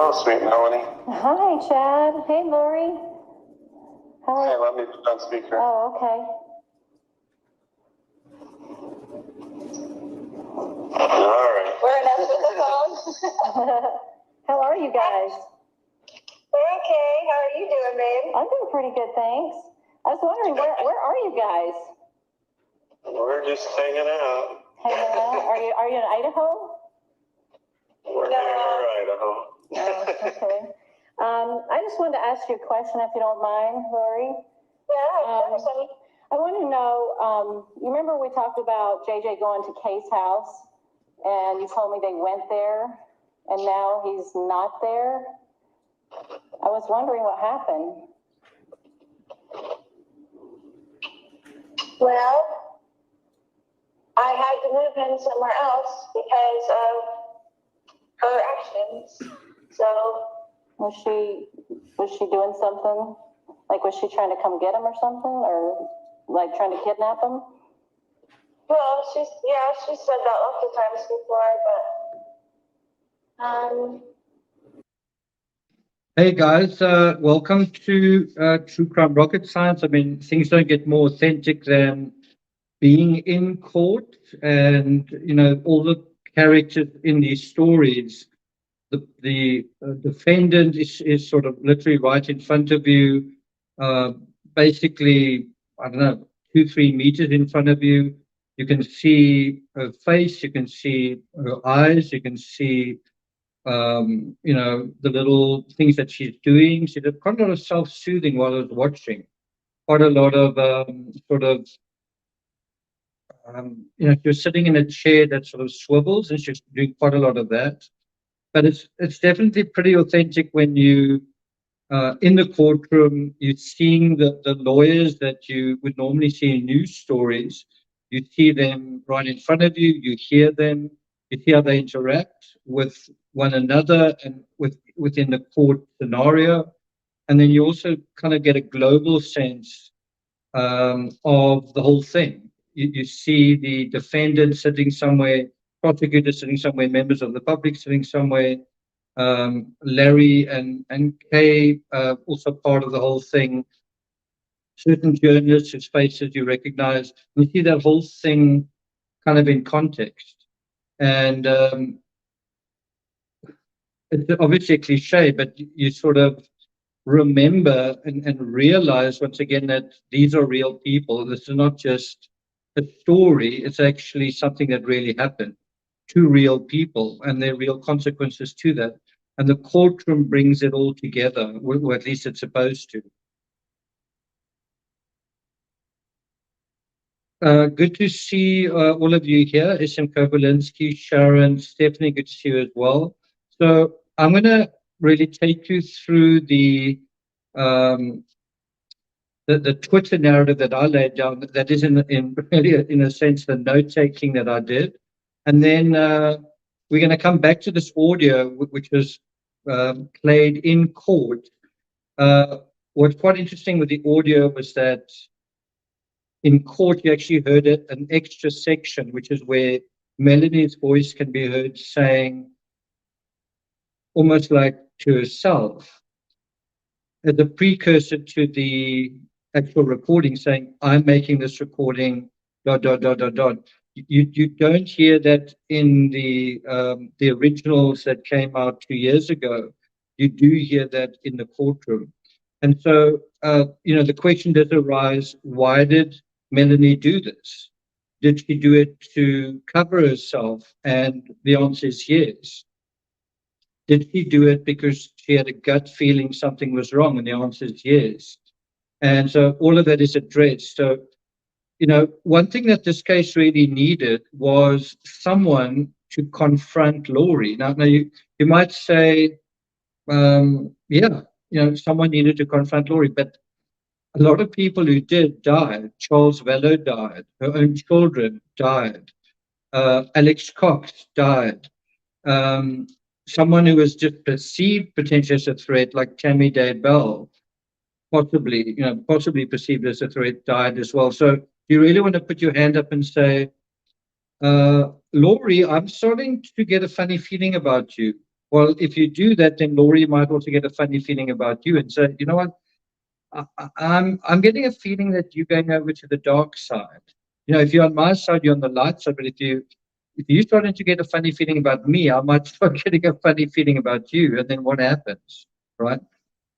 Hello, sweet Melanie. Hi, Chad. Hey, Lori. Hey, let me put on speaker. Oh, okay. All right. We're enough with the phone. How are you guys? We're okay. How are you doing, babe? I'm doing pretty good, thanks. I was wondering, where are you guys? We're just hanging out. Hanging out? Are you in Idaho? We're near Idaho. Oh, okay. I just wanted to ask you a question, if you don't mind, Lori. Yeah, of course, honey. I want to know, you remember we talked about JJ going to Kay's house, and you told me they went there, and now he's not there? I was wondering what happened. Well, I had to move him somewhere else because of her actions. So Was she doing something? Like, was she trying to come get him or something? Or, like, trying to kidnap him? well, she said that lots of times before, but Hey guys, welcome to True Crime Rocket Science. I mean, things don't get more authentic than being in court, and you know, all the characters in these stories. The defendant is sort of literally right in front of you, basically, I don't know, 2-3 meters in front of you. You can see her face, you can see her eyes, you can see you know, the little things that she's doing. She did quite a lot of self-soothing while I was watching. Quite a lot of you know, she was sitting in a chair that sort of swivels, and she's doing quite a lot of that. But it's definitely pretty authentic when you in the courtroom, you're seeing the lawyers that you would normally see in news stories. You see them right in front of you, you hear them, you see how they interact with one another and within the court scenario. And then you also kind of get a global sense of the whole thing. You see the defendant sitting somewhere, prosecutor sitting somewhere, members of the public sitting somewhere, Larry and Kay also part of the whole thing. Certain journalists whose faces you recognize. You see that whole thing kind of in context. And it's obviously a cliche, but you sort of remember and realize once again that these are real people. This is not just a story, it's actually something that really happened to real people, and there are real consequences to that. And the courtroom brings it all together, or at least it's supposed to. Good to see all of you here. SM Kobolinsky, Sharon, Stephanie, good to see you as well. So I'm going to really take you through the Twitter narrative that I laid down. That is in a sense the note taking that I did, and then we're going to come back to this audio which was played in court. What's quite interesting with the audio was that in court you actually heard an extra section, which is where Melanie's voice can be heard saying, almost like to herself, as a precursor to the actual recording, saying, I'm making this recording, ... You don't hear that in the originals that came out 2 years ago. You do hear that in the courtroom. And so, you know, the question does arise, why did Melanie do this? Did she do it to cover herself? And the answer is yes. Did she do it because she had a gut feeling something was wrong? And the answer is yes. And so all of that is addressed. So, you know, one thing that this case really needed was someone to confront Laurie. Now you might say, yeah, you know, someone needed to confront Laurie, but a lot of people who did died. Charles VALLOW died. Her own children died. Alex Cox died. Someone who was just perceived potentially as a threat, like Tammy Daybell, possibly perceived as a threat, died as well. So you really want to put your hand up and say, Laurie, I'm starting to get a funny feeling about you. Well, if you do that, then Laurie might also get a funny feeling about you and say, you know what, I'm getting a feeling that you're going over to the dark side. You know, if you're on my side, you're on the light side. But if you're starting to get a funny feeling about me, I might start getting a funny feeling about you. And then what happens, right?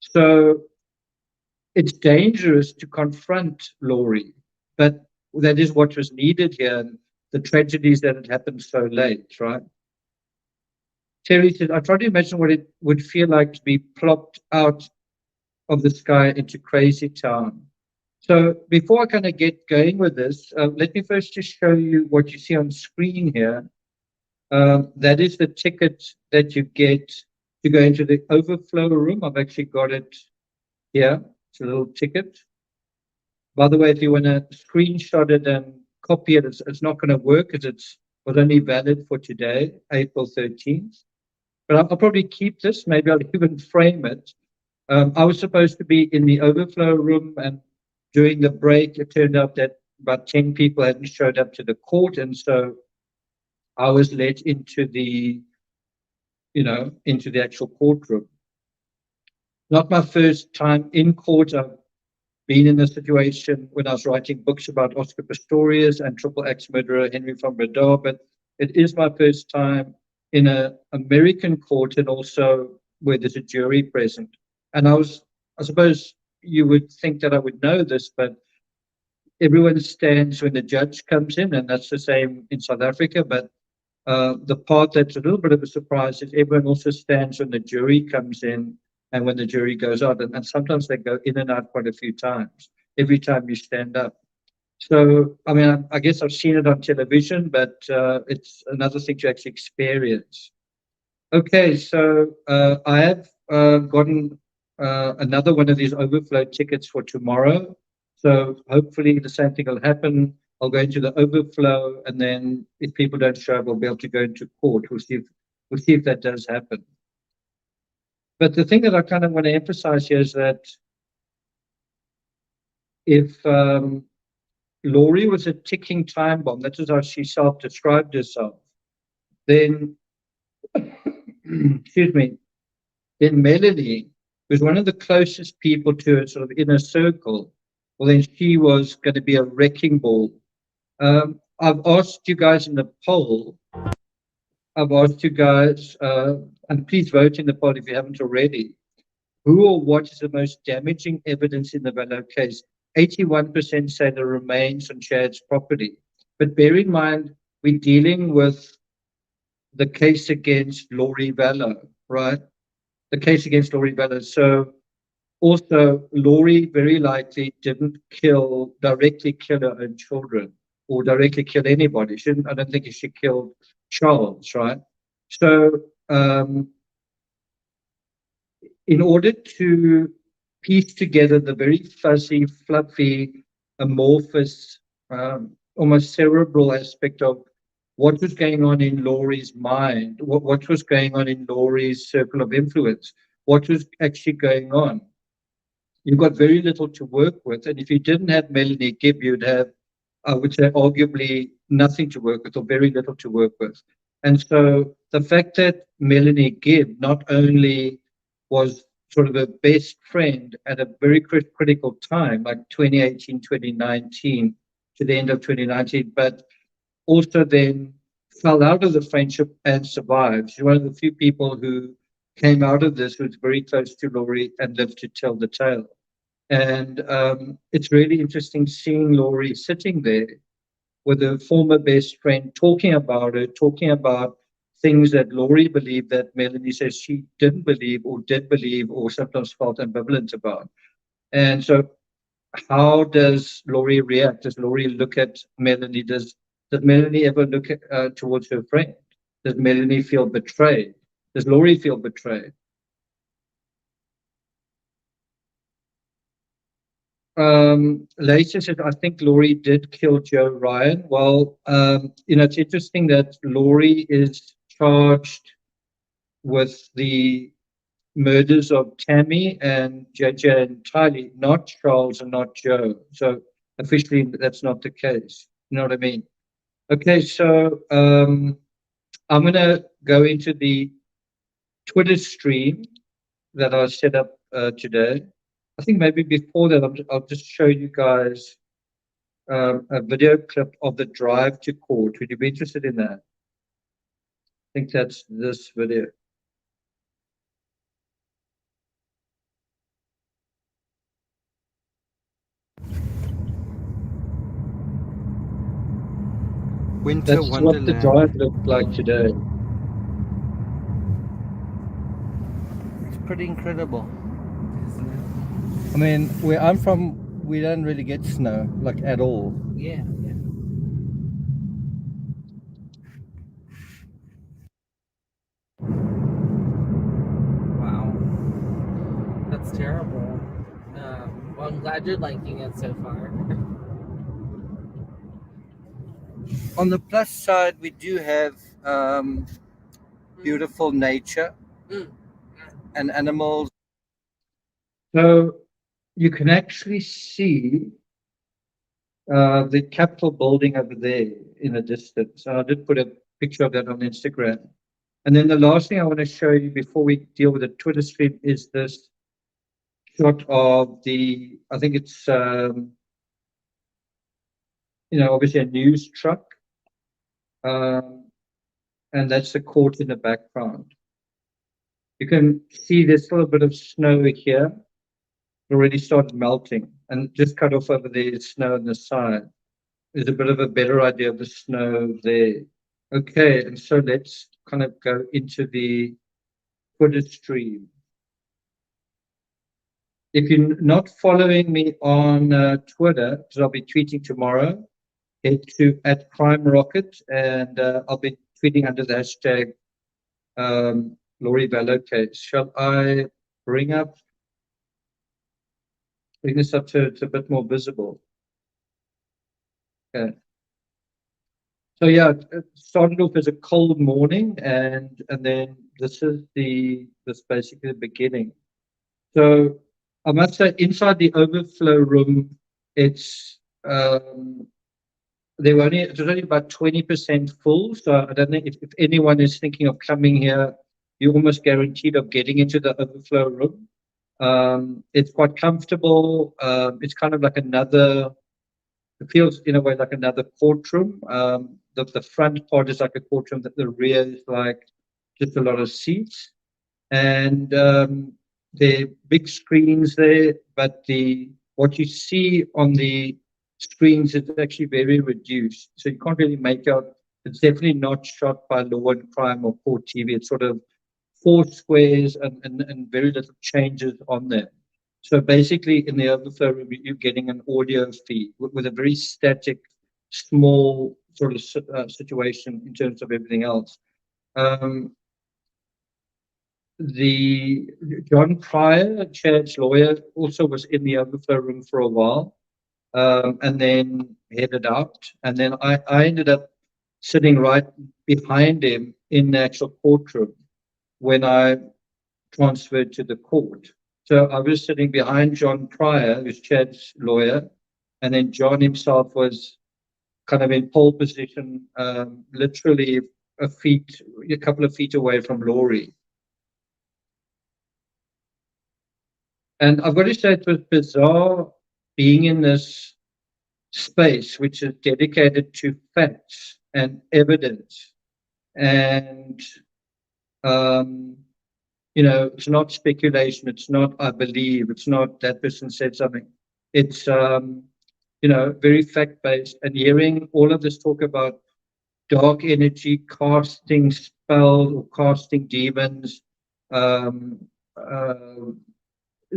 So it's dangerous to confront Laurie, but that is what was needed here. And the tragedies that had happened so late, right? Terry said, I try to imagine what it would feel like to be plopped out of the sky into crazy town. So before I kind of get going with this, let me first just show you what you see on screen here. That is the ticket that you get to go into the overflow room. I've actually got it here. It's a little ticket. By the way, if you want to screenshot it and copy it, it's not going to work because it was only valid for today, April 13th. But I'll probably keep this. Maybe I'll even frame it. I was supposed to be in the overflow room, and during the break, it turned out that about 10 people hadn't showed up to the court, and so I was let into the, into the actual courtroom. Not my first time in court. I've been in a situation when I was writing books about Oscar Pistorius and triple axe murderer Henry von Breda, but it is my first time in an American court, and also where there's a jury present. And I suppose you would think that I would know this, but everyone stands when the judge comes in, and that's the same in South Africa. But the part that's a little bit of a surprise is everyone also stands when the jury comes in and when the jury goes out. And sometimes they go in and out quite a few times, every time you stand up. So, I mean, I guess I've seen it on television, but it's another thing to actually experience. Okay, so I have gotten another one of these overflow tickets for tomorrow. So hopefully the same thing will happen. I'll go into the overflow, and then if people don't show up, we'll be able to go into court. We'll see if that does happen. But the thing that I kind of want to emphasize here is that if Laurie was a ticking time bomb, that is how she self-described herself, then, excuse me, then Melanie, who's one of the closest people to her sort of inner circle, well, then she was going to be a wrecking ball. I've asked you guys in the poll, and please vote in the poll if you haven't already, who or what is the most damaging evidence in the VALLOW case? 81% say the remains on Chad's property. But bear in mind, we're dealing with the case against Laurie VALLOW, right? The case against Laurie VALLOW. So also, Laurie very likely didn't directly kill her own children or directly kill anybody. I don't think she killed Charles, right? So in order to piece together the very fuzzy, fluffy, amorphous, almost cerebral aspect of what was going on in Laurie's mind, what was going on in Laurie's circle of influence, what was actually going on, you've got very little to work with. And if you didn't have Melanie Gibb, you'd have, I would say, arguably nothing to work with or very little to work with. And so the fact that Melanie Gibb not only was sort of a best friend at a very critical time, like 2018, 2019, to the end of 2019, but also then fell out of the friendship and survived. She's one of the few people who came out of this who's very close to Laurie and lived to tell the tale. And it's really interesting seeing Laurie sitting there with a former best friend, talking about it, talking about things that Laurie believed that Melanie says she didn't believe or did believe or sometimes felt ambivalent about. And so how does Laurie react? Does Laurie look at Melanie? Does Melanie ever look towards her friend? Does Melanie feel betrayed? Does Laurie feel betrayed? Later said, I think Laurie did kill Joe Ryan. Well, it's interesting that Laurie is charged with the murders of Tammy and JJ and Tylee, not Charles and not Joe. So officially, that's not the case. You know what I mean? Okay, so I'm going to go into the Twitter stream that I set up today. I think maybe before that, I'll just show you guys a video clip of the drive to court. Would you be interested in that? I think that's this video. Winter That's Wonderland. what the drive looked like today. It's pretty incredible, isn't it? I mean, where I'm from, we don't really get snow, like at all. Yeah. Wow. That's terrible. Well, I'm glad you're liking it so far. On the plus side, we do have beautiful nature and animals. So you can actually see the Capitol building over there in the distance. And I did put a picture of that on Instagram. And then the last thing I want to show you before we deal with the Twitter stream is this shot of the, I think it's, obviously a news truck. And that's the court in the background. You can see there's still a bit of snow here. It already started melting, and just cut off over there is snow on the side. There's a bit of a better idea of the snow there. Okay, and so let's kind of go into the Twitter stream. If you're not following me on Twitter, because I'll be tweeting tomorrow, head to @CrimeRocket, and I'll be tweeting under the hashtag Laurie VALLOW case. Shall I bring this up so it's a bit more visible? Okay. So yeah, it started off as a cold morning, and then this is basically the beginning. So I must say, inside the overflow room, it was only about 20% full. So I don't know if anyone is thinking of coming here, you're almost guaranteed of getting into the overflow room. It's quite comfortable. It's kind of like it feels in a way like another courtroom. The front part is like a courtroom, that the rear is like just a lot of seats. And there are big screens there, but what you see on the screens is actually very reduced. So you can't really make out. It's definitely not shot by Law and Crime or Court TV. It's sort of 4 squares and very little changes on them. So basically, in the overflow room, you're getting an audio feed with a very static, small sort of situation in terms of everything else. The John Pryor, Chad's lawyer, also was in the overflow room for a while, and then headed out. And then I ended up sitting right behind him in the actual courtroom when I transferred to the court. So I was sitting behind John Pryor, who's Chad's lawyer, and then John himself was kind of in pole position, literally a couple of feet away from Laurie. And I've got to say, it was bizarre being in this space, which is dedicated to facts and evidence. And, it's not speculation. It's not, I believe. It's not that person said something. It's, very fact-based. And hearing all of this talk about dark energy, casting spells or casting demons,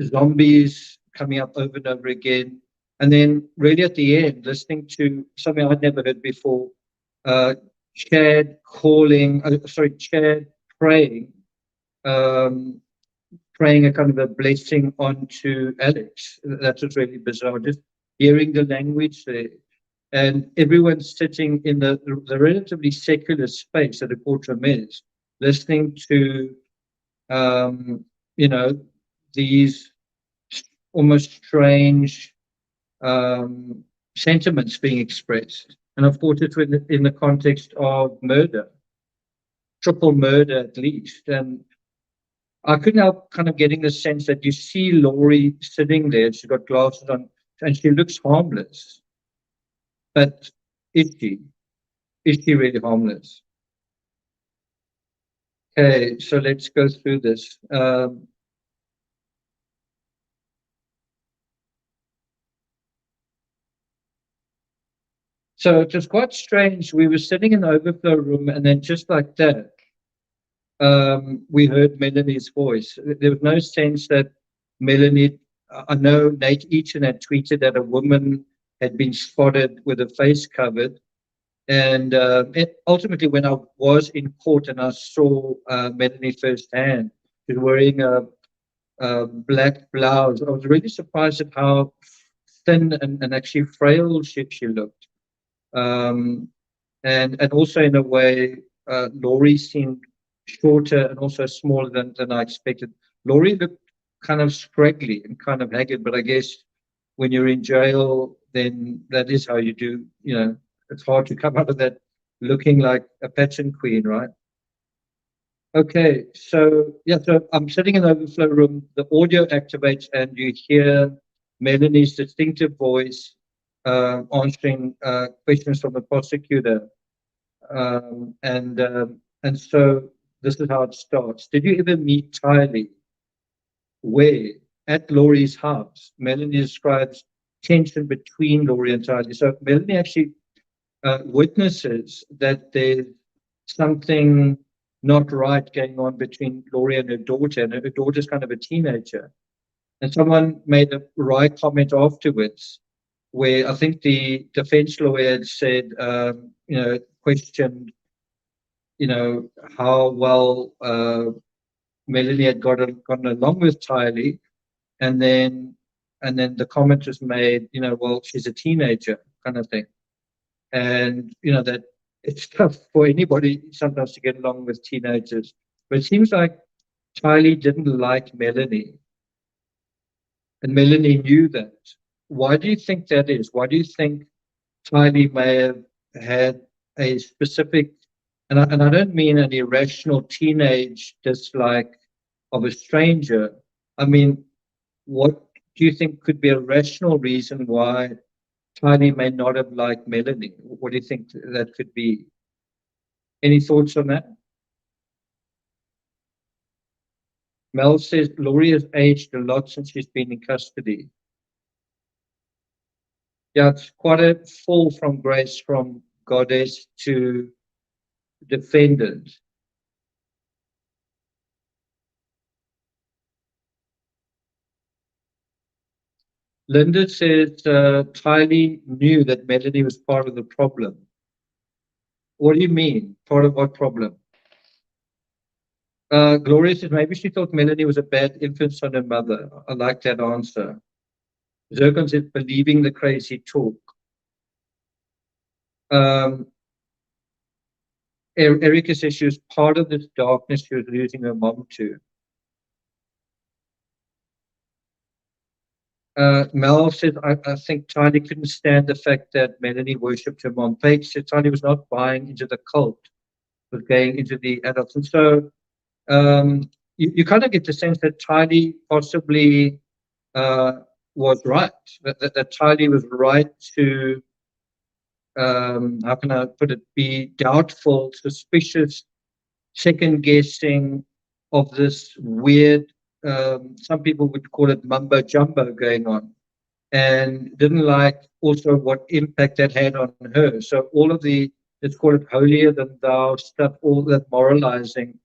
zombies coming up over and over again. And then really at the end, listening to something I'd never heard before, Chad praying, praying a kind of a blessing onto Alex. That was really bizarre, just hearing the language there. And everyone sitting in the relatively secular space that a courtroom is, listening to, these almost strange sentiments being expressed. And of course, it's in the context of murder, triple murder at least. And I couldn't help kind of getting the sense that you see Laurie sitting there, she's got glasses on, and she looks harmless. But is she? Is she really harmless? Okay, so let's go through this. So it was quite strange. We were sitting in the overflow room, and then just like that, we heard Melanie's voice. There was no sense that Melanie, I know Nate Eaton had tweeted that a woman had been spotted with her face covered. And ultimately, when I was in court and I saw Melanie firsthand, she was wearing a black blouse. I was really surprised at how thin and actually frail she looked. And also in a way, Laurie seemed shorter and also smaller than I expected. Laurie looked kind of scraggly and kind of haggard, but I guess when you're in jail, then that is how you do, you know, it's hard to come out of that looking like a pageant queen, right? Okay, so yeah, so I'm sitting in the overflow room, the audio activates and you hear Melanie's distinctive voice answering questions from the prosecutor. And so this is how it starts. Did you ever meet Tylee? Where? At Laurie's house. Melanie describes tension between Laurie and Tylee. So Melanie actually witnesses that there's something not right going on between Laurie and her daughter, and her daughter's kind of a teenager. And someone made a wry comment afterwards, where I think the defense lawyer had said, you know, questioned, you know, how well Melanie had gotten along with Tylee, and then the comment was made, you know, well, she's a teenager, kind of thing. And you know that it's tough for anybody sometimes to get along with teenagers. But it seems like Tylee didn't like Melanie, and Melanie knew that. Why do you think that is? Why do you think Tylee may have had a specific, and I don't mean an irrational teenage dislike of a stranger. I mean, what do you think could be a rational reason why Tylee may not have liked Melanie? What do you think that could be? Any thoughts on that? Mel says Laurie has aged a lot since she's been in custody. Yeah, it's quite a fall from grace from goddess to defendant. Linda says Tylee knew that Melanie was part of the problem. What do you mean? Part of what problem? Gloria says maybe she thought Melanie was a bad influence on her mother. I like that answer. Zircon says believing the crazy talk. Erica says she was part of this darkness she was losing her mom to. Mel says, I think Tylee couldn't stand the fact that Melanie worshipped her mom. Paige said Tylee was not buying into the cult, but going into the adults. And so you kind of get the sense that Tylee possibly was right, that Tylee was right to, how can I put it, be doubtful, suspicious, second guessing of this weird, some people would call it mumbo jumbo going on, and didn't like also what impact that had on her. So all of the, let's call it holier than thou stuff, all that moralizing,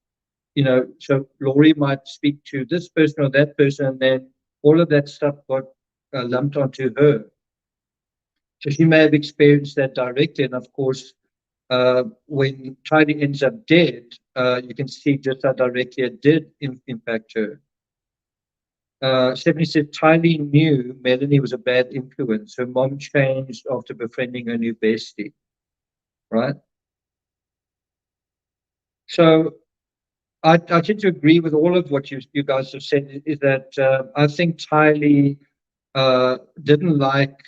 you know, so Laurie might speak to this person or that person, and then all of that stuff got lumped onto her. So she may have experienced that directly, and of course, when Tylee ends up dead, you can see just how directly it did impact her. Stephanie said Tylee knew Melanie was a bad influence. Her mom changed after befriending her new bestie, right? So I tend to agree with all of what you guys have said, is that I think Tylee didn't like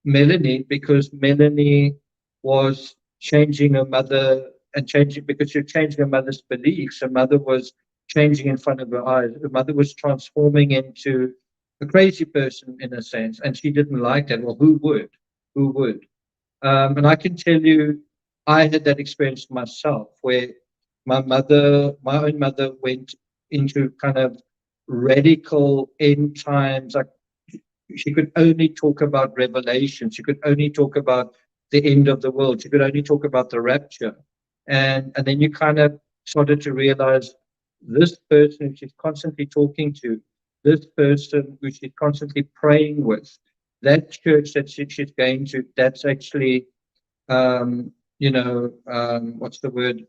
Melanie because Melanie was changing her mother and changing, because you're changing her mother's beliefs. Her mother was changing in front of her eyes. Her mother was transforming into a crazy person in a sense, and she didn't like that. Well, who would? Who would? And I can tell you, I had that experience myself where my own mother went into kind of radical end times. Like she could only talk about Revelation. She could only talk about the end of the world. She could only talk about the rapture. And then you kind of started to realize this person who she's constantly talking to, this person who she's constantly praying with, that church that she's going to, that's actually, what's the word?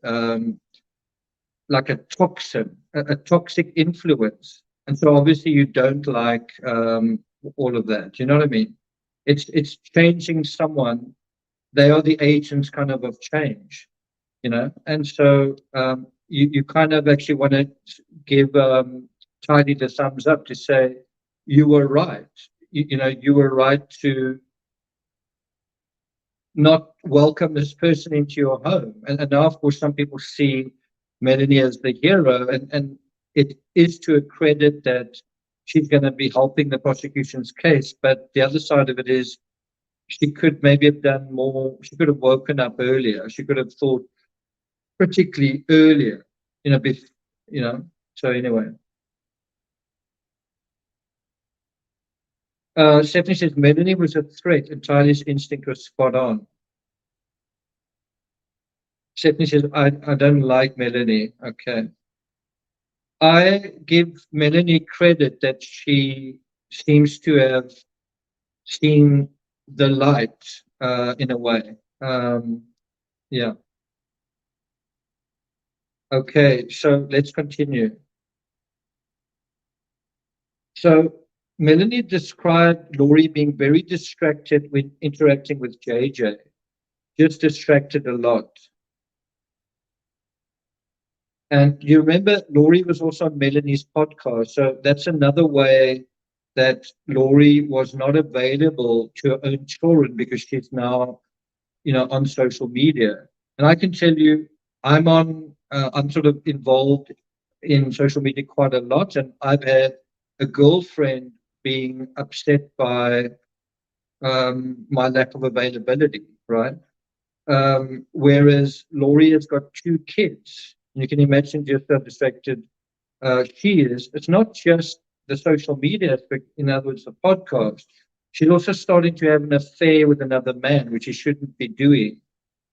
Like a toxin, a toxic influence. And so obviously you don't like all of that. You know what I mean? It's changing someone. They are the agents kind of change, you know. And so you kind of actually want to give Tylee the thumbs up to say you were right. You were right to not welcome this person into your home. And now, of course, some people see Melanie as the hero, and it is to a credit that she's going to be helping the prosecution's case. But the other side of it is she could maybe have done more. She could have woken up earlier. She could have thought particularly earlier, so anyway. Stephanie says Melanie was a threat and Tylee's instinct was spot on. Stephanie says, I don't like Melanie. Okay. I give Melanie credit that she seems to have seen the light in a way. Yeah. Okay, so let's continue. So Melanie described Laurie being very distracted when interacting with JJ, just distracted a lot. And you remember Laurie was also on Melanie's podcast, so that's another way that Laurie was not available to her own children because she's now, on social media. And I can tell you, I'm sort of involved in social media quite a lot, and I've had a girlfriend being upset by my lack of availability, right? Whereas Laurie has got 2 kids. You can imagine just how distracted she is. It's not just the social media aspect, in other words, the podcast. She's also starting to have an affair with another man, which she shouldn't be doing.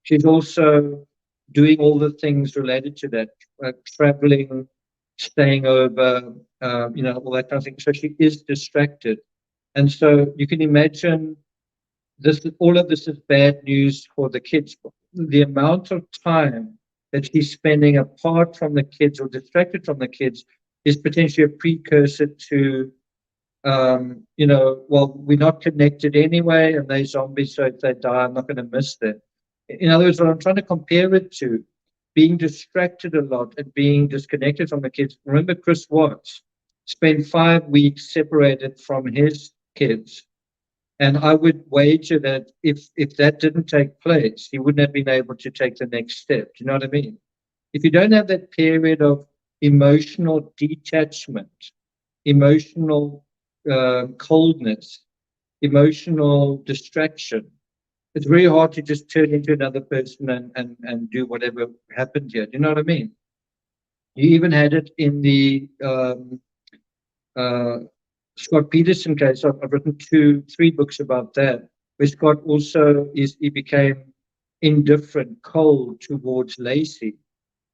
She's also doing all the things related to that, traveling, staying over, all that kind of thing. So she is distracted. And so you can imagine all of this is bad news for the kids. The amount of time that she's spending apart from the kids or distracted from the kids is potentially a precursor to, we're not connected anyway, and they're zombies, so if they die, I'm not going to miss them. In other words, what I'm trying to compare it to, being distracted a lot and being disconnected from the kids. Remember, Chris Watts spent 5 weeks separated from his kids. And I would wager that if that didn't take place, he wouldn't have been able to take the next step. Do you know what I mean? If you don't have that period of emotional detachment, emotional coldness, emotional distraction, it's very hard to just turn into another person and do whatever happened here. Do you know what I mean? You even had it in the Scott Peterson case. I've written 3 books about that, where Scott also he became indifferent, cold towards Lacey.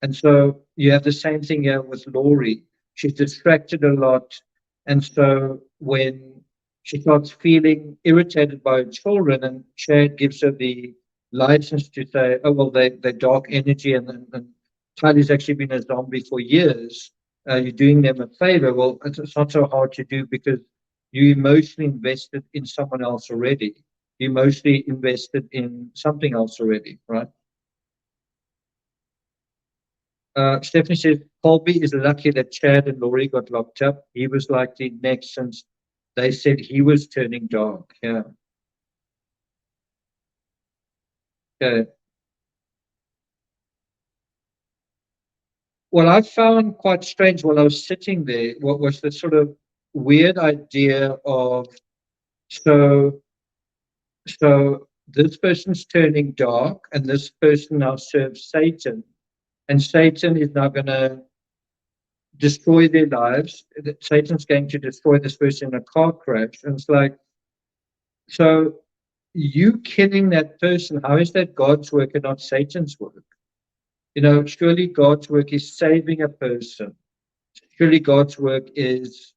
And so you have the same thing here with Laurie. She's distracted a lot. And so when she starts feeling irritated by her children, and Chad gives her the license to say, oh, well, they're dark energy, and Tylee's actually been a zombie for years. You're doing them a favor. Well, it's not so hard to do because you emotionally invested in someone else already. You emotionally invested in something else already, right? Stephanie says, Colby is lucky that Chad and Laurie got locked up. He was likely next since they said he was turning dark. Yeah. Okay. what I found quite strange while I was sitting there, what was the sort of weird idea of, so this person's turning dark, and this person now serves Satan, and Satan is now going to destroy their lives. Satan's going to destroy this person in a car crash. And it's like, so you killing that person, how is that God's work and not Satan's work? You know, surely God's work is saving a person. Surely God's work is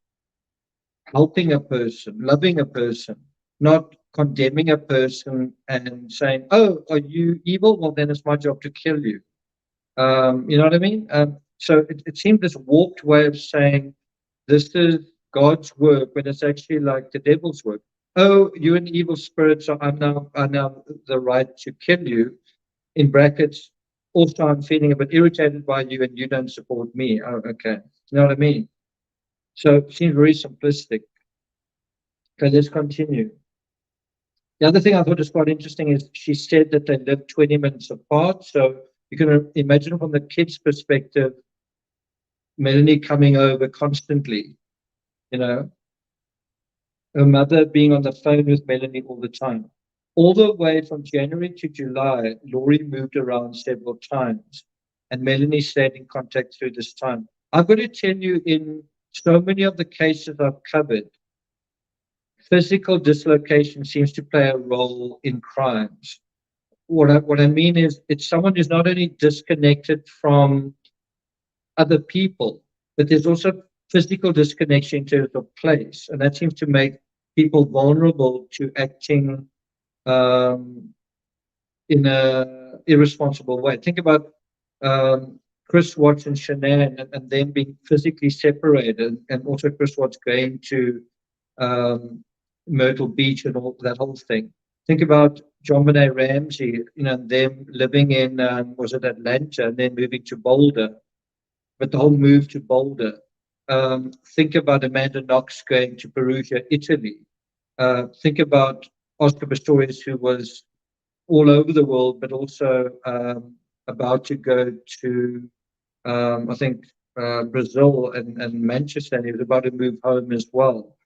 helping a person, loving a person, not condemning a person and saying, oh, are you evil? Well, then it's my job to kill you. You know what I mean? So it seemed this warped way of saying this is God's work when it's actually like the devil's work. Oh, you're an evil spirit, so I now the right to kill you. In brackets, also I'm feeling a bit irritated by you and you don't support me. Oh, okay. You know what I mean? So it seems very simplistic. Okay, let's continue. The other thing I thought was quite interesting is she said that they live 20 minutes apart. So you can imagine from the kid's perspective, Melanie coming over constantly, you know, her mother being on the phone with Melanie all the time. All the way from January to July, Laurie moved around several times, and Melanie stayed in contact through this time. I've got to tell you, in so many of the cases I've covered, physical dislocation seems to play a role in crimes. What I mean is, it's someone who's not only disconnected from other people, but there's also physical disconnection in terms of place, and that seems to make people vulnerable to acting in a irresponsible way. Think about Chris Watts and Shanann, and them being physically separated, and also Chris Watts going to Myrtle Beach and all that whole thing. Think about John Benet Ramsey, you know, them living in was it Atlanta and then moving to Boulder, but the whole move to Boulder. Think about Amanda Knox going to Perugia, Italy. Think about Oscar Pistorius, who was all over the world, but also about to go to, I think, Brazil and Manchester, and he was about to move home as well.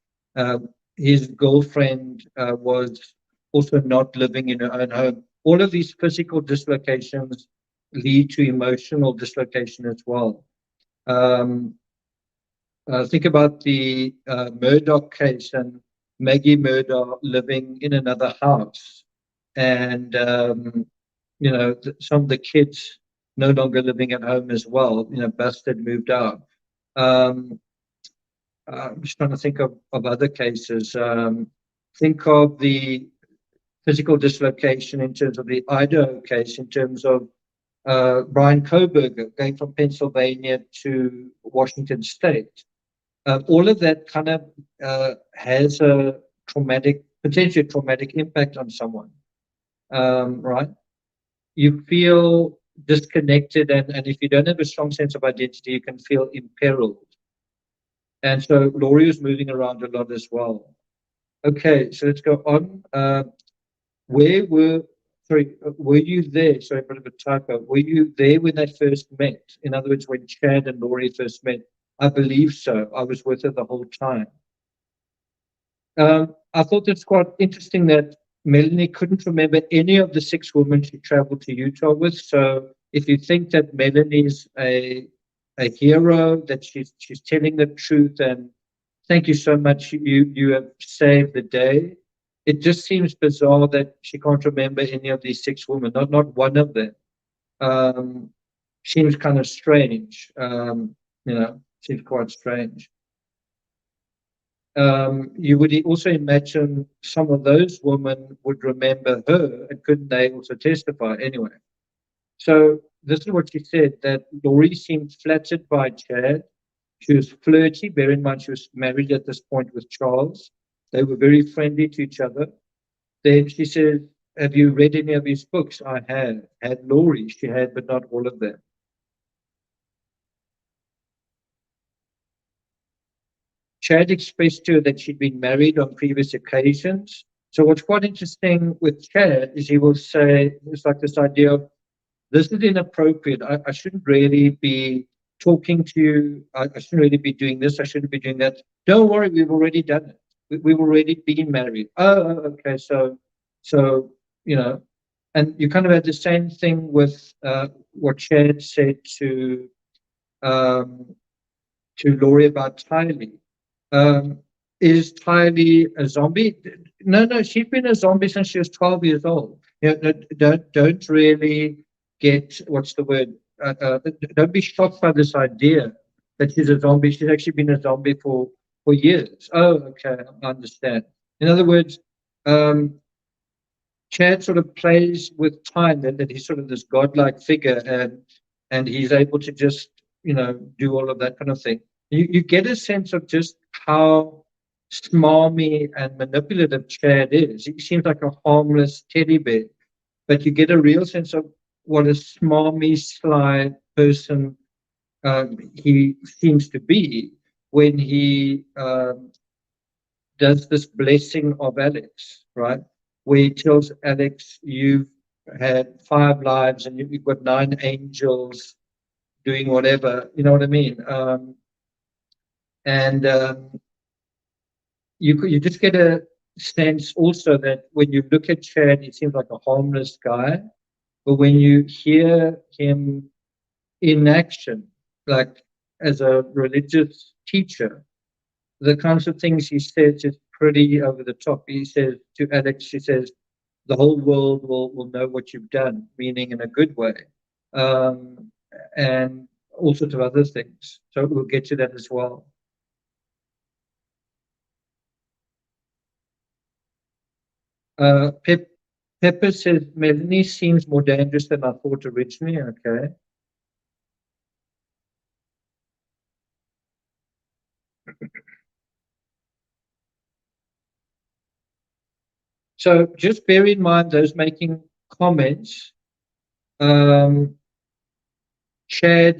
His girlfriend was also not living in her own home. All of these physical dislocations lead to emotional dislocation as well. Think about the Murdoch case and Maggie Murdoch living in another house, and you know, some of the kids no longer living at home as well. You know, busted, moved out. I'm just trying to think of other cases. Think of the physical dislocation in terms of the Idaho case, in terms of Brian Koberger going from Pennsylvania to Washington State. All of that kind of has a potentially traumatic impact on someone, right? You feel disconnected, and if you don't have a strong sense of identity, you can feel imperiled. And so Laurie was moving around a lot as well. Okay, so let's go on. Were you there? Sorry, a bit of a typo. Were you there when they first met? In other words, when Chad and Laurie first met? I believe so. I was with her the whole time. I thought it's quite interesting that Melanie couldn't remember any of the 6 women she traveled to Utah with. So if you think that Melanie's a hero, that she's telling the truth, and thank you so much, you have saved the day. It just seems bizarre that she can't remember any of these 6 women, not one of them. Seems kind of strange, you know, seems quite strange. You would also imagine some of those women would remember her, and couldn't they also testify anyway? So this is what she said, that Laurie seemed flattered by Chad. She was flirty. Bear in mind, she was married at this point with Charles. They were very friendly to each other. Then she said, have you read any of his books? I have. Had Laurie, she had, but not all of them. Chad expressed to her that she'd been married on previous occasions. So what's quite interesting with Chad is he will say, it's like this idea of, this is inappropriate. I shouldn't really be talking to you, I shouldn't really be doing this, I shouldn't be doing that. Don't worry, we've already done it. We've already been married. Oh, okay, so, you know, and you kind of had the same thing with what Chad said to Laurie about Tylee. Is Tylee a zombie? No, she's been a zombie since she was 12 years old. You know, don't really get, what's the word? Don't be shocked by this idea that she's a zombie. She's actually been a zombie for years. Oh, okay, I understand. In other words, Chad sort of plays with time, that he's sort of this godlike figure, and he's able to just, you know, do all of that kind of thing. You get a sense of just how smarmy and manipulative Chad is. He seems like a harmless teddy bear, but you get a real sense of what a smarmy, sly person he seems to be when he does this blessing of Alex, right? Where he tells Alex, you've had 5 lives and you've got 9 angels doing whatever, you know what I mean? You just get a sense also that when you look at Chad, he seems like a harmless guy, but when you hear him in action, like as a religious teacher, the kinds of things he says is pretty over the top. He says to Alex, he says, the whole world will know what you've done, meaning in a good way, and all sorts of other things. So we'll get to that as well. Pepper says, Melanie seems more dangerous than I thought originally. Okay. So just bear in mind those making comments. Chad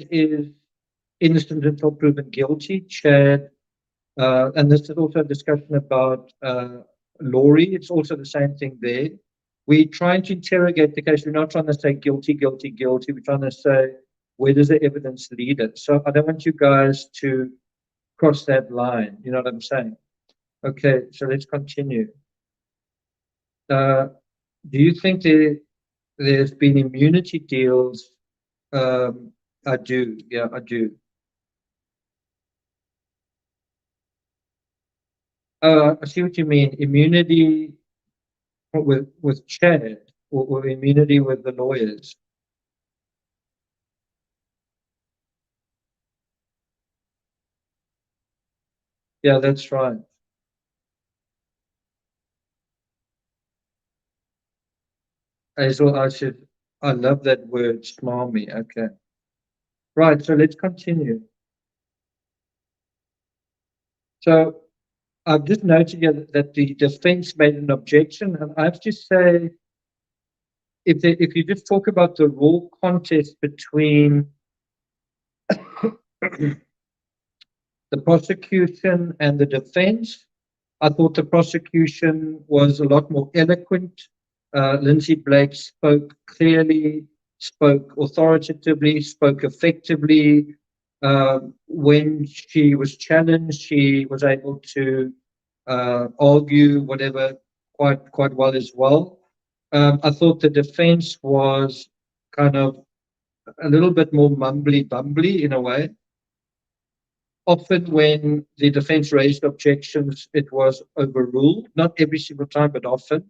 is innocent until proven guilty. Chad, and this is also a discussion about Laurie. It's also the same thing there. We're trying to interrogate the case. We're not trying to say guilty, guilty, guilty. We're trying to say, where does the evidence lead us? So I don't want you guys to cross that line. You know what I'm saying? Okay, so let's continue. Do you think there's been immunity deals? I do. Yeah, I do. I see what you mean. Immunity with Chad, or immunity with the lawyers. Yeah, that's right. Hazel, I love that word, smarmy. Okay. Right, so let's continue. So I've just noted here that the defense made an objection, and I have to say, if you just talk about the raw contest between the prosecution and the defense, I thought the prosecution was a lot more eloquent. Lindsay Blake spoke clearly, spoke authoritatively, spoke effectively. When she was challenged, she was able to argue whatever quite well as well. I thought the defense was kind of a little bit more mumbly-bumbly in a way. Often when the defense raised objections, it was overruled, not every single time, but often.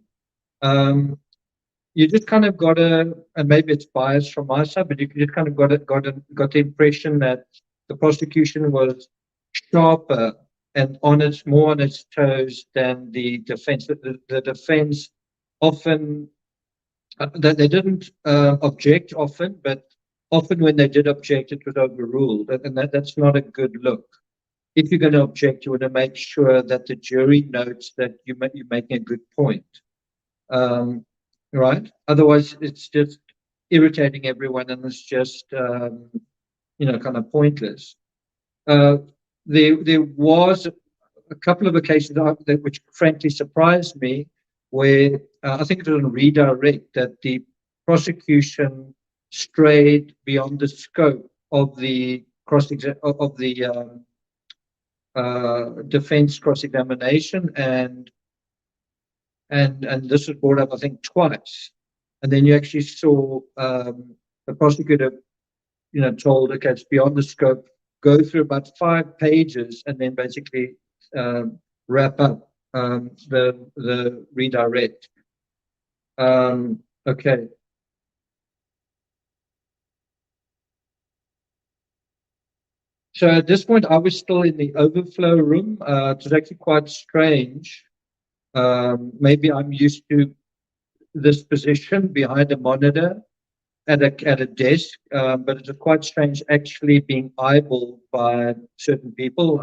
You just kind of got to, and maybe it's biased from my side, but you just kind of got the impression that the prosecution was sharper and more on its toes than the defense. The defense often, they didn't object often, but often when they did object, it was overruled, and that's not a good look. If you're going to object, you want to make sure that the jury notes that you're making a good point. Right? Otherwise, it's just irritating everyone, and it's just kind of pointless. There was a couple of occasions which frankly surprised me, where I think it was on redirect that the prosecution strayed beyond the scope of the defense cross-examination, and this was brought up, I think, twice. And then you actually saw the prosecutor, told, okay, it's beyond the scope, go through about 5 pages, and then basically wrap up the redirect. Okay. So at this point, I was still in the overflow room. It was actually quite strange. Maybe I'm used to this position behind a monitor at a desk, but it's quite strange actually being eyeballed by certain people.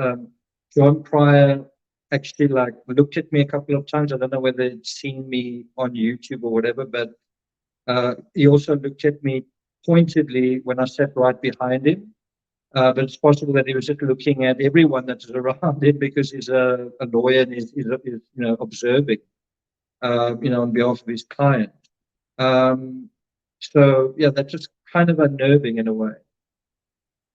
John Pryor actually looked at me a couple of times. I don't know whether he'd seen me on YouTube or whatever, but he also looked at me pointedly when I sat right behind him. But it's possible that he was just looking at everyone that is around him because he's a lawyer and he's observing, on behalf of his client. So yeah, that's just kind of unnerving in a way.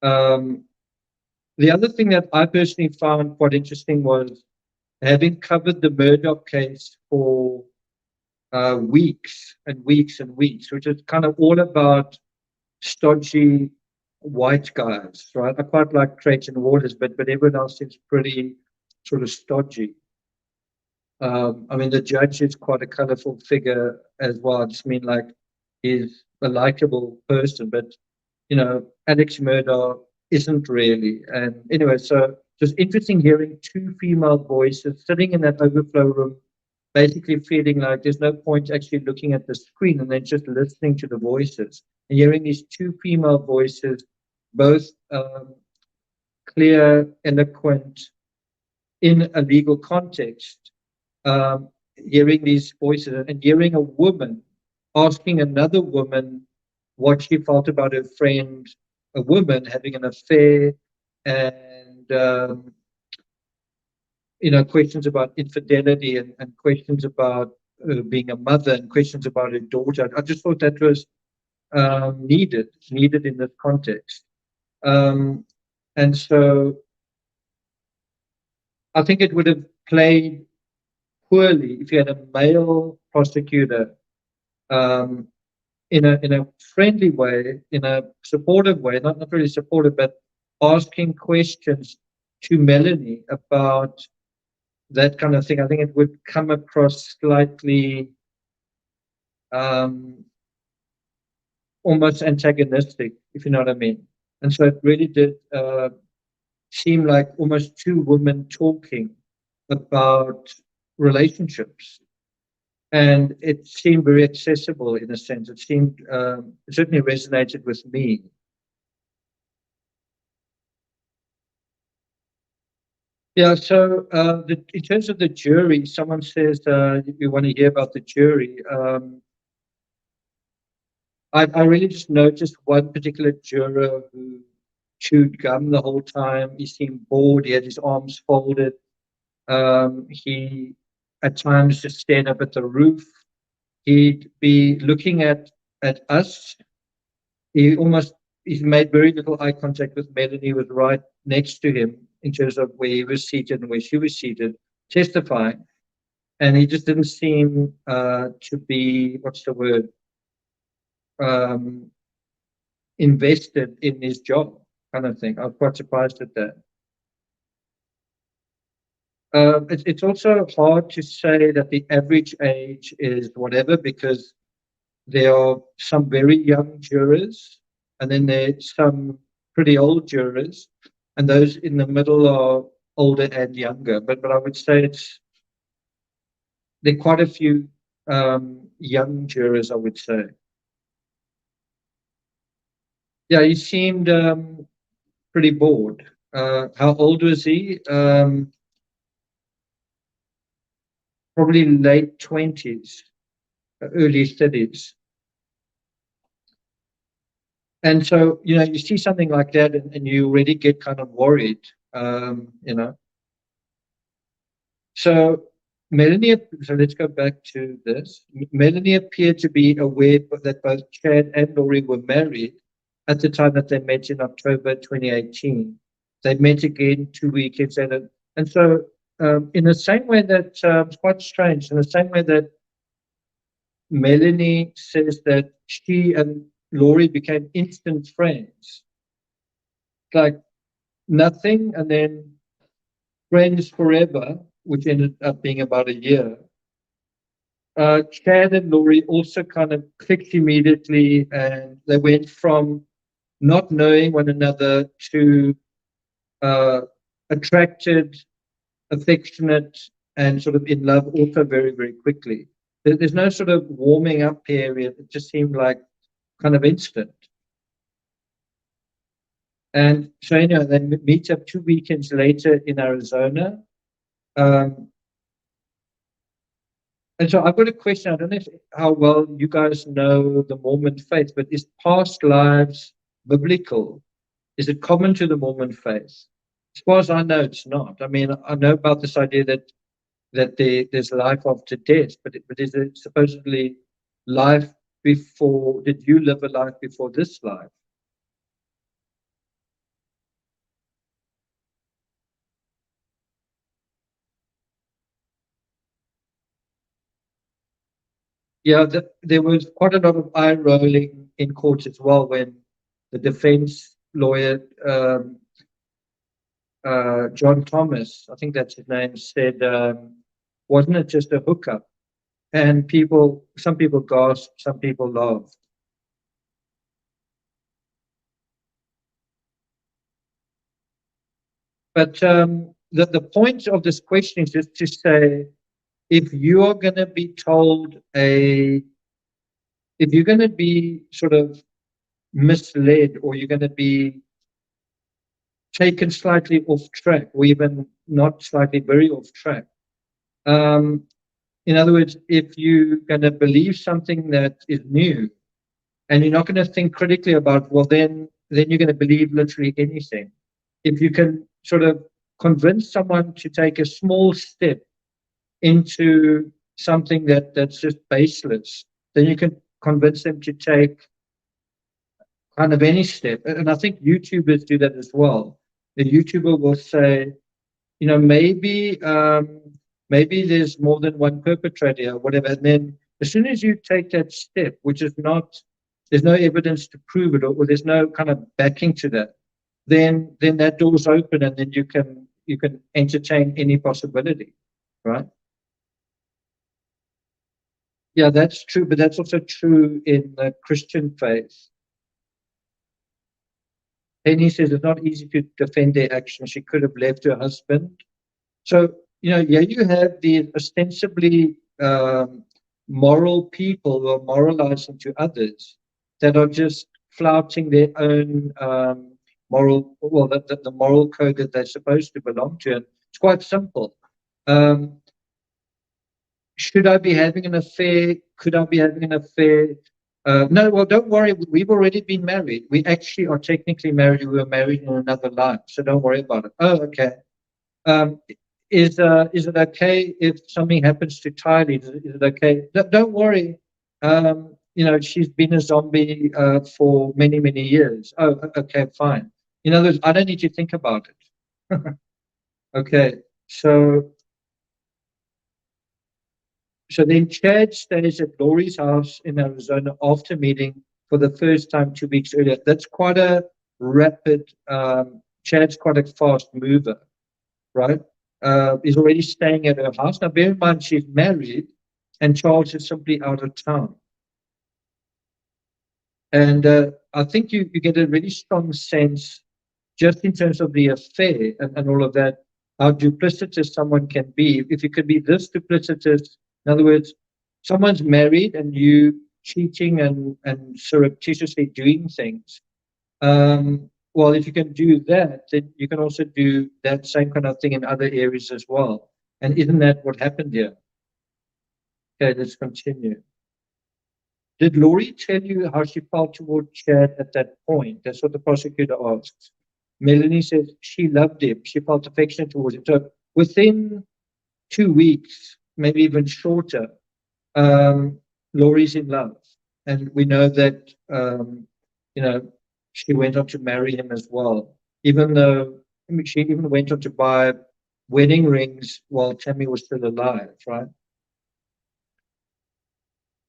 The other thing that I personally found quite interesting was having covered the Murdoch case for weeks and weeks and weeks, which is kind of all about stodgy white guys, right? I quite like Trajan Waters, but everyone else seems pretty sort of stodgy. I mean, the judge is quite a colorful figure as well. I just mean he's a likable person, but Alex Murdoch isn't really. And anyway, so just interesting hearing 2 female voices sitting in that overflow room, basically feeling like there's no point actually looking at the screen and then just listening to the voices. And hearing these 2 female voices, both clear, eloquent, in a legal context, hearing these voices and hearing a woman asking another woman what she felt about her friend, a woman having an affair, and questions about infidelity and questions about being a mother and questions about her daughter. I just thought that was needed in this context. And so I think it would have played poorly if you had a male prosecutor in a friendly way, in a supportive way, not really supportive, but asking questions to Melanie about that kind of thing. I think it would come across slightly almost antagonistic, if you know what I mean. And so it really did seem like almost 2 women talking about relationships. And it seemed very accessible in a sense. It seemed, it certainly resonated with me. Yeah, so in terms of the jury, someone says you want to hear about the jury. I really just noticed one particular juror who chewed gum the whole time. He seemed bored. He had his arms folded. He at times just stared up at the roof. He'd be looking at us. He made very little eye contact with Melanie, was right next to him in terms of where he was seated and where she was seated, testifying. And he just didn't seem to be, invested in his job, kind of thing. I was quite surprised at that. It's also hard to say that the average age is whatever, because there are some very young jurors, and then there's some pretty old jurors, and those in the middle are older and younger. But I would say there are quite a few young jurors, I would say. Yeah, he seemed pretty bored. How old was he? Probably late 20s, early 30s. And so, you see something like that and you already get kind of worried, So Melanie, so let's go back to this. Melanie appeared to be aware that both Chad and Laurie were married at the time that they met in October 2018. They met again 2 weekends later. And so in the same way that, it's quite strange, in the same way that Melanie says that she and Laurie became instant friends, like nothing, and then friends forever, which ended up being about a year. Chad and Laurie also kind of clicked immediately, and they went from not knowing one another to attracted, affectionate, and sort of in love also very, very quickly. There's no sort of warming up period. It just seemed like kind of instant. And so, anyway, they meet up 2 weekends later in Arizona. And so I've got a question. I don't know how well you guys know the Mormon faith, but is past lives biblical? Is it common to the Mormon faith? As far as I know, it's not. I mean, I know about this idea that there's life after death, but is it supposedly life before? Did you live a life before this life? Yeah, there was quite a lot of eye rolling in court as well when the defense lawyer, John Thomas, I think that's his name, said, wasn't it just a hookup? And some people gasped, some people laughed. But the point of this question is just to say, if you are going to be told if you're going to be sort of misled, or you're going to be taken slightly off track, or even not slightly, very off track. In other words, if you're going to believe something that is new, and you're not going to think critically about, well, then you're going to believe literally anything. If you can sort of convince someone to take a small step into something that's just baseless, then you can convince them to take kind of any step. And I think YouTubers do that as well. The YouTuber will say, maybe there's more than one perpetrator or whatever. And then as soon as you take that step, which is there's no evidence to prove it, or there's no kind of backing to that, then that door's open, and then you can entertain any possibility, right? Yeah, that's true, but that's also true in the Christian faith. Penny says it's not easy to defend their actions. She could have left her husband. So, you have the ostensibly moral people who are moralizing to others that are just flouting their own the moral code that they're supposed to belong to. And it's quite simple. Should I be having an affair? Could I be having an affair? No, well, don't worry. We've already been married. We actually are technically married. We were married in another life, so don't worry about it. Oh, okay. Is it okay if something happens to Tylee? Is it okay? Don't worry. She's been a zombie for many, many years. Oh, okay, fine. In other words, I don't need to think about it. Okay, so then Chad stays at Laurie's house in Arizona after meeting for the first time 2 weeks earlier. That's quite a rapid, Chad's quite a fast mover, right? He's already staying at her house. Now, bear in mind, she's married, and Charles is simply out of town. And I think you get a really strong sense, just in terms of the affair and all of that, how duplicitous someone can be. If you could be this duplicitous, in other words, someone's married and you cheating and surreptitiously doing things. Well, if you can do that, then you can also do that same kind of thing in other areas as well. And isn't that what happened here? Okay, let's continue. Did Laurie tell you how she felt toward Chad at that point? That's what the prosecutor asks. Melanie says she loved him. She felt affection towards him. So within 2 weeks, maybe even shorter, Laurie's in love. And we know that, she went on to marry him as well, even though she even went on to buy wedding rings while Tammy was still alive, right?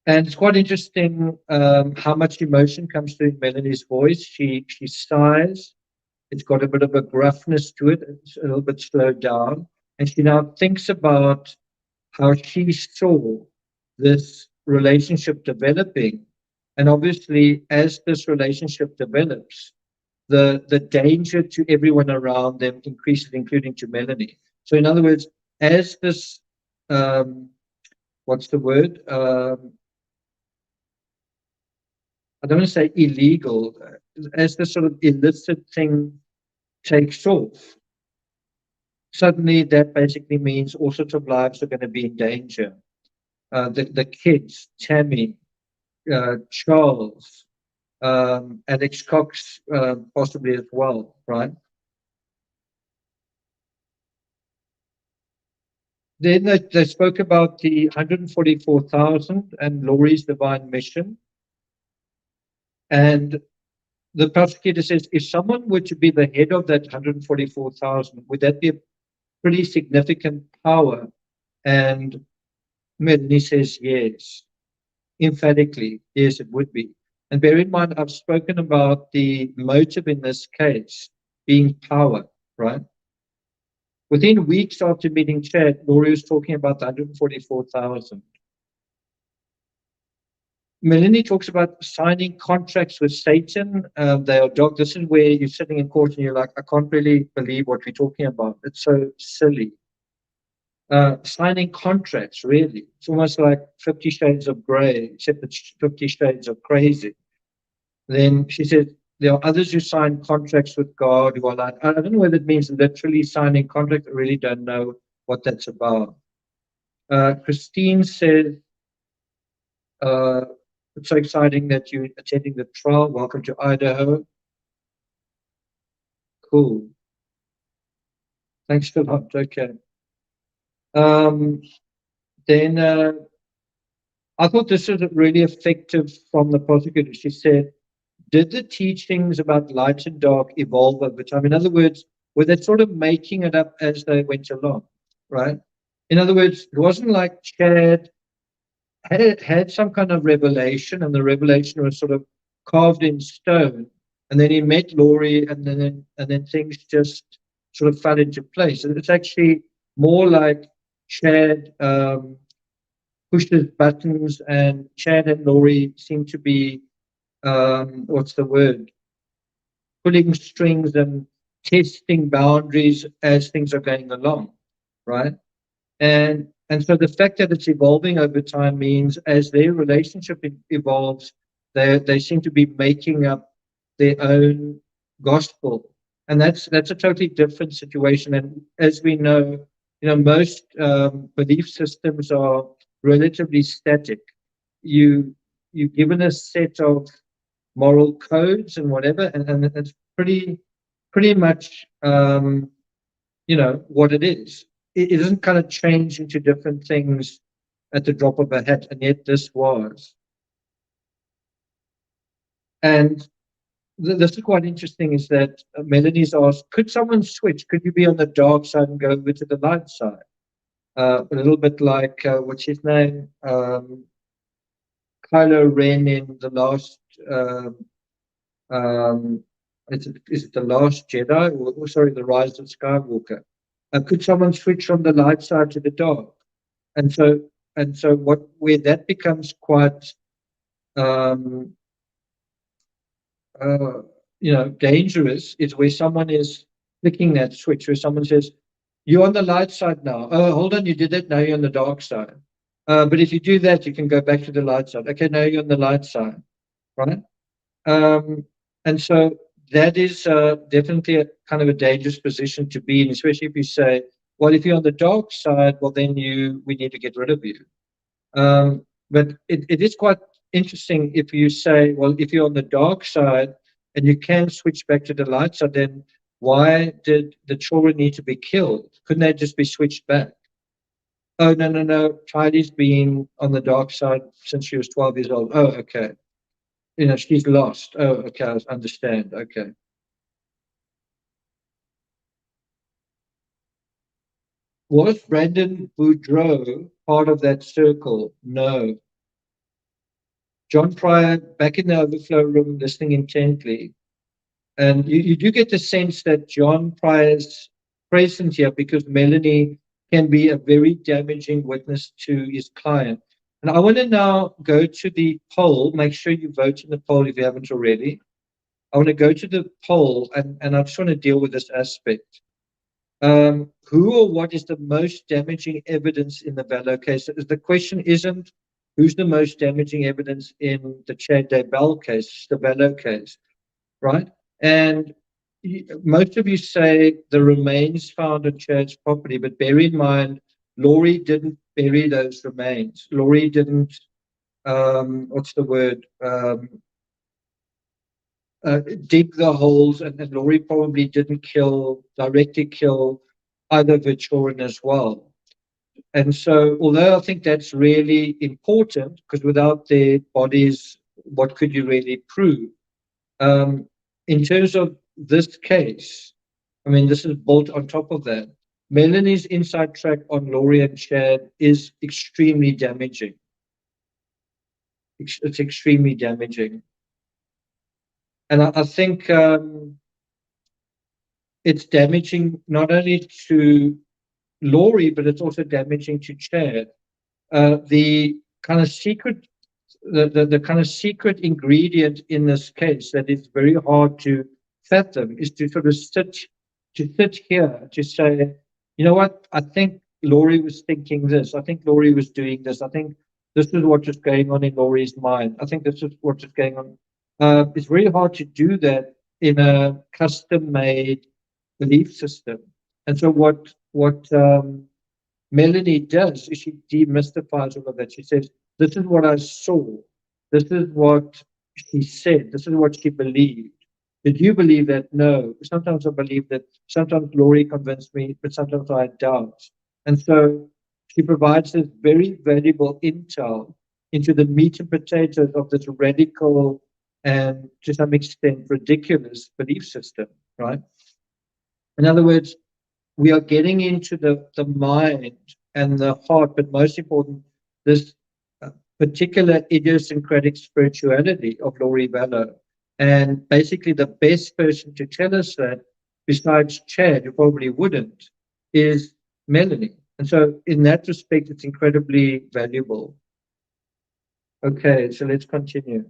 And it's quite interesting how much emotion comes through in Melanie's voice. She sighs. It's got a bit of a gruffness to it. It's a little bit slowed down. And she now thinks about how she saw this relationship developing. And obviously, as this relationship develops, the danger to everyone around them increases, including to Melanie. So in other words, as this, what's the word? I don't want to say illegal, as this sort of illicit thing takes off, suddenly that basically means all sorts of lives are going to be in danger. The kids, Tammy, Charles, Alex Cox, possibly as well, right? Then they spoke about the 144,000 and Laurie's divine mission. And the prosecutor says, if someone were to be the head of that 144,000, would that be a pretty significant power? And Melanie says, yes, emphatically, yes, it would be. And bear in mind, I've spoken about the motive in this case being power, right? Within weeks after meeting Chad, Laurie was talking about the 144,000. Melanie talks about signing contracts with Satan. They are dog. This is where you're sitting in court and you're like, I can't really believe what we're talking about. It's so silly. Signing contracts, really. It's almost like 50 Shades of Grey, except it's 50 Shades of Crazy. Then she said, there are others who sign contracts with God who are like, I don't know whether it means literally signing contracts. I really don't know what that's about. Christine says, it's so exciting that you're attending the trial. Welcome to Idaho. Cool. Thanks a lot. Okay. Then I thought this was really effective from the prosecutor. She said, did the teachings about light and dark evolve over time? In other words, were they sort of making it up as they went along, right? In other words, it wasn't like Chad had some kind of revelation, and the revelation was sort of carved in stone, and then he met Laurie, and then things just sort of fell into place. And it's actually more like Chad pushes buttons, and Chad and Laurie seem to be what's the word? Pulling strings and testing boundaries as things are going along, right? And so the fact that it's evolving over time means as their relationship evolves, they seem to be making up their own gospel, and that's a totally different situation. And as we know, most belief systems are relatively static. You're given a set of moral codes and whatever, and it's pretty much what it is. It doesn't kind of change into different things at the drop of a hat, and yet this was. And this is quite interesting, is that Melanie's asked, could someone switch? Could you be on the dark side and go over to the light side? A little bit like, what's his name? Kylo Ren in the last, is it the Last Jedi? Or sorry, the Rise of Skywalker. Could someone switch from the light side to the dark? And so where that becomes quite dangerous is where someone is flicking that switch, where someone says, you're on the light side now. Oh, hold on, you did it, now you're on the dark side. But if you do that, you can go back to the light side. Okay, now you're on the light side, right? And so that is definitely a kind of a dangerous position to be in, especially if you say, well, if you're on the dark side, well, then we need to get rid of you. But it is quite interesting if you say, well, if you're on the dark side and you can switch back to the light side, then why did the children need to be killed? Couldn't they just be switched back? Oh, no. Tylee's been on the dark side since she was 12 years old. Oh, okay. she's lost. Oh, okay, I understand. Okay. Was Brandon Boudreau part of that circle? No. John Pryor, back in the overflow room, listening intently. And you do get the sense that John Pryor's present here because Melanie can be a very damaging witness to his client. And I want to now go to the poll. Make sure you vote in the poll if you haven't already. I want to go to the poll, and I just want to deal with this aspect. Who or what is the most damaging evidence in the VALLOW case? The question isn't who's the most damaging evidence in the Chad Daybell case, the VALLOW case, right? And most of you say the remains found on Chad's property, but bear in mind, Laurie didn't bury those remains. Laurie didn't, what's the word? Dig the holes, and Laurie probably didn't directly kill either Victorian as well. And so, although I think that's really important, because without their bodies, what could you really prove? In terms of this case, I mean, this is built on top of that. Melanie's inside track on Laurie and Chad is extremely damaging. It's extremely damaging. And I think it's damaging not only to Laurie, but it's also damaging to Chad. The kind of secret, the kind of secret ingredient in this case that is very hard to fathom is to sort of sit here to say, you know what, I think Laurie was thinking this. I think Laurie was doing this. I think this is what was going on in Laurie's mind. I think this is what is going on. It's very hard to do that in a custom-made belief system. And so what Melanie does is she demystifies all of that. She says, this is what I saw. This is what she said. This is what she believed. Did you believe that? No. Sometimes I believe that. Sometimes Laurie convinced me, but sometimes I doubt. And so she provides this very valuable intel into the meat and potatoes of this radical and to some extent ridiculous belief system, right? In other words, we are getting into the mind and the heart, but most important, this particular idiosyncratic spirituality of Laurie VALLOW. And basically the best person to tell us that, besides Chad, who probably wouldn't, is Melanie. And so in that respect, it's incredibly valuable. Okay, so let's continue.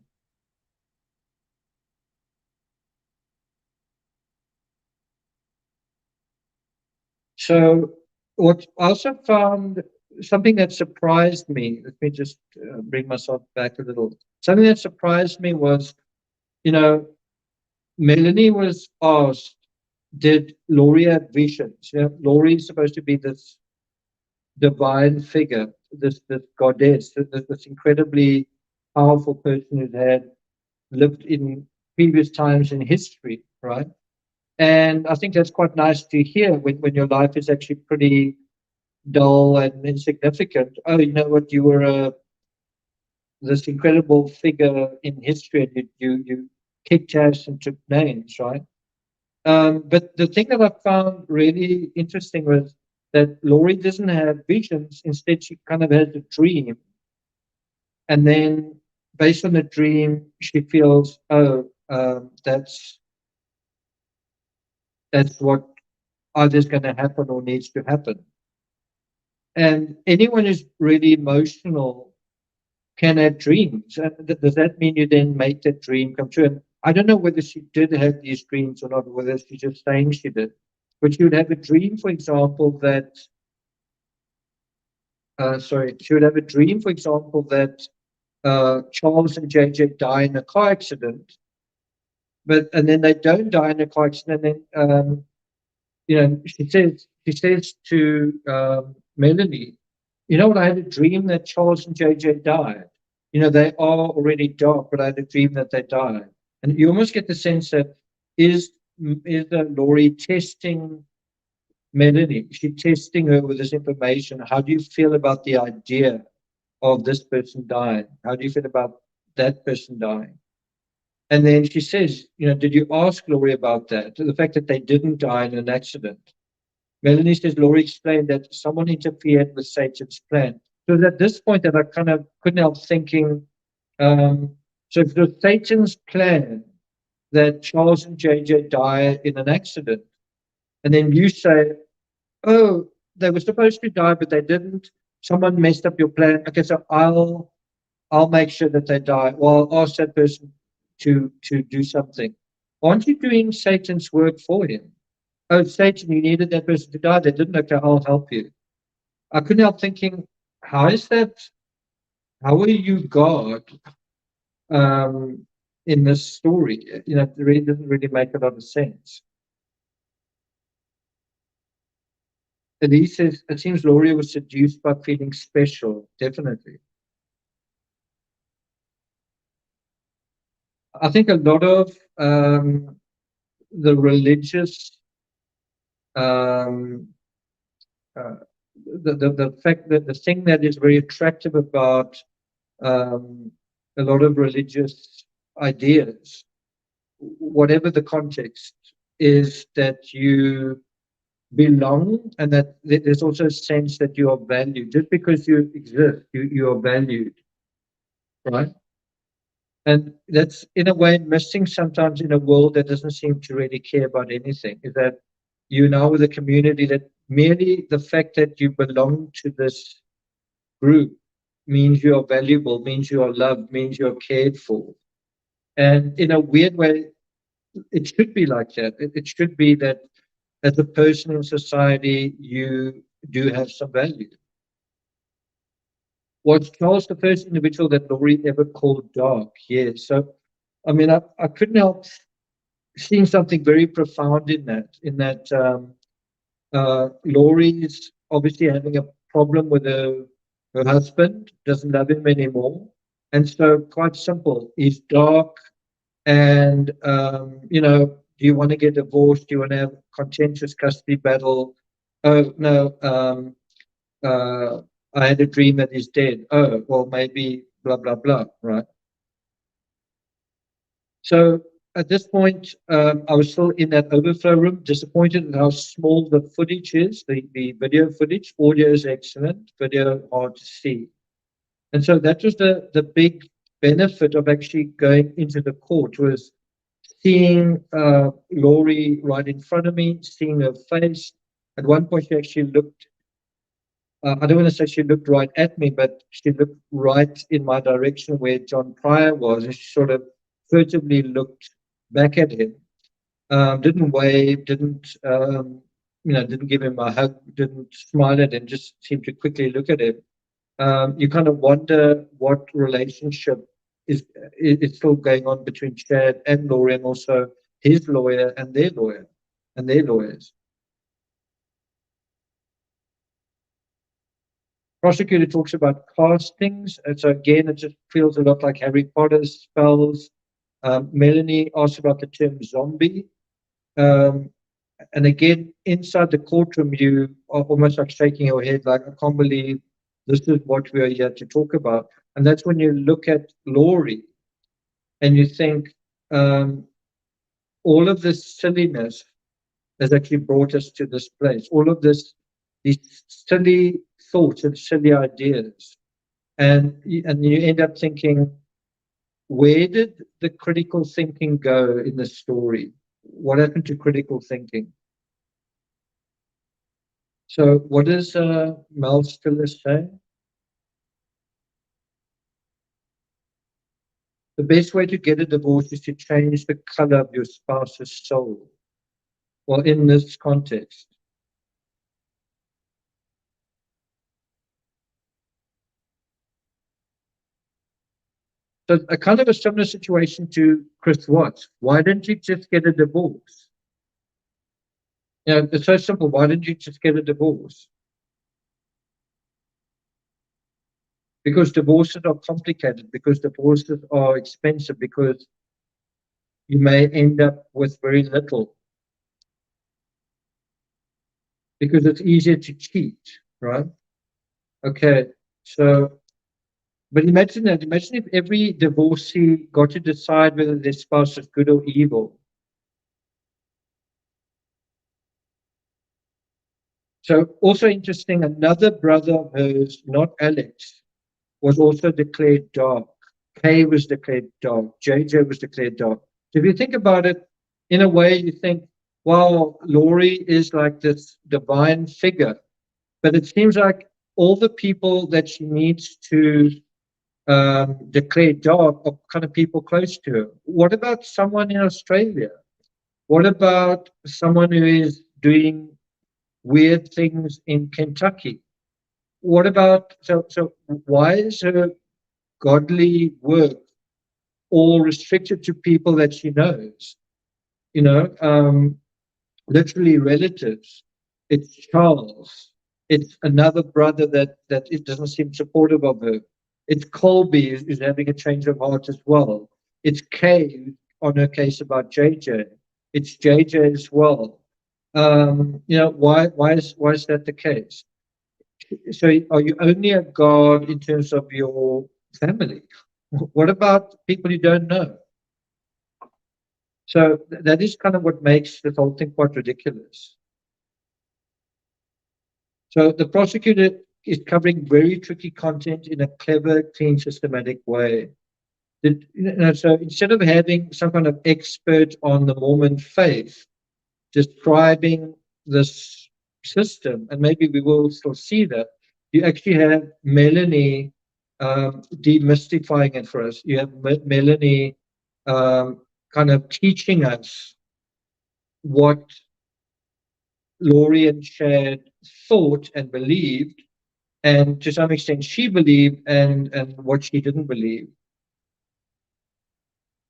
So what I also found, something that surprised me, let me just bring myself back a little. Something that surprised me was, Melanie was asked, did Laurie have visions? Laurie is supposed to be this divine figure, this goddess, this incredibly powerful person who had lived in previous times in history, right? And I think that's quite nice to hear when your life is actually pretty dull and insignificant. Oh, you know what? You were this incredible figure in history, and you kicked ass and took names, right? But the thing that I found really interesting was that Laurie doesn't have visions. Instead, she kind of has a dream. And then based on the dream, she feels, that's what either is going to happen or needs to happen. And anyone who's really emotional can have dreams. Does that mean you then make that dream come true? And I don't know whether she did have these dreams or not, or whether she's just saying she did. But she would have a dream, for example, that she would have a dream, for example, that Charles and JJ die in a car accident, and then they don't die in a car accident. And then, she says to Melanie, you know what? I had a dream that Charles and JJ died. They are already dark, but I had a dream that they died. And you almost get the sense that is Laurie testing Melanie? Is she testing her with this information? How do you feel about the idea of this person dying? How do you feel about that person dying? And then she says, did you ask Laurie about that? The fact that they didn't die in an accident. Melanie says, Laurie explained that someone interfered with Satan's plan. So at this point that I kind of couldn't help thinking, so if it was Satan's plan that Charles and JJ die in an accident, and then you say, oh, they were supposed to die, but they didn't. Someone messed up your plan. Okay, so I'll make sure that they die. Well, I'll ask that person to do something. Aren't you doing Satan's work for him? Oh, Satan, you needed that person to die. They didn't. Okay, I'll help you. I couldn't help thinking, how is that? How are you God in this story? It really doesn't really make a lot of sense. And he says, it seems Laurie was seduced by feeling special. Definitely. I think a lot of the religious, the fact that the thing that is very attractive about a lot of religious ideas, whatever the context, is that you belong, and that there's also a sense that you are valued. Just because you exist, you are valued, right? And that's in a way missing sometimes in a world that doesn't seem to really care about anything, is that you now with a community that merely the fact that you belong to this group means you are valuable, means you are loved, means you are cared for. And in a weird way, it should be like that. It should be that as a person in society, you do have some value. Was Charles the first individual that Laurie ever called dark? Yes. So, I mean, I couldn't help seeing something very profound in that Laurie's obviously having a problem with her husband, doesn't love him anymore. And so, quite simple, he's dark. And, do you want to get divorced? Do you want to have contentious custody battle? Oh, no, I had a dream that he's dead. Oh, well, maybe blah, blah, blah, right? So at this point, I was still in that overflow room, disappointed at how small the footage is, the video footage. Audio is excellent, video hard to see. And so that was the big benefit of actually going into the court, was seeing Laurie right in front of me, seeing her face. At one point, she actually looked, I don't want to say she looked right at me, but she looked right in my direction where John Pryor was, and she sort of furtively looked back at him. Didn't wave, didn't give him a hug, didn't smile at him, just seemed to quickly look at him. You kind of wonder what relationship is still going on between Chad and Laurie, and also his lawyer and their lawyer and their lawyers. Prosecutor talks about castings, and so again, it just feels a lot like Harry Potter spells. Melanie asked about the term zombie. And again, inside the courtroom, you are almost like shaking your head, like, I can't believe this is what we are here to talk about. And that's when you look at Laurie and you think, all of this silliness has actually brought us to this place. All of these silly thoughts and silly ideas. And you end up thinking, where did the critical thinking go in the story? What happened to critical thinking? So what does Mel Stiller say? The best way to get a divorce is to change the color of your spouse's soul. Well, in this context. So a kind of a similar situation to Chris Watts. Why didn't you just get a divorce? It's so simple. Why didn't you just get a divorce? Because divorces are complicated, because divorces are expensive, because you may end up with very little. Because it's easier to cheat, right? Okay, so But imagine that. Imagine if every divorcee got to decide whether their spouse is good or evil. So also interesting, another brother of hers, not Alex, was also declared dark. Kay was declared dark. JJ was declared dark. So if you think about it, in a way, you think, wow, Laurie is like this divine figure. But it seems like all the people that she needs to declare dark are kind of people close to her. What about someone in Australia? What about someone who is doing weird things in Kentucky? What about, so why is her godly work all restricted to people that she knows? You know, literally relatives. It's Charles. It's another brother that it doesn't seem supportive of her. It's Colby who's having a change of heart as well. It's Kay on her case about JJ. It's JJ as well. You know, why is that the case? So are you only a God in terms of your family? What about people you don't know? So that is kind of what makes this whole thing quite ridiculous. So the prosecutor is covering very tricky content in a clever, clean, systematic way. So instead of having some kind of expert on the Mormon faith describing this system, and maybe we will still see that, you actually have Melanie demystifying it for us. You have Melanie kind of teaching us what Laurie and Chad thought and believed, and to some extent she believed, and what she didn't believe.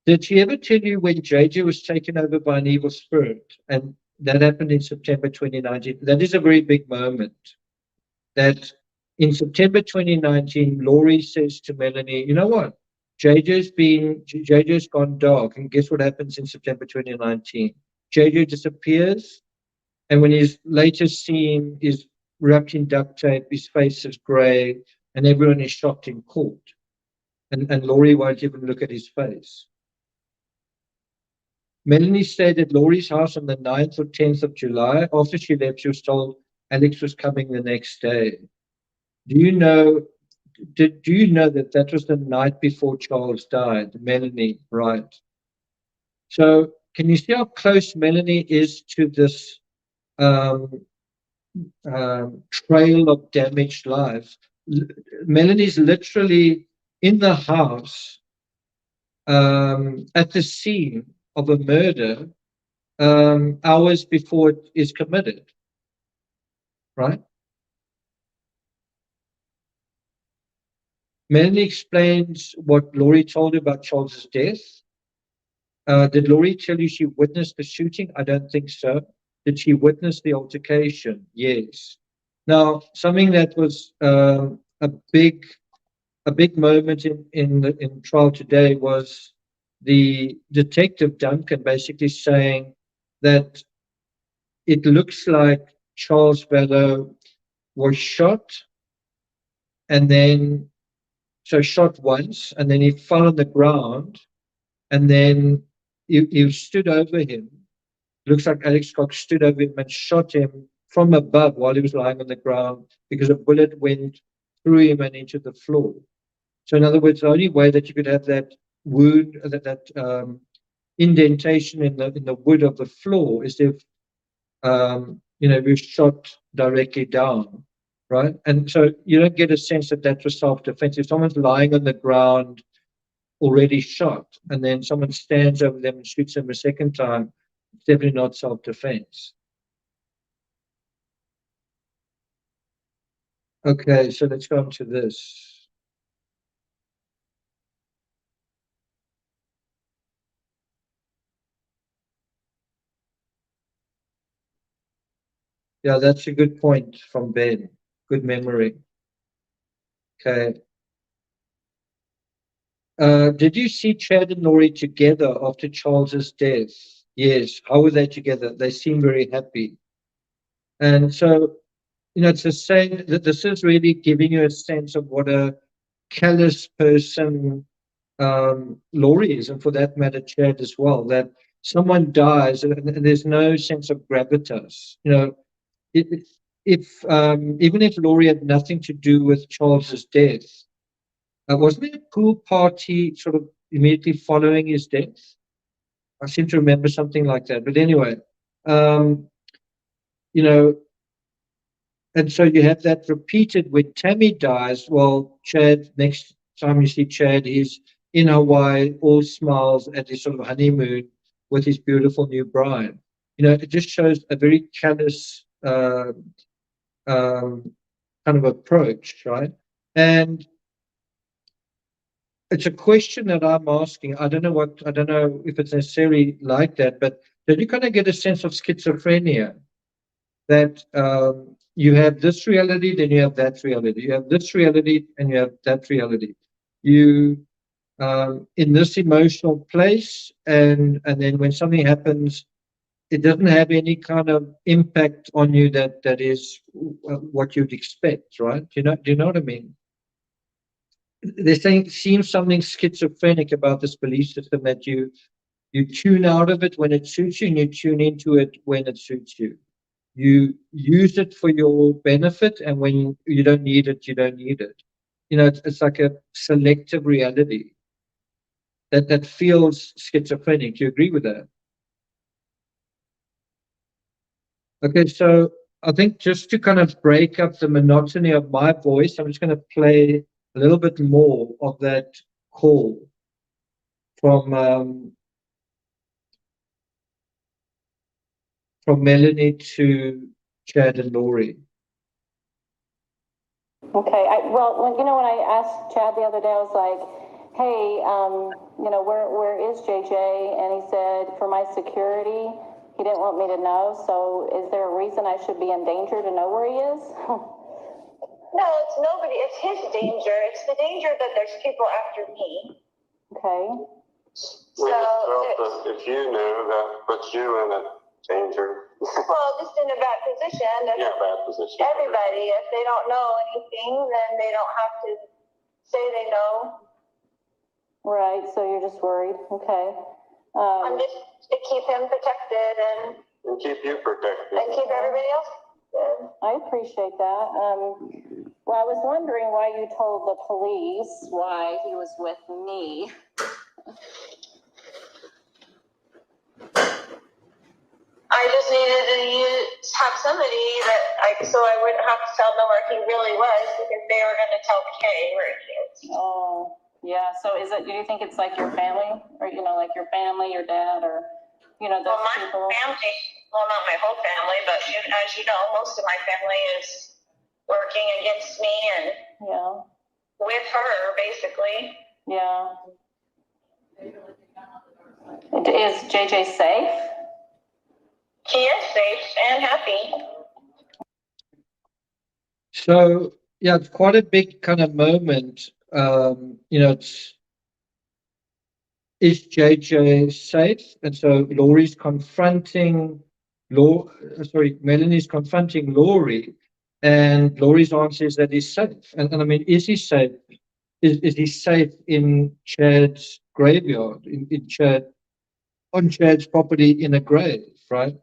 Did she ever tell you when JJ was taken over by an evil spirit? And that happened in September 2019. That is a very big moment. That in September 2019, Laurie says to Melanie, you know what? JJ's gone dark. And guess what happens in September 2019? JJ disappears. And when he's later seen, is wrapped in duct tape, his face is grey, and everyone is shocked in court. And Laurie won't even look at his face. Melanie stayed at Laurie's house on the 9th or 10th of July. After she left, she was told Alex was coming the next day. Do you know that that was the night before Charles died? Melanie, right. So can you see how close Melanie is to this trail of damaged lives? Melanie's literally in the house at the scene of a murder hours before it is committed, right? Melanie explains what Laurie told her about Charles's death. Did Laurie tell you she witnessed the shooting? I don't think so. Did she witness the altercation? Yes. Now, something that was a big moment in trial today was the detective Duncan basically saying that it looks like Charles VALLOW was shot, and then shot once, and then he fell on the ground, and then he stood over him. Looks like Alex Cox stood over him and shot him from above while he was lying on the ground, because a bullet went through him and into the floor. So in other words, the only way that you could have that wound, that indentation in the wood of the floor, is if we shot directly down, right? And so you don't get a sense that that was self-defense. If someone's lying on the ground already shot, and then someone stands over them and shoots them a second time, it's definitely not self-defense. Okay, so let's go on to this. Yeah, that's a good point from Ben. Good memory. Okay. Did you see Chad and Laurie together after Charles's death? Yes. How were they together? They seemed very happy. And so, it's the same, that this is really giving you a sense of what a callous person Laurie is, and for that matter, Chad as well, that someone dies and there's no sense of gravitas. You know, if even if Laurie had nothing to do with Charles's death, wasn't there a pool party sort of immediately following his death? I seem to remember something like that. But anyway, you know, and so you have that repeated when Tammy dies. Well, Chad, next time you see Chad, he's in Hawaii, all smiles at his sort of honeymoon with his beautiful new bride. You know, it just shows a very callous kind of approach, right? And it's a question that I'm asking. I don't know if it's necessarily like that, but did you kind of get a sense of schizophrenia that you have this reality, then you have that reality. You have this reality, and you have that reality. You in this emotional place, and then when something happens, it doesn't have any kind of impact on you that is what you'd expect, right? Do you know what I mean? They're saying seems something schizophrenic about this belief system that you tune out of it when it suits you, and you tune into it when it suits you. You use it for your benefit, and when you don't need it, you don't need it. You know, it's like a selective reality that feels schizophrenic. Do you agree with that? Okay, so I think just to kind of break up the monotony of my voice, I'm just going to play a little bit more of that call from Melanie to Chad and Laurie. Okay, when I asked Chad the other day, I was like, hey, where is JJ? And he said, for my security, he didn't want me to know. So is there a reason I should be in danger to know where he is? No, it's nobody. It's his danger. It's the danger that there's people after me. Okay. So if you knew, that puts you in a danger. Well, just in a bad position. Yeah, bad position. Everybody, if they don't know anything, then they don't have to say they know. Right, so you're just worried. Okay. I'm just to keep him protected and keep you protected. And keep everybody else protected. I appreciate that. Well, I was wondering why you told the police why he was with me. I just needed to have somebody so I wouldn't have to tell them where he really was, because they were going to tell Kay where he is. Oh, yeah. So do you think it's like your family, or, like your family, your dad, or, those people? Family, well, not my whole family, but as you know, most of my family is working against me and with her, basically. Yeah. Is JJ safe? He is safe and happy. So, yeah, it's quite a big kind of moment. Is JJ safe? And so Laurie's confronting Melanie's confronting Laurie, and Laurie's answer is that he's safe. And I mean, is he safe? Is he safe in Chad's graveyard, on Chad's property in a grave, right?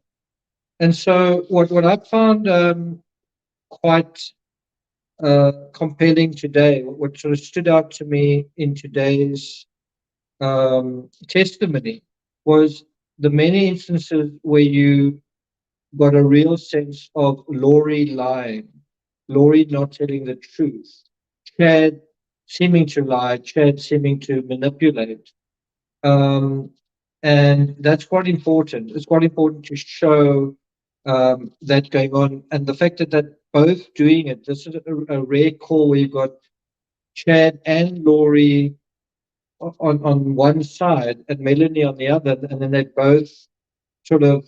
And so what I found quite compelling today, what sort of stood out to me in today's testimony, was the many instances where you got a real sense of Laurie lying, Laurie not telling the truth, Chad seeming to lie, Chad seeming to manipulate. And that's quite important. It's quite important to show that going on. And the fact that both doing it, this is a rare call where you've got Chad and Laurie on one side and Melanie on the other, and then they both sort of,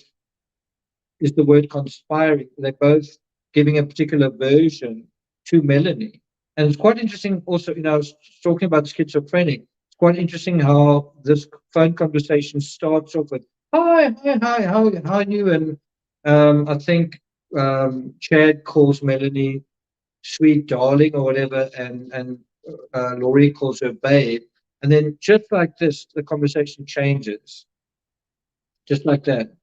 is the word conspiring, they're both giving a particular version to Melanie. And it's quite interesting also, I was talking about schizophrenic. It's quite interesting how this phone conversation starts off with, hi, how are you? And I think Chad calls Melanie sweet darling or whatever, and Laurie calls her babe. And then just like this, the conversation changes. Just like that.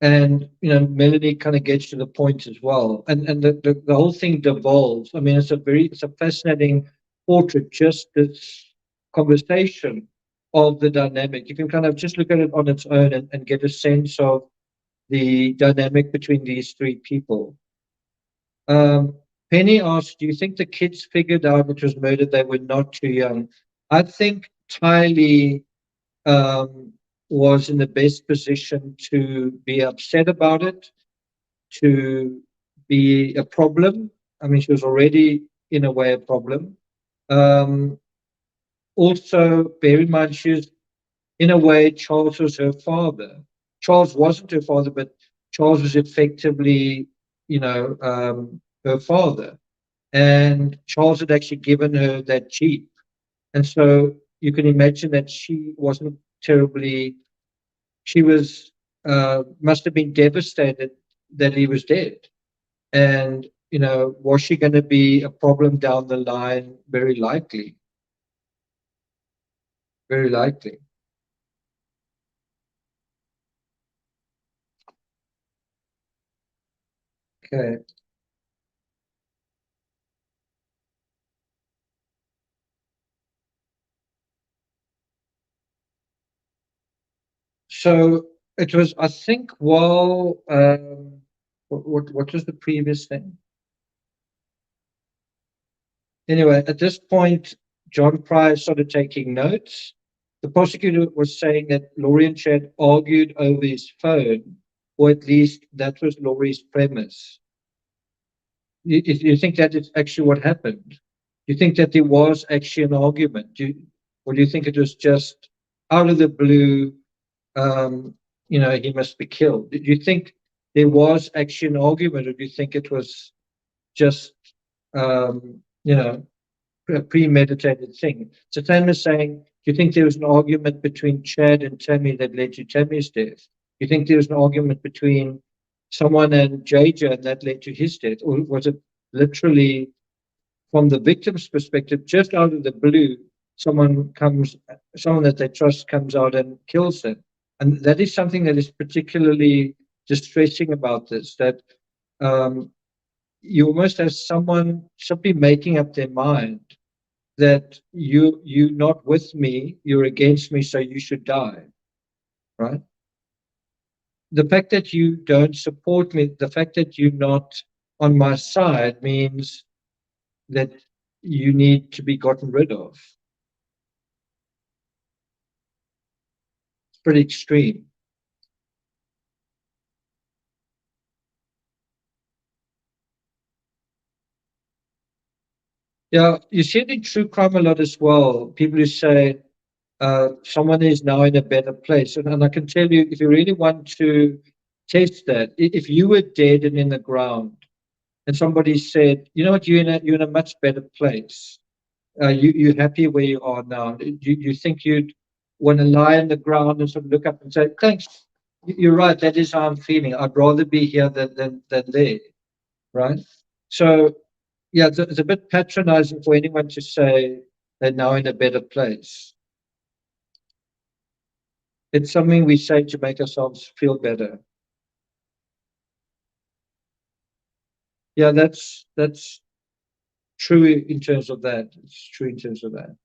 And, Melanie kind of gets to the point as well. And the whole thing devolves. I mean, it's a fascinating portrait, just this conversation of the dynamic. You can kind of just look at it on its own and get a sense of the dynamic between these three people. Penny asked, do you think the kids figured out it was murder? They were not too young. I think Tylee was in the best position to be upset about it, to be a problem. I mean, she was already, in a way, a problem. Also, bear in mind, she was, in a way, Charles was her father. Charles wasn't her father, but Charles was effectively, her father. And Charles had actually given her that Jeep. And so you can imagine that she wasn't terribly, she was, must have been devastated that he was dead. And, was she going to be a problem down the line? Very likely. Very likely. Okay. So it was, I think, what was the previous thing? Anyway, at this point, John Pryor started taking notes. The prosecutor was saying that Laurie and Chad argued over his phone, or at least that was Laurie's premise. You think that is actually what happened? Do you think that there was actually an argument? Or do you think it was just out of the blue, he must be killed? Do you think there was actually an argument, or do you think it was just, a premeditated thing? So Tam is saying, do you think there was an argument between Chad and Tammy that led to Tammy's death? Do you think there was an argument between someone and JJ and that led to his death? Or was it literally, from the victim's perspective, just out of the blue, someone that they trust comes out and kills them? And that is something that is particularly distressing about this, that you almost have someone simply making up their mind that you're not with me, you're against me, so you should die, right? The fact that you don't support me, the fact that you're not on my side means that you need to be gotten rid of. It's pretty extreme. Yeah, you see it in true crime a lot as well. People who say someone is now in a better place. And I can tell you, if you really want to test that, if you were dead and in the ground and somebody said, you know what, you're in a much better place. You're happy where you are now. You think you'd want to lie on the ground and sort of look up and say, thanks, you're right, that is how I'm feeling. I'd rather be here than there, right? So, yeah, it's a bit patronizing for anyone to say they're now in a better place. It's something we say to make ourselves feel better. Yeah, that's true in terms of that. It's true in terms of that.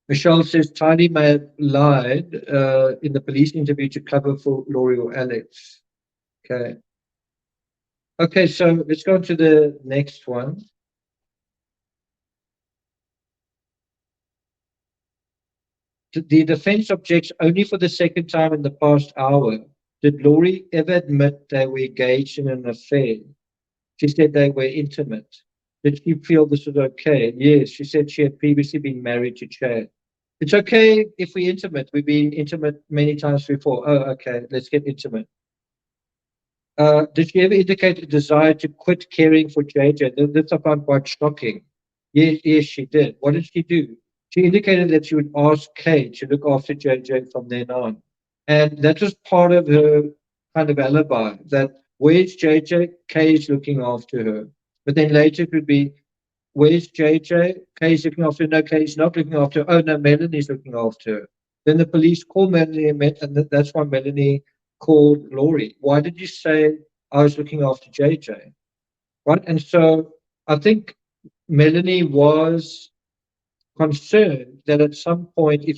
Michelle says Tylee may have lied in the police interview to cover for Laurie or Alex. Okay. Okay, so let's go on to the next one. The defense objects only for the second time in the past hour. Did Laurie ever admit they were engaged in an affair? She said they were intimate. Did she feel this was okay? Yes, she said she had previously been married to Chad. It's okay if we're intimate. We've been intimate many times before. Oh, okay, let's get intimate. Did she ever indicate a desire to quit caring for JJ? This I found quite shocking. Yes, she did. What did she do? She indicated that she would ask Kay to look after JJ from then on. And that was part of her kind of alibi, that where's JJ? Kay is looking after her. But then later it would be, where's JJ? Kay's looking after her. No, Kay's not looking after her. Oh, no, Melanie's looking after her. Then the police call Melanie, and that's why Melanie called Laurie. Why did you say I was looking after JJ? Right? And so I think Melanie was concerned that at some point, if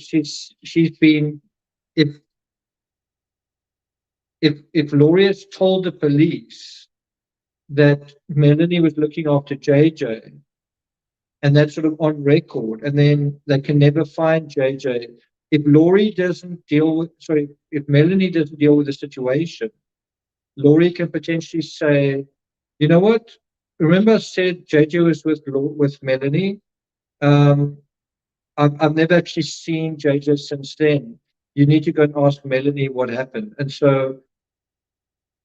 if Laurie has told the police that Melanie was looking after JJ, and that's sort of on record, and then they can never find JJ. If Laurie doesn't deal with, if Melanie doesn't deal with the situation, Laurie can potentially say, you know what? Remember I said JJ was with Melanie? I've never actually seen JJ since then. You need to go and ask Melanie what happened. And so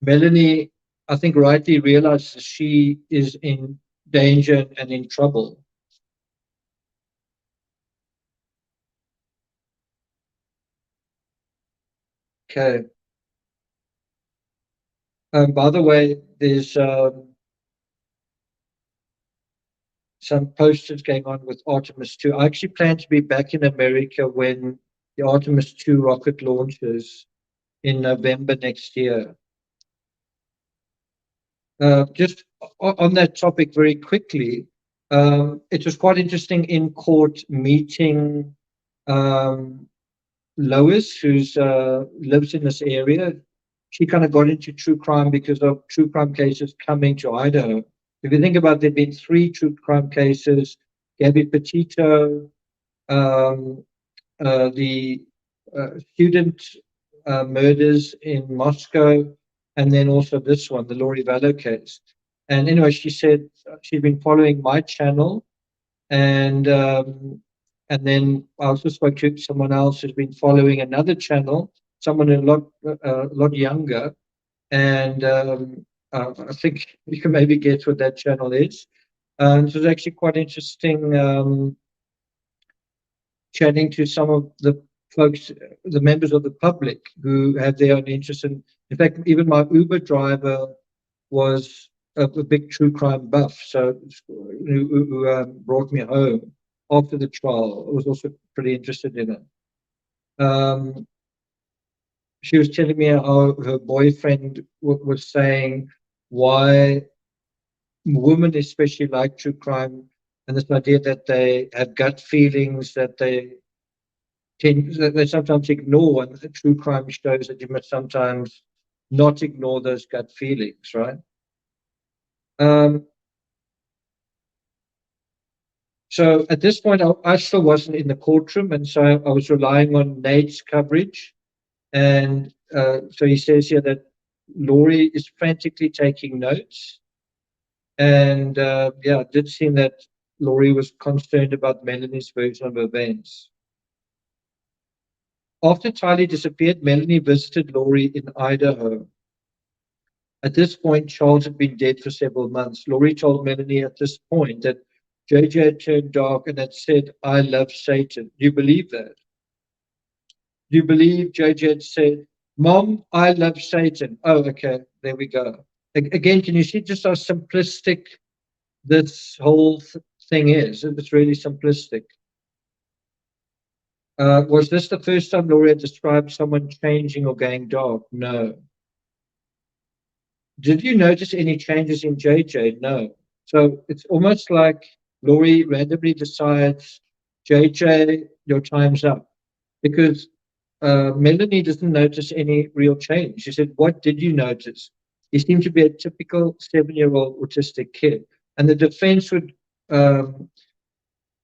Melanie, I think, rightly realizes she is in danger and in trouble. Okay. By the way, there's some posters going on with Artemis 2. I actually plan to be back in America when the Artemis 2 rocket launches in November next year. Just on that topic very quickly, it was quite interesting in court meeting Lois, who lives in this area. She kind of got into true crime because of true crime cases coming to Idaho. If you think about it, there have been 3 true crime cases: Gabby Petito, the student murders in Moscow, and then also this one, the Laurie VALLOW case. And anyway, she said she'd been following my channel, and then I also spoke to someone else who's been following another channel, someone a lot younger, and I think you can maybe guess what that channel is. So it was actually quite interesting chatting to some of the folks, the members of the public who have their own interests. And in fact, even my Uber driver was a big true crime buff, so who brought me home after the trial. I was also pretty interested in it. She was telling me how her boyfriend was saying why women especially like true crime, and this idea that they have gut feelings that they sometimes ignore, and the true crime shows that you must sometimes not ignore those gut feelings, right? So at this point, I still wasn't in the courtroom, and so I was relying on Nate's coverage. And so he says here that Laurie is frantically taking notes. And yeah, it did seem that Laurie was concerned about Melanie's version of events. After Tylee disappeared, Melanie visited Laurie in Idaho. At this point, Charles had been dead for several months. Laurie told Melanie at this point that JJ had turned dark and had said, "I love Satan." Do you believe that? Do you believe JJ had said, "Mom, I love Satan"? Oh, okay, there we go. Again, can you see just how simplistic this whole thing is? It's really simplistic. Was this the first time Laurie had described someone changing or going dark? No. Did you notice any changes in JJ? No. So it's almost like Laurie randomly decides, JJ, your time's up. Because Melanie doesn't notice any real change. She said, what did you notice? He seemed to be a typical 7-year-old autistic kid. And the defense would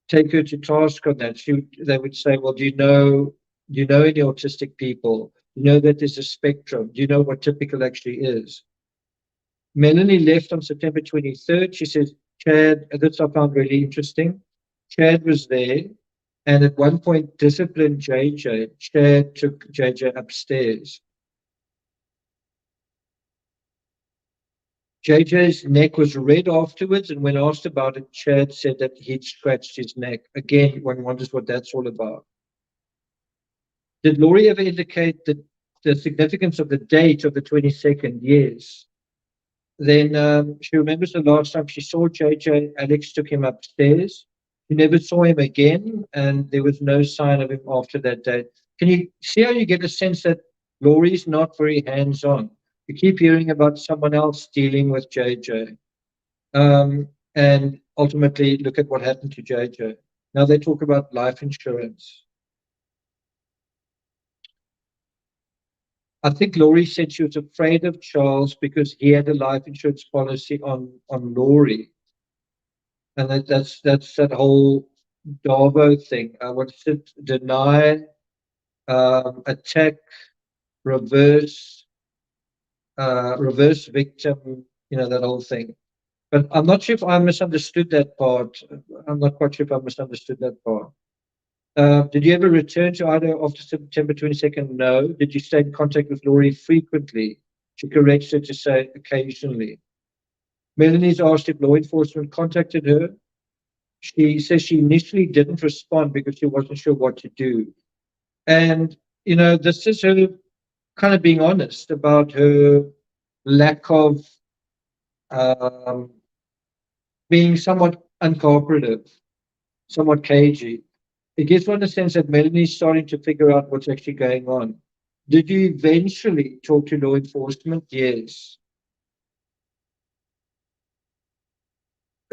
take her to task on that. They would say, well, do you know any autistic people? Do you know that there's a spectrum? Do you know what typical actually is? Melanie left on September 23rd. She says, Chad, this I found really interesting. Chad was there, and at one point disciplined JJ. Chad took JJ upstairs. JJ's neck was red afterwards, and when asked about it, Chad said that he'd scratched his neck. Again, one wonders what that's all about. Did Laurie ever indicate the significance of the date of the 22nd? Yes. then she remembers the last time she saw JJ, Alex took him upstairs. She never saw him again, and there was no sign of him after that day. Can you see how you get a sense that Laurie's not very hands-on? You keep hearing about someone else dealing with JJ. And ultimately, look at what happened to JJ. Now they talk about life insurance. I think Laurie said she was afraid of Charles because he had a life insurance policy on Laurie. And that's that whole Darvo thing. What is it? Deny, attack, reverse victim, that whole thing. But I'm not sure if I misunderstood that part. I'm not quite sure if I misunderstood that part. Did you ever return to Idaho after September 22nd? No. Did you stay in contact with Laurie frequently? She corrects her to say occasionally. Melanie's asked if law enforcement contacted her. She says she initially didn't respond because she wasn't sure what to do. And, this is her kind of being honest about her lack of being somewhat uncooperative, somewhat cagey. It gives one a sense that Melanie's starting to figure out what's actually going on. Did you eventually talk to law enforcement? Yes.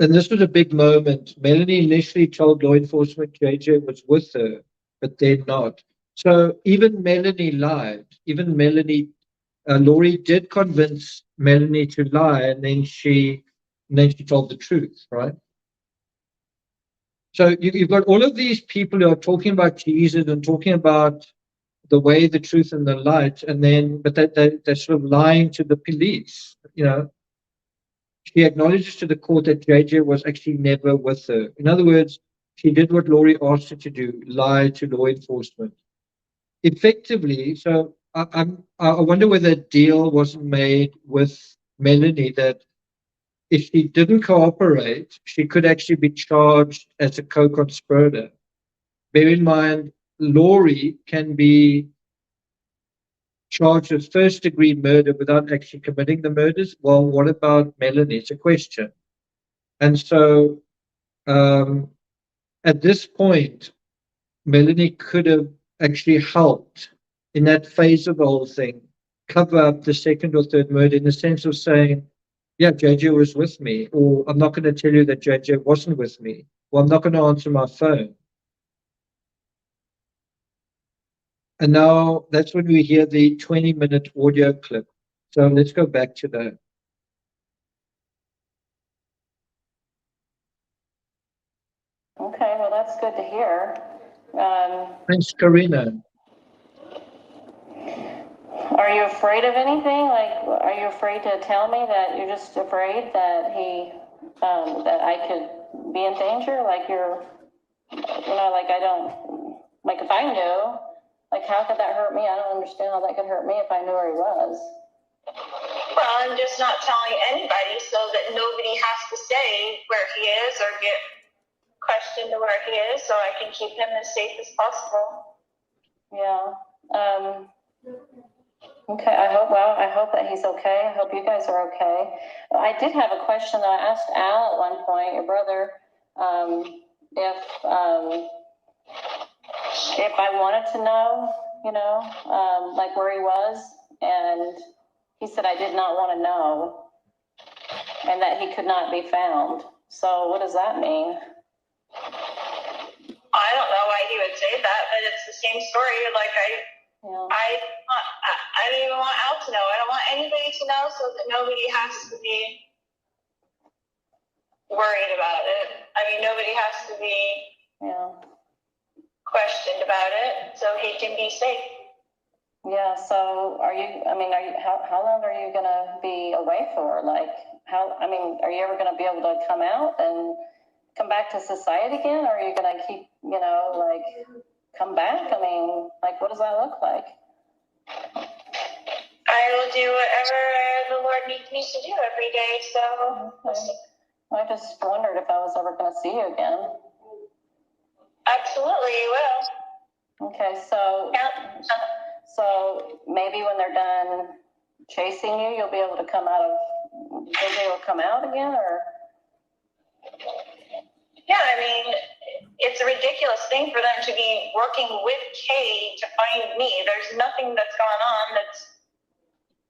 And this was a big moment. Melanie initially told law enforcement JJ was with her, but then not. So even Melanie lied. Even Melanie, Laurie did convince Melanie to lie, and then she told the truth, right? So you've got all of these people who are talking about Jesus and talking about the way, the truth, and the light, and then, but they're sort of lying to the police. She acknowledges to the court that JJ was actually never with her. In other words, she did what Laurie asked her to do, lie to law enforcement. Effectively, so I wonder whether a deal wasn't made with Melanie that if she didn't cooperate, she could actually be charged as a co-conspirator. Bear in mind, Laurie can be charged with first-degree murder without actually committing the murders. Well, what about Melanie? It's a question. And so at this point, Melanie could have actually helped in that phase of the whole thing, cover up the second or third murder in the sense of saying, yeah, JJ was with me, or I'm not going to tell you that JJ wasn't with me, or I'm not going to answer my phone. And now that's when we hear the 20-minute audio clip. So let's go back to that. Okay, well, that's good to hear. Thanks, Karina. Are you afraid of anything? Like, are you afraid to tell me that you're just afraid that that I could be in danger? Like like I don't, like if I knew, like how could that hurt me? I don't understand how that could hurt me if I knew where he was. Well, I'm just not telling anybody so that nobody has to say where he is or get questioned to where he is, so I can keep him as safe as possible. Yeah. Okay, I hope that he's okay. I hope you guys are okay. I did have a question that I asked Al at one point, your brother, if I wanted to know, like where he was, and he said I did not want to know, and that he could not be found. So what does that mean? I don't know why he would say that, but it's the same story. Like I don't even want Al to know. I don't want anybody to know, so that nobody has to be worried about it. I mean, nobody has to be questioned about it, so he can be safe. Yeah. So are you? How long are you gonna be away for? Like, are you ever gonna be able to come out and come back to society again, or are you gonna keep, come back? What does that look like? I will do whatever the Lord needs me to do every day, so Okay. I just wondered if I was ever going to see you again. Absolutely, you will. Okay, so Yeah. So maybe when they're done chasing you, you'll be able to come out of JJ will come out again, or? Yeah, I mean, it's a ridiculous thing for them to be working with Kay to find me. There's nothing that's gone on that's,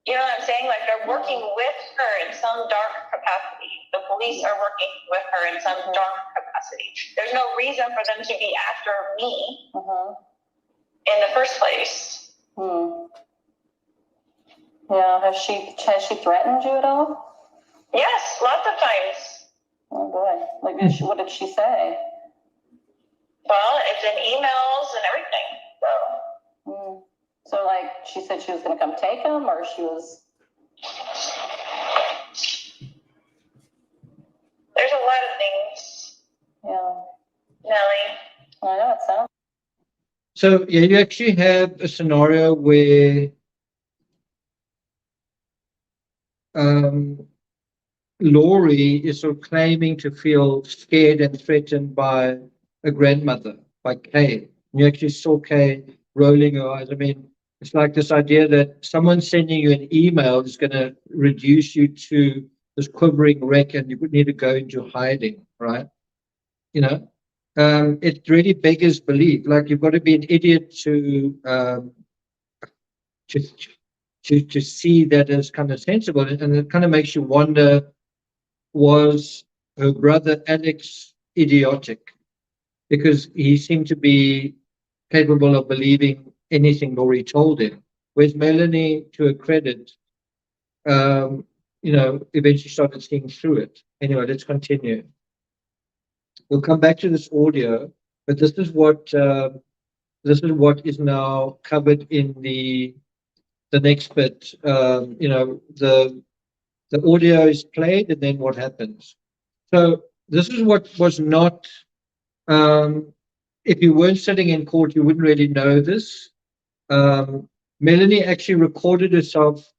you know what I'm saying? Like, they're working with her in some dark capacity. The police are working with her in some dark capacity. There's no reason for them to be after me in the first place. Yeah, has she threatened you at all? Yes, lots of times. Oh boy, like what did she say? Well, it's in emails and everything. So like she said she was going to come take him, or she was. There's a lot of things. Yeah. Nelly. I know it sounds. So yeah, you actually have a scenario where Laurie is sort of claiming to feel scared and threatened by a grandmother, by Kay. You actually saw Kay rolling her eyes. I mean, it's like this idea that someone sending you an email is going to reduce you to this quivering wreck and you would need to go into hiding, right? You know, it really beggars belief. Like, you've got to be an idiot to see that as kind of sensible, and it kind of makes you wonder, was her brother Alex idiotic? Because he seemed to be capable of believing anything Laurie told him. Whereas Melanie, to her credit, eventually started seeing through it. Anyway, let's continue. We'll come back to this audio, but this is what is now covered in the next bit. The audio is played, and then what happens. So this is what was not. If you weren't sitting in court, you wouldn't really know this. Melanie actually recorded herself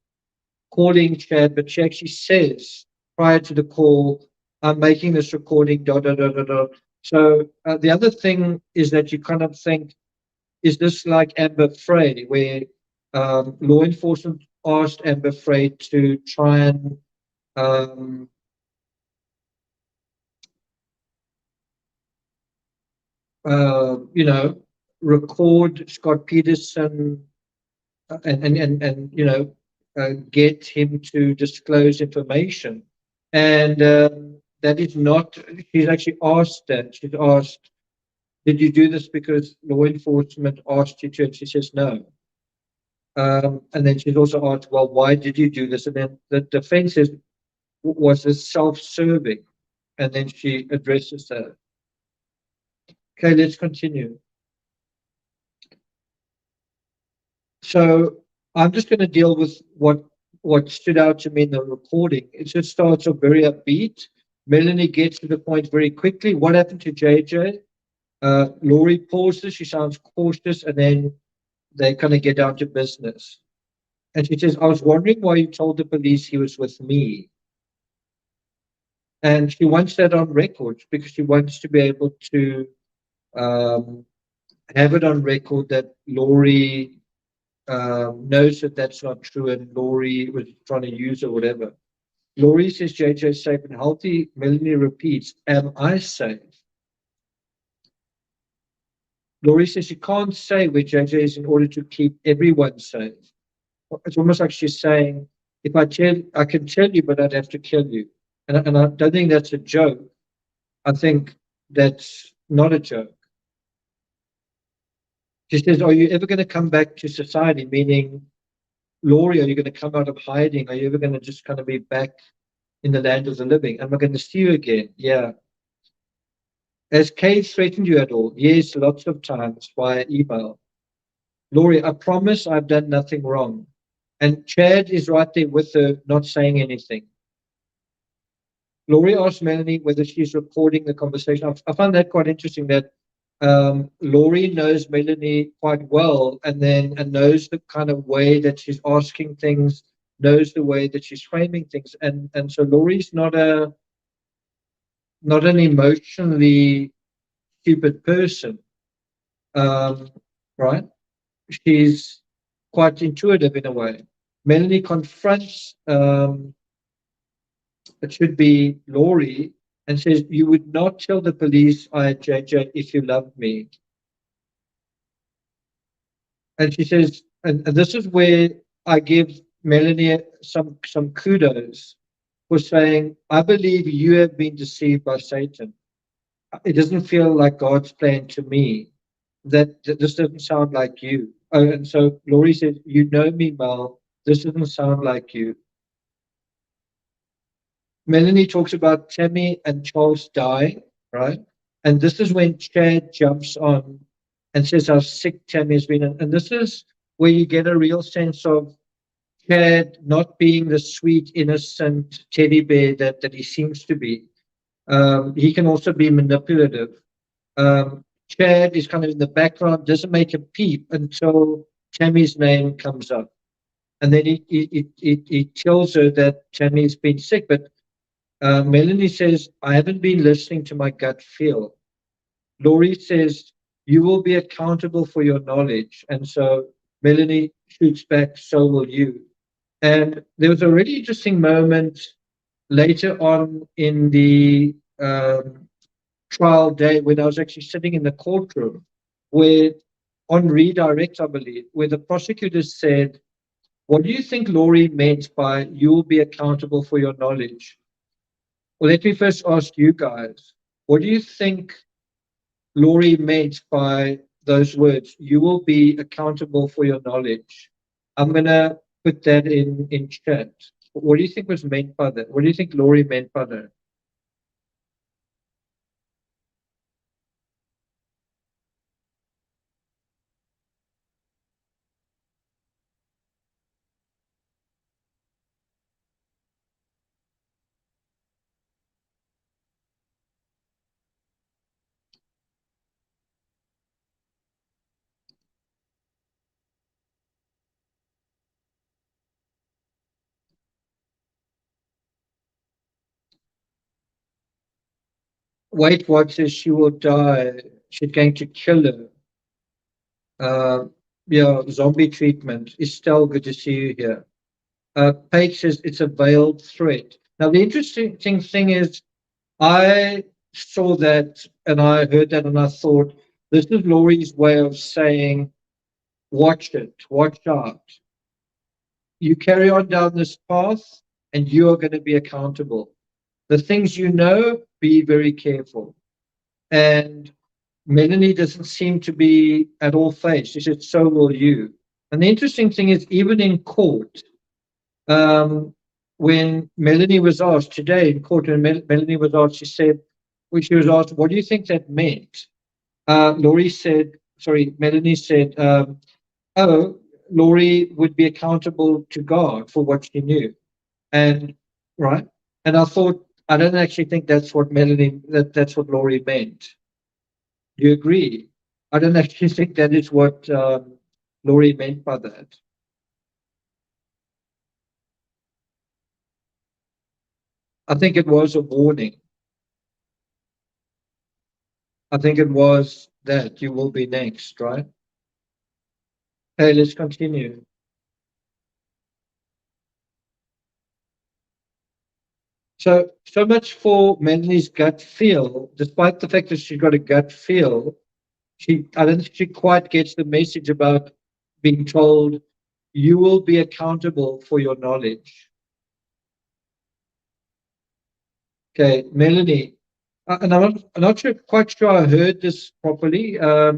calling Chad, but she actually says prior to the call, "I'm making this recording." So the other thing is that you kind of think, is this like Amber Frey, where law enforcement asked Amber Frey to try and record Scott Peterson and get him to disclose information, and that is not. She's actually asked that. She's asked, "Did you do this because law enforcement asked you to?" And she says no. And then she's also asked, "Well, why did you do this?" And then the defense says, "Was this self-serving?" And then she addresses that. Okay, let's continue. So I'm just going to deal with what stood out to me in the recording. It just starts off very upbeat. Melanie gets to the point very quickly. What happened to JJ? Laurie pauses. She sounds cautious, and then they kind of get down to business. And she says, "I was wondering why you told the police he was with me." And she wants that on record because she wants to be able to have it on record that Laurie knows that that's not true and Laurie was trying to use or whatever. Laurie says JJ is safe and healthy. Melanie repeats, "Am I safe?" Laurie says she can't say where JJ is in order to keep everyone safe. It's almost like she's saying, if I can tell you, but I'd have to kill you. And I don't think that's a joke. I think that's not a joke. She says, "Are you ever going to come back to society?" Meaning, Laurie, are you going to come out of hiding? Are you ever going to just kind of be back in the land of the living? Am I going to see you again? Yeah. Has Kay threatened you at all? Yes, lots of times via email. Laurie, I promise I've done nothing wrong. And Chad is right there with her, not saying anything. Laurie asked Melanie whether she's recording the conversation. I find that quite interesting that Laurie knows Melanie quite well and knows the kind of way that she's asking things, knows the way that she's framing things. And so Laurie's not an emotionally stupid person, right? She's quite intuitive in a way. Melanie confronts it should be Laurie, and says, you would not tell the police I had JJ if you loved me. And she says, and this is where I give Melanie some kudos for saying, I believe you have been deceived by Satan. It doesn't feel like God's plan to me. That this doesn't sound like you. Oh, and so Laurie said, you know me, Mel, this doesn't sound like you. Melanie talks about Tammy and Charles dying, right? And this is when Chad jumps on and says how sick Tammy has been. And this is where you get a real sense of Chad not being the sweet, innocent teddy bear that he seems to be. He can also be manipulative. Chad is kind of in the background, doesn't make a peep until Tammy's name comes up. And then he tells her that Tammy's been sick. But Melanie says, I haven't been listening to my gut feel. Laurie says, you will be accountable for your knowledge. And so Melanie shoots back, so will you. And there was a really interesting moment later on in the trial day when I was actually sitting in the courtroom where, on redirect, I believe, where the prosecutor said, what do you think Laurie meant by you will be accountable for your knowledge? Well, let me first ask you guys, what do you think Laurie meant by those words? You will be accountable for your knowledge. I'm going to put that in chat. What do you think was meant by that? What do you think Laurie meant by that? Weight Watchers, she will die. She's going to kill her. Yeah, zombie treatment. Estelle, good to see you here. Paige says it's a veiled threat. Now, the interesting thing is, I saw that and I heard that and I thought, this is Laurie's way of saying, watch it, watch out. You carry on down this path and you are going to be accountable. The things you know, be very careful. And Melanie doesn't seem to be at all phased. She said, so will you. And the interesting thing is, even in court, when Melanie was asked today in court, and Melanie was asked, she said, when she was asked, what do you think that meant? Melanie said, Laurie would be accountable to God for what she knew. And right. And I thought, I don't actually think that's what that's what Laurie meant. Do you agree? I don't actually think that is what Laurie meant by that. I think it was a warning. I think it was that you will be next, right? Hey, let's continue. So much for Melanie's gut feel. Despite the fact that she's got a gut feel, I don't think she quite gets the message about being told you will be accountable for your knowledge. Okay, Melanie, and I'm not quite sure I heard this properly. I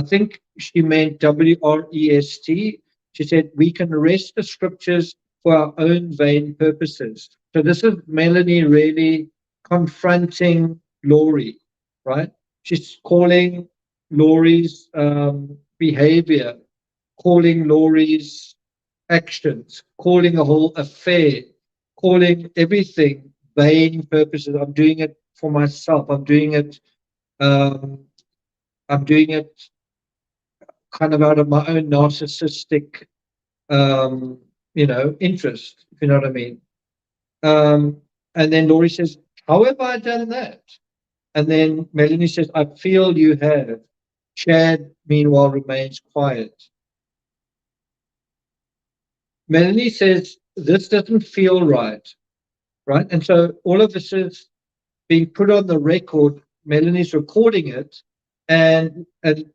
think she meant WREST. She said, we can wrest the scriptures for our own vain purposes. So this is Melanie really confronting Laurie, right? She's calling Laurie's behavior, calling Laurie's actions, calling the whole affair, calling everything vain purposes. I'm doing it for myself. I'm doing it kind of out of my own narcissistic interest, if you know what I mean. And then Laurie says, how have I done that? And then Melanie says, I feel you have. Chad, meanwhile, remains quiet. Melanie says, this doesn't feel right. right? And so all of this is being put on the record. Melanie's recording it, and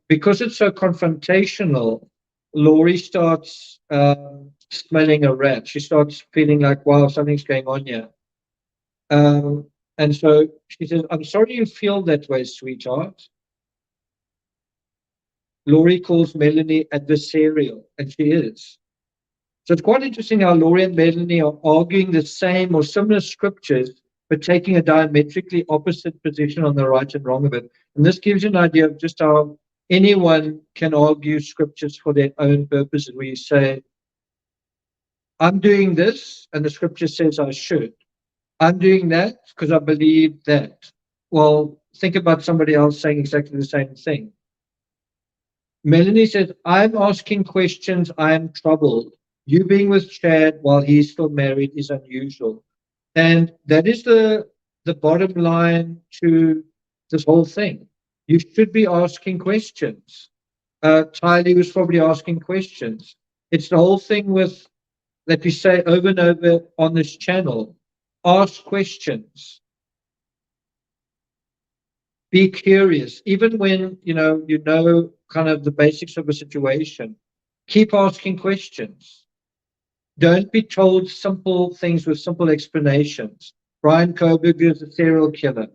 because it's so confrontational, Laurie starts smelling a rat. She starts feeling like, wow, something's going on here. And so she says, I'm sorry you feel that way, sweetheart. Laurie calls Melanie adversarial, and she is. So it's quite interesting how Laurie and Melanie are arguing the same or similar scriptures, but taking a diametrically opposite position on the right and wrong of it. And this gives you an idea of just how anyone can argue scriptures for their own purposes, where you say, I'm doing this, and the scripture says I should. I'm doing that because I believe that. Well, think about somebody else saying exactly the same thing. Melanie says, I'm asking questions, I'm troubled. You being with Chad while he's still married is unusual. And that is the bottom line to this whole thing. You should be asking questions. Tylee was probably asking questions. It's the whole thing with that we say over and over on this channel. Ask questions. Be curious, even when you know kind of the basics of a situation. Keep asking questions. Don't be told simple things with simple explanations. Brian Koberger is a serial killer.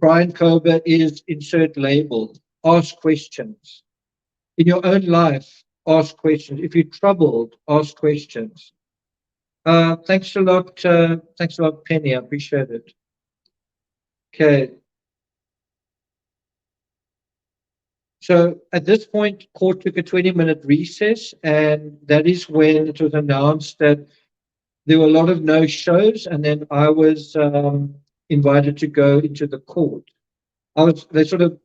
Brian Kober is insert label. Ask questions. In your own life, ask questions. If you're troubled, ask questions. Thanks a lot, Penny. I appreciate it. Okay. So at this point, court took a 20-minute recess, and that is when it was announced that there were a lot of no-shows, and then I was invited to go into the court. They sort of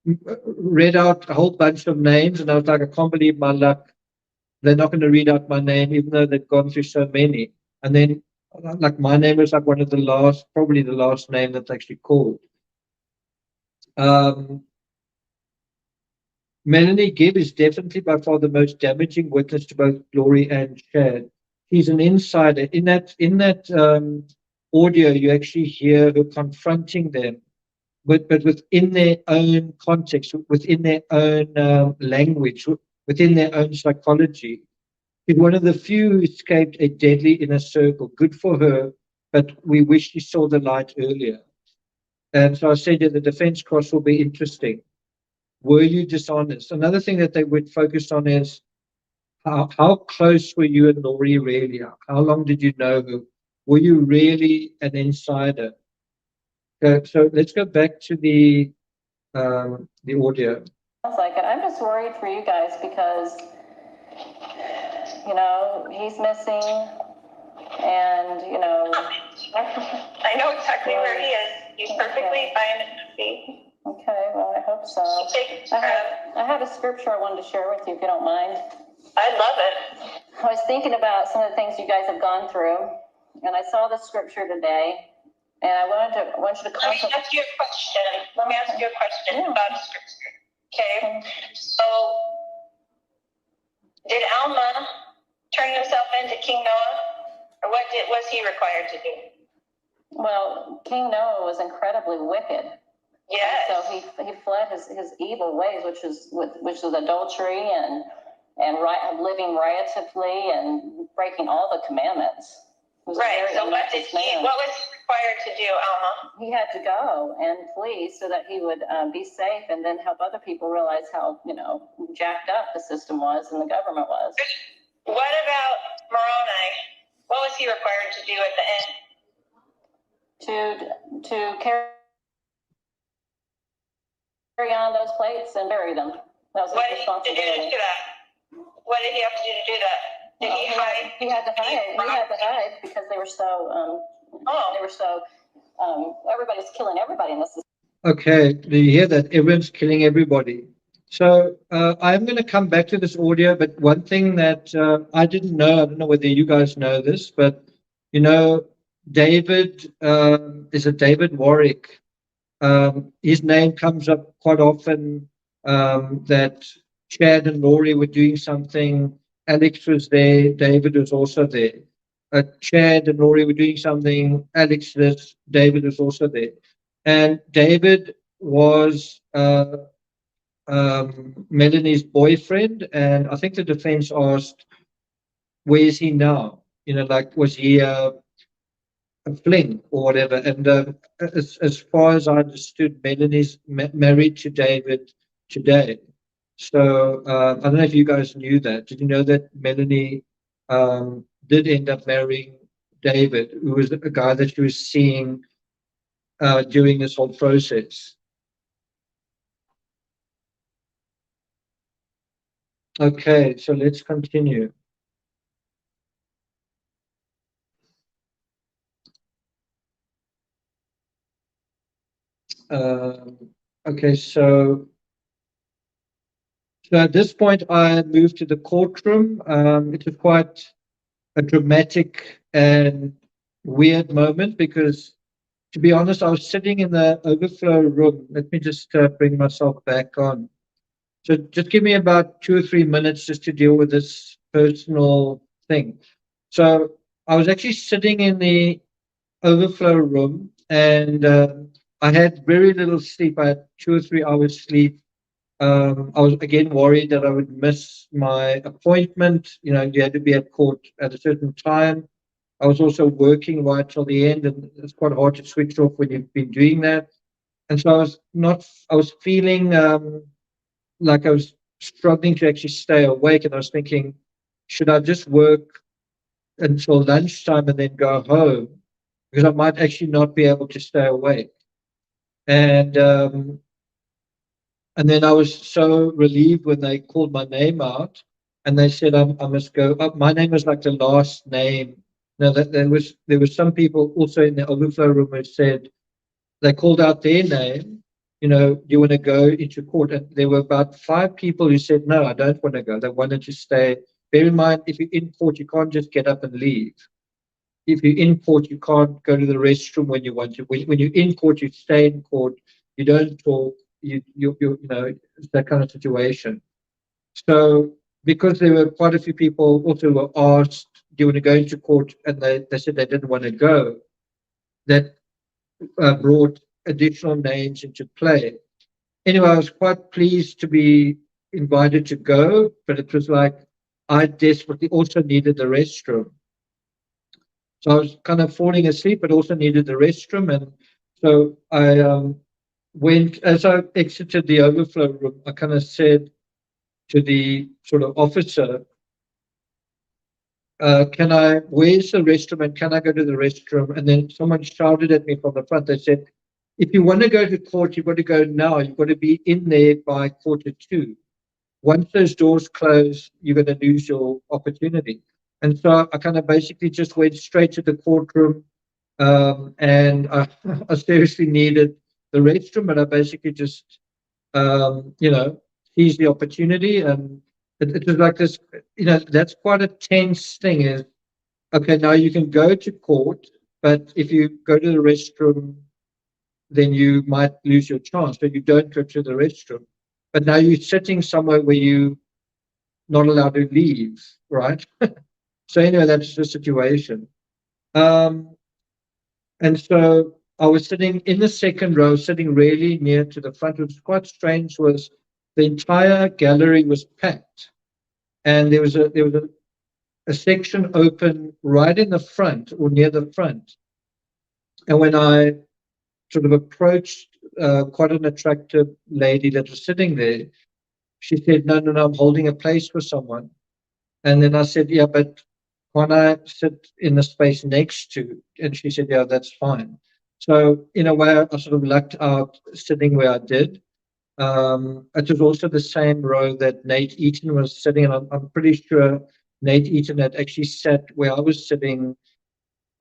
read out a whole bunch of names, and I was like, I can't believe my luck. They're not going to read out my name, even though they've gone through so many. And then, like, my name was like one of the last, probably the last name that's actually called. Melanie Gibb is definitely by far the most damaging witness to both Laurie and Chad. She's an insider. In that audio, you actually hear her confronting them, but within their own context, within their own language, within their own psychology. She's one of the few who escaped a deadly inner circle. Good for her, but we wish she saw the light earlier. And so I said that the defense cross will be interesting. Were you dishonest? Another thing that they would focus on is how close were you and Laurie really? How long did you know her? Were you really an insider? So let's go back to the audio. Sounds like it. I'm just worried for you guys because, he's missing, and, I know exactly where he is. He's perfectly fine and happy. Okay, well, I hope so. I had a scripture I wanted to share with you, if you don't mind. I'd love it. I was thinking about some of the things you guys have gone through, and I saw the scripture today, and I want you to Let me ask you a question about a scripture. Okay, so did Alma turn himself into King Noah, or what was he required to do? Well, King Noah was incredibly wicked. Yes. And so he fled his evil ways, which was adultery and living riotously and breaking all the commandments. Right. So what was he required to do, Alma? He had to go and flee so that he would be safe, and then help other people realize how jacked up the system was and the government was. What about Moroni? What was he required to do at the end? To carry on those plates and bury them. That was his responsibility. What did he do to do that? What did he have to do to do that? Did he hide? He had to hide because they were so. Everybody's killing everybody in this. Okay, do you hear that? Everyone's killing everybody. So I'm going to come back to this audio, but one thing that I didn't know, I don't know whether you guys know this, but David is a David Warwick. His name comes up quite often, that Chad and Laurie were doing something. Alex was there. David was also there. Chad and Laurie were doing something. Alex, this, David was also there. And David was Melanie's boyfriend. And I think the defense asked, where is he now? You know, like, was he a fling or whatever? And as far as I understood, Melanie's married to David today. So I don't know if you guys knew that. Did you know that Melanie did end up marrying David, who was a guy that she was seeing during this whole process? Okay, so let's continue. Okay, so at this point, I moved to the courtroom. It was quite a dramatic and weird moment because, to be honest, I was sitting in the overflow room. Let me just bring myself back on. So just give me about 2 or 3 minutes just to deal with this personal thing. So I was actually sitting in the overflow room, and I had very little sleep. I had 2 or 3 hours sleep. I was again worried that I would miss my appointment. You know, you had to be at court at a certain time. I was also working right till the end, and it's quite hard to switch off when you've been doing that. And so I was feeling like I was struggling to actually stay awake. And I was thinking, should I just work until lunchtime and then go home? Because I might actually not be able to stay awake. And then I was so relieved when they called my name out and they said I must go up. My name was like the last name. Now that there was some people also in the overflow room who said they called out their name. You know, do you want to go into court? And there were about 5 people who said no, I don't want to go. They wanted to stay. Bear in mind, if you're in court, you can't just get up and leave. If you're in court, you can't go to the restroom when you want to. When you're in court, you stay in court. You don't talk. You know, it's that kind of situation. So because there were quite a few people also were asked, do you want to go into court? And they said they didn't want to go. That brought additional names into play. Anyway, I was quite pleased to be invited to go, but it was like I desperately also needed the restroom. So I was kind of falling asleep, but also needed the restroom. And so I went, as I exited the overflow room, I kind of said to the sort of officer, where's the restroom and can I go to the restroom? And then someone shouted at me from the front. They said, if you want to go to court, you've got to go now. You've got to be in there by 1:45. Once those doors close, you're going to lose your opportunity. And so I kind of basically just went straight to the courtroom, and I seriously needed the restroom, but I basically just, seized the opportunity. And it was like this, that's quite a tense thing is, okay, now you can go to court, but if you go to the restroom, then you might lose your chance. So you don't go to the restroom. But now you're sitting somewhere where you're not allowed to leave, right? So anyway, that's the situation. And so I was sitting in the second row, sitting really near to the front. What was quite strange was the entire gallery was packed, and there was a section open right in the front or near the front. And when I sort of approached quite an attractive lady that was sitting there, she said, no, I'm holding a place for someone. And then I said, yeah, but can I sit in the space next to? And she said, yeah, that's fine. So in a way, I sort of lucked out sitting where I did. It was also the same row that Nate Eaton was sitting, and I'm pretty sure Nate Eaton had actually sat where I was sitting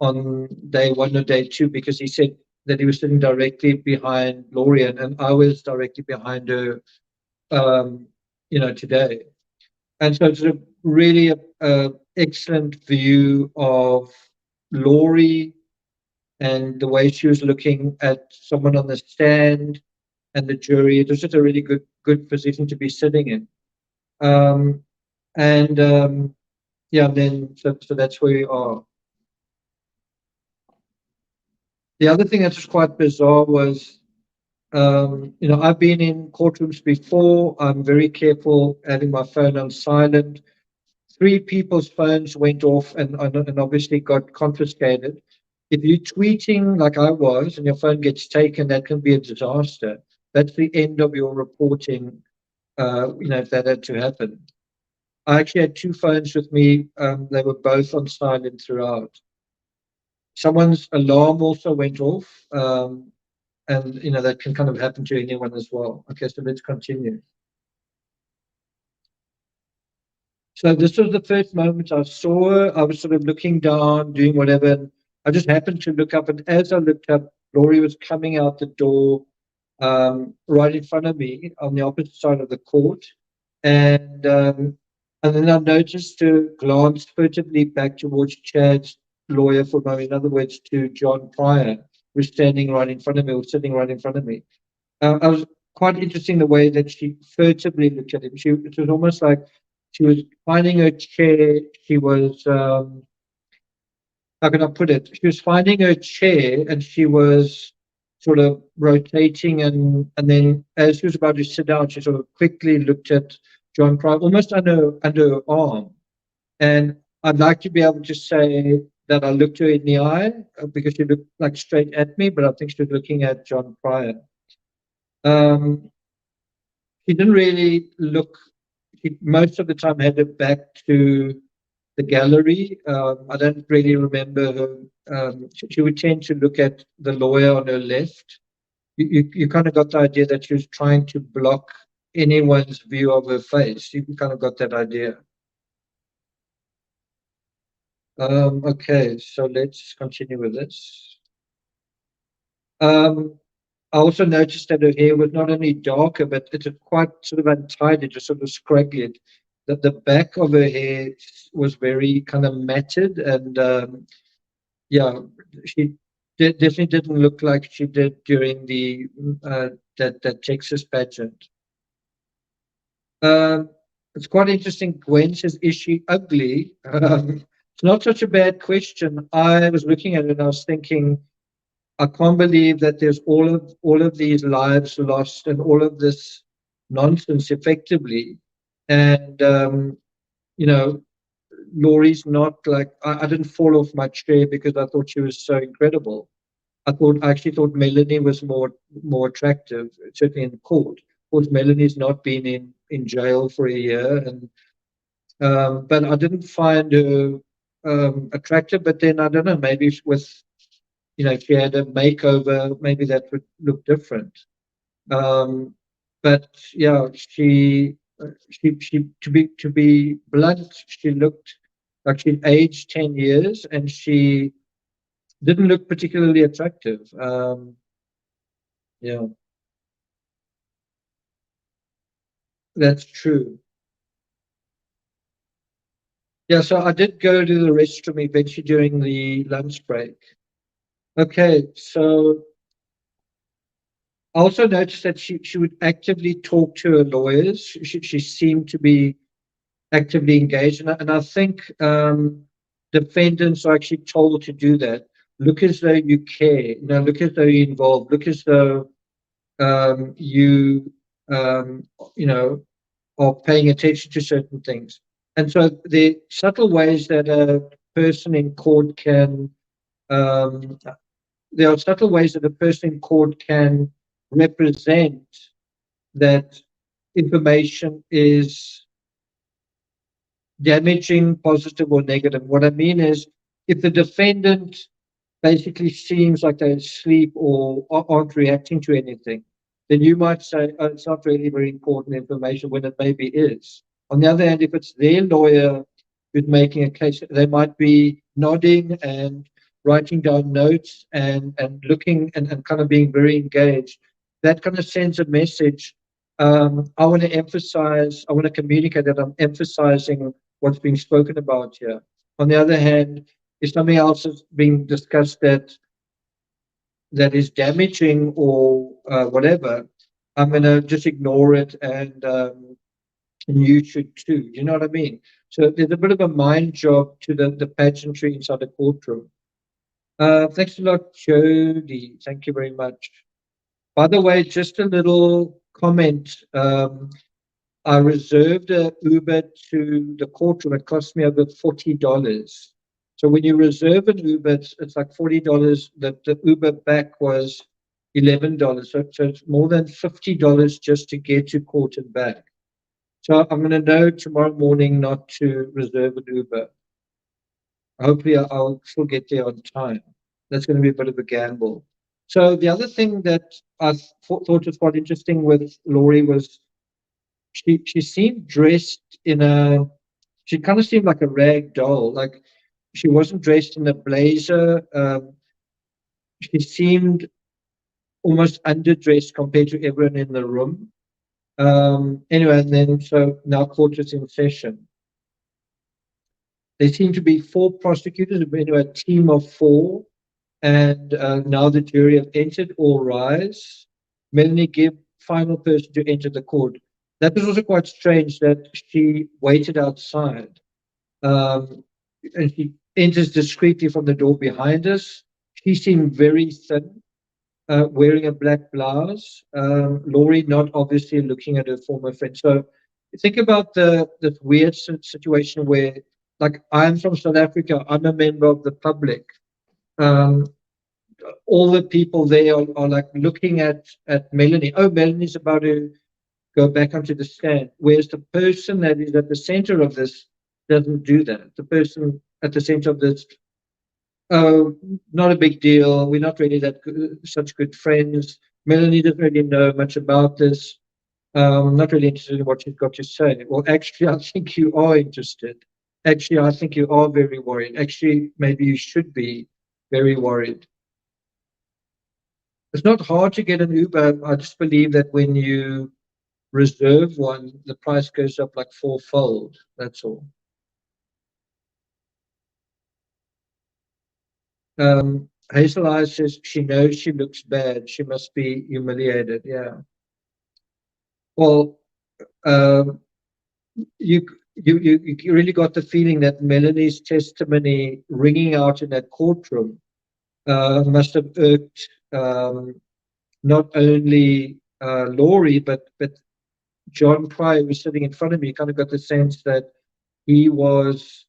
on day 1 or day 2, because he said that he was sitting directly behind Laurie, and I was directly behind her, today. And so it's a really excellent view of Laurie and the way she was looking at someone on the stand and the jury. It was just a really good position to be sitting in. So that's where we are. The other thing that was quite bizarre was, I've been in courtrooms before. I'm very careful having my phone on silent. 3 people's phones went off and obviously got confiscated. If you're tweeting like I was and your phone gets taken, that can be a disaster. That's the end of your reporting, if that had to happen. I actually had 2 phones with me. They were both on silent throughout. Someone's alarm also went off, and that can kind of happen to anyone as well. Okay, so let's continue. So this was the first moment I saw her. I was sort of looking down, doing whatever. And I just happened to look up, and as I looked up, Laurie was coming out the door, right in front of me on the opposite side of the court. And then I noticed her glance furtively back towards Chad's lawyer for a moment. In other words, to John Pryor, who was standing right in front of me, or sitting right in front of me. I was quite interesting the way that she furtively looked at him. It was almost like she was finding her chair. She was, how can I put it? She was finding her chair, and she was sort of rotating, and then as she was about to sit down, she sort of quickly looked at John Pryor, almost under her arm. And I'd like to be able to say that I looked her in the eye, because she looked like straight at me, but I think she was looking at John Pryor. She didn't really look. She most of the time had her back to the gallery. I don't really remember her. She would tend to look at the lawyer on her left. You kind of got the idea that she was trying to block anyone's view of her face. You kind of got that idea. Okay, so let's continue with this. I also noticed that her hair was not only darker, but it was quite sort of untidy, just sort of scraggly. That the back of her hair was very kind of matted, and yeah, she definitely didn't look like she did during the that Texas pageant. It's quite interesting. Gwen says, "Is she ugly?" It's not such a bad question. I was looking at it and I was thinking, I can't believe that there's all of these lives lost and all of this nonsense effectively. And Laurie's not like, I didn't fall off my chair because I thought she was so incredible. I actually thought Melanie was more attractive, certainly in court. Of course, Melanie's not been in jail for a year, and but I didn't find her attractive. But then I don't know, maybe with if she had a makeover, maybe that would look different. But yeah, she to be blunt, she looked like she'd aged 10 years, and she didn't look particularly attractive. Yeah, that's true. Yeah, so I did go to the restroom eventually during the lunch break. Okay, so I also noticed that she would actively talk to her lawyers. She seemed to be actively engaged, and I think defendants are actually told to do that. Look as though you care, look as though you're involved, look as though you are paying attention to certain things. And so the subtle ways that a person in court can there are subtle ways that a person in court can represent that information is damaging, positive or negative. What I mean is, if the defendant basically seems like they're asleep or aren't reacting to anything, then you might say, oh, it's not really very important information, when it maybe is. On the other hand, if it's their lawyer who's making a case, they might be nodding and writing down notes and looking and kind of being very engaged. That kind of sends a message. I want to communicate that I'm emphasizing what's being spoken about here. On the other hand, if something else is being discussed that is damaging or whatever, I'm going to just ignore it, and you should too. You know what I mean? So there's a bit of a mind job to the pageantry inside the courtroom. Thanks a lot, Jody. Thank you very much. By the way, just a little comment. I reserved a Uber to the courtroom. It cost me over $40. So when you reserve an Uber, it's like $40. The Uber back was $11. So it's more than $50 just to get to court and back. So I'm going to know tomorrow morning not to reserve an Uber. Hopefully I'll still get there on time. That's going to be a bit of a gamble. So the other thing that I thought was quite interesting with Laurie was she seemed dressed in she kind of seemed like a rag doll. Like she wasn't dressed in a blazer. She seemed almost underdressed compared to everyone in the room. Anyway, and then so now court is in session. There seem to be 4 prosecutors, anyway, a team of 4, and now the jury have entered. All rise. Melanie Gibb, final person to enter the court. That was also quite strange that she waited outside. And she enters discreetly from the door behind us. She seemed very thin, wearing a black blouse. Laurie not obviously looking at her former friend. So think about this weird situation where, like, I'm from South Africa, I'm a member of the public. All the people there are like looking at Melanie. Oh, Melanie's about to go back onto the stand. Whereas the person that is at the center of this doesn't do that. The person at the center of this, oh, not a big deal. We're not really such good friends. Melanie doesn't really know much about this. Not really interested in what she's got to say. Well, actually, I think you are interested. Actually, I think you are very worried. Actually, maybe you should be very worried. It's not hard to get an Uber. I just believe that when you reserve one, the price goes up like 4-fold. That's all. Hazel Eyes says she knows she looks bad. She must be humiliated. Yeah. Well, you really got the feeling that Melanie's testimony ringing out in that courtroom must have irked not only Laurie, but John Pryor, who was sitting in front of me. Kind of got the sense that he was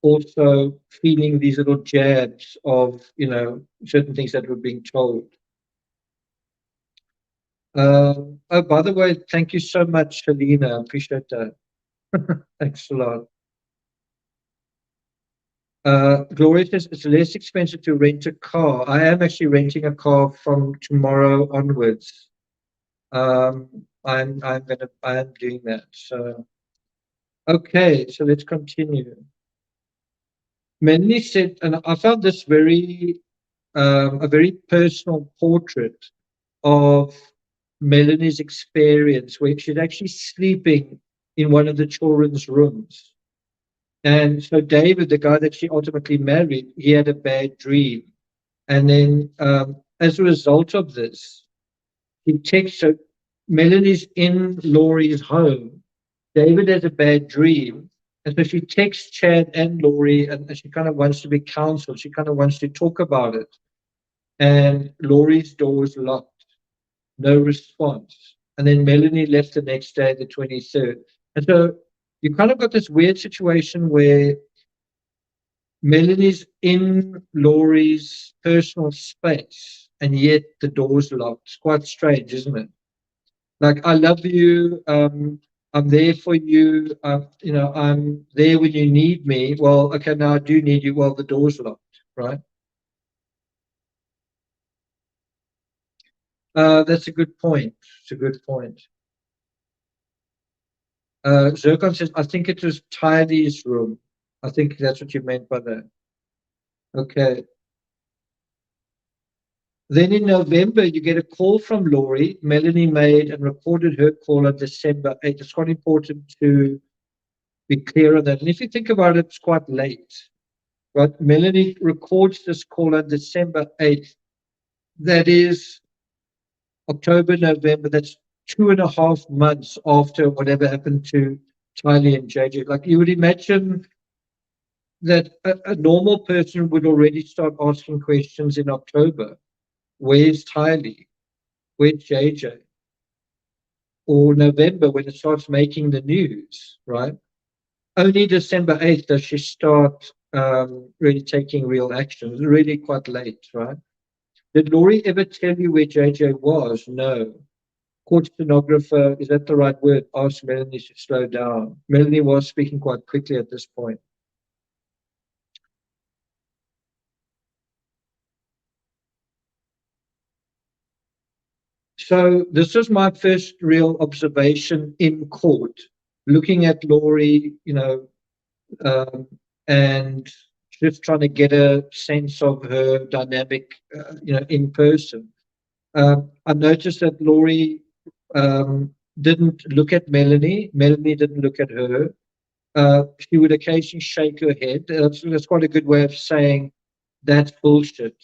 also feeling these little jabs of, certain things that were being told. Oh, by the way, thank you so much, Helena. I appreciate that. Thanks a lot. Gloria says it's less expensive to rent a car. I am actually renting a car from tomorrow onwards. I'm doing that. So, okay, so let's continue. Melanie said, and I found this a very personal portrait of Melanie's experience, where she's actually sleeping in one of the children's rooms. And so David, the guy that she ultimately married, he had a bad dream. And then as a result of this, he texts her. Melanie's in Laurie's home. David has a bad dream. And so she texts Chad and Laurie, and she kind of wants to be counseled. She kind of wants to talk about it. And Laurie's door is locked. No response. And then Melanie left the next day, the 23rd. And so you kind of got this weird situation where Melanie's in Laurie's personal space, and yet the door's locked. It's quite strange, isn't it? Like, I love you. I'm there for you. I'm there when you need me. Well, okay, now I do need you. Well, the door's locked, right? That's a good point. It's a good point. Zircon says, I think it was Tylee's room. I think that's what you meant by that. Okay. Then in November, you get a call from Laurie. Melanie made and recorded her call on December 8th. It's quite important to be clear on that. And if you think about it, it's quite late. But Melanie records this call on December 8th. That is October, November. That's 2.5 months after whatever happened to Tylee and JJ. Like, you would imagine that a normal person would already start asking questions in October. Where's Tylee? Where's JJ? Or November when it starts making the news, right? Only December 8th does she start really taking real action. It's really quite late, right? Did Laurie ever tell you where JJ was? No. Court stenographer, is that the right word? Asked Melanie to slow down. Melanie was speaking quite quickly at this point. So this was my first real observation in court, looking at Laurie, and just trying to get a sense of her dynamic, in person. I noticed that Laurie didn't look at Melanie. Melanie didn't look at her. She would occasionally shake her head. That's quite a good way of saying that's bullshit.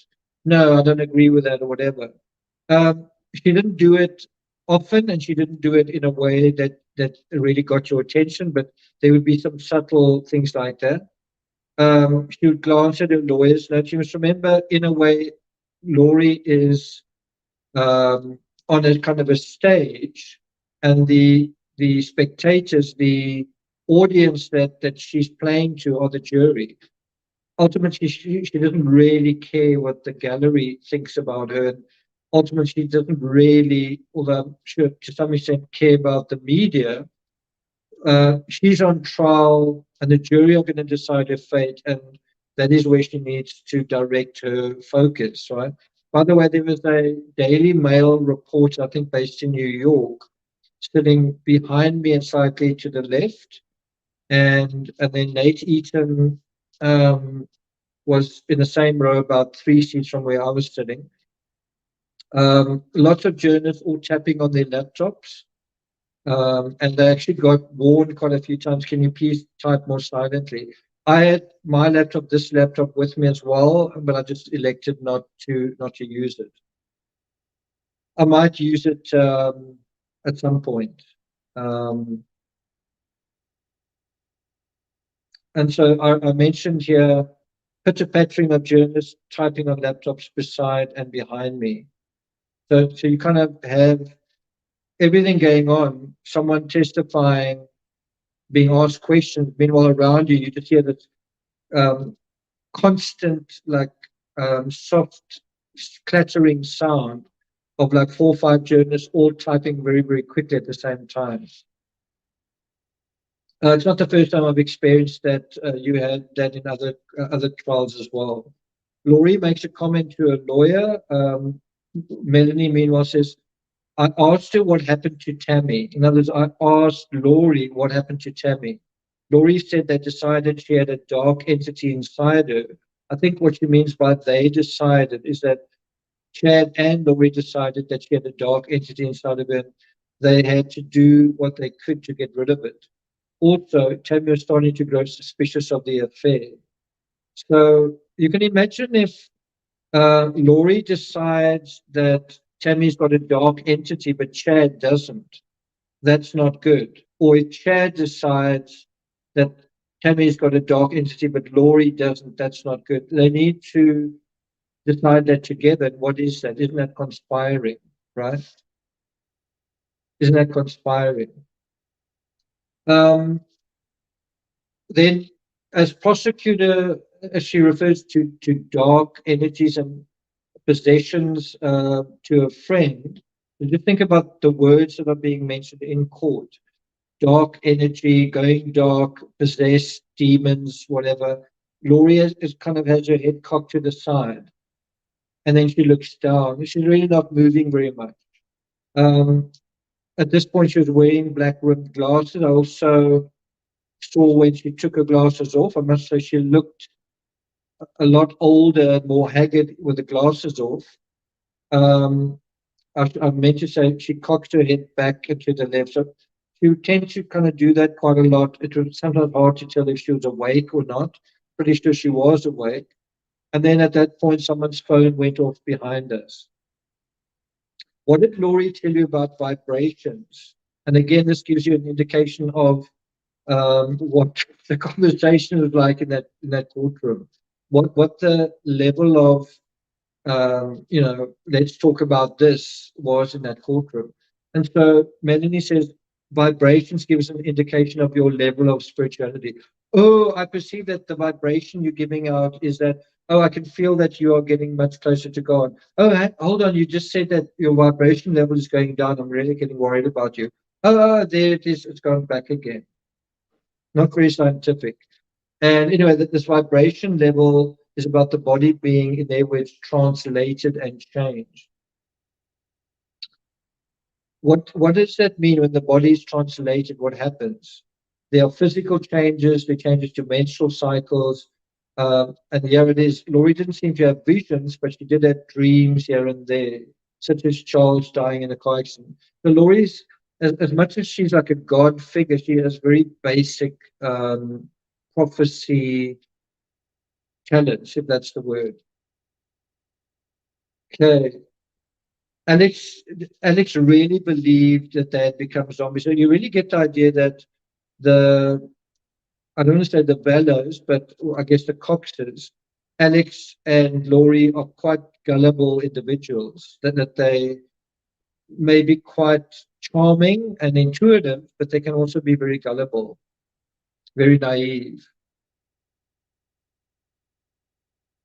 No, I don't agree with that or whatever. She didn't do it often, and she didn't do it in a way that really got your attention, but there would be some subtle things like that. She would glance at her lawyer's notes. You must remember, in a way, Laurie is on a kind of a stage, and the spectators, the audience that she's playing to are the jury. Ultimately, she doesn't really care what the gallery thinks about her. Ultimately, she doesn't really, although she to some extent care about the media. She's on trial, and the jury are going to decide her fate, and that is where she needs to direct her focus, right? By the way, there was a Daily Mail reporter, I think based in New York, sitting behind me and slightly to the left, and then Nate Eaton was in the same row, about 3 seats from where I was sitting. Lots of journalists all tapping on their laptops. And they actually got warned quite a few times, can you please type more silently? I had my laptop, this laptop with me as well, but I just elected not to use it. I might use it at some point. And so I mentioned here, pitter-pattering of journalists typing on laptops beside and behind me. So you kind of have everything going on, someone testifying, being asked questions. Meanwhile, around you, you just hear this constant, soft, clattering sound of like 4 or 5 journalists all typing very, very quickly at the same time. It's not the first time I've experienced that. You had that in other trials as well. Laurie makes a comment to a lawyer. Melanie, meanwhile, says, I asked her what happened to Tammy. In other words, I asked Laurie what happened to Tammy. Laurie said they decided she had a dark entity inside her. I think what she means by they decided is that Chad and Laurie decided that she had a dark entity inside of her. They had to do what they could to get rid of it. Also, Tammy was starting to grow suspicious of the affair. So you can imagine if Laurie decides that Tammy's got a dark entity, but Chad doesn't. That's not good. Or if Chad decides that Tammy's got a dark entity, but Laurie doesn't, that's not good. They need to decide that together. What is that? Isn't that conspiring, right? Isn't that conspiring? Then, as prosecutor, as she refers to dark entities and possessions to a friend, just think about the words that are being mentioned in court. Dark energy, going dark, possessed, demons, whatever. Laurie is kind of has her head cocked to the side. And then she looks down. She's really not moving very much. At this point, she was wearing black rimmed glasses. I also saw when she took her glasses off, I must say she looked a lot older, more haggard with the glasses off. I meant to say she cocked her head back and to the left. So she would tend to kind of do that quite a lot. It was sometimes hard to tell if she was awake or not. Pretty sure she was awake. And then at that point, someone's phone went off behind us. What did Laurie tell you about vibrations? And again, this gives you an indication of what the conversation was like in that courtroom, what the level of let's talk about this was in that courtroom. And so Melanie says vibrations gives an indication of your level of spirituality. Oh, I perceive that the vibration you're giving out is that, oh, I can feel that you are getting much closer to God. Oh, hold on, you just said that your vibration level is going down. I'm really getting worried about you. Oh, there it is. It's gone back again. Not very scientific. And anyway, this vibration level is about the body being, in their words, translated and changed. What does that mean when the body is translated? What happens? There are physical changes, there are changes to menstrual cycles. And here it is. Laurie didn't seem to have visions, but she did have dreams here and there, such as Charles dying in a car accident. So Laurie's, as much as she's like a God figure, she has very basic prophecy challenge, if that's the word. Okay. Alex really believed that they had become zombies. So you really get the idea that I don't want to say the VALLOWs, but I guess the Coxes, Alex and Laurie are quite gullible individuals, that they may be quite charming and intuitive, but they can also be very gullible, very naive.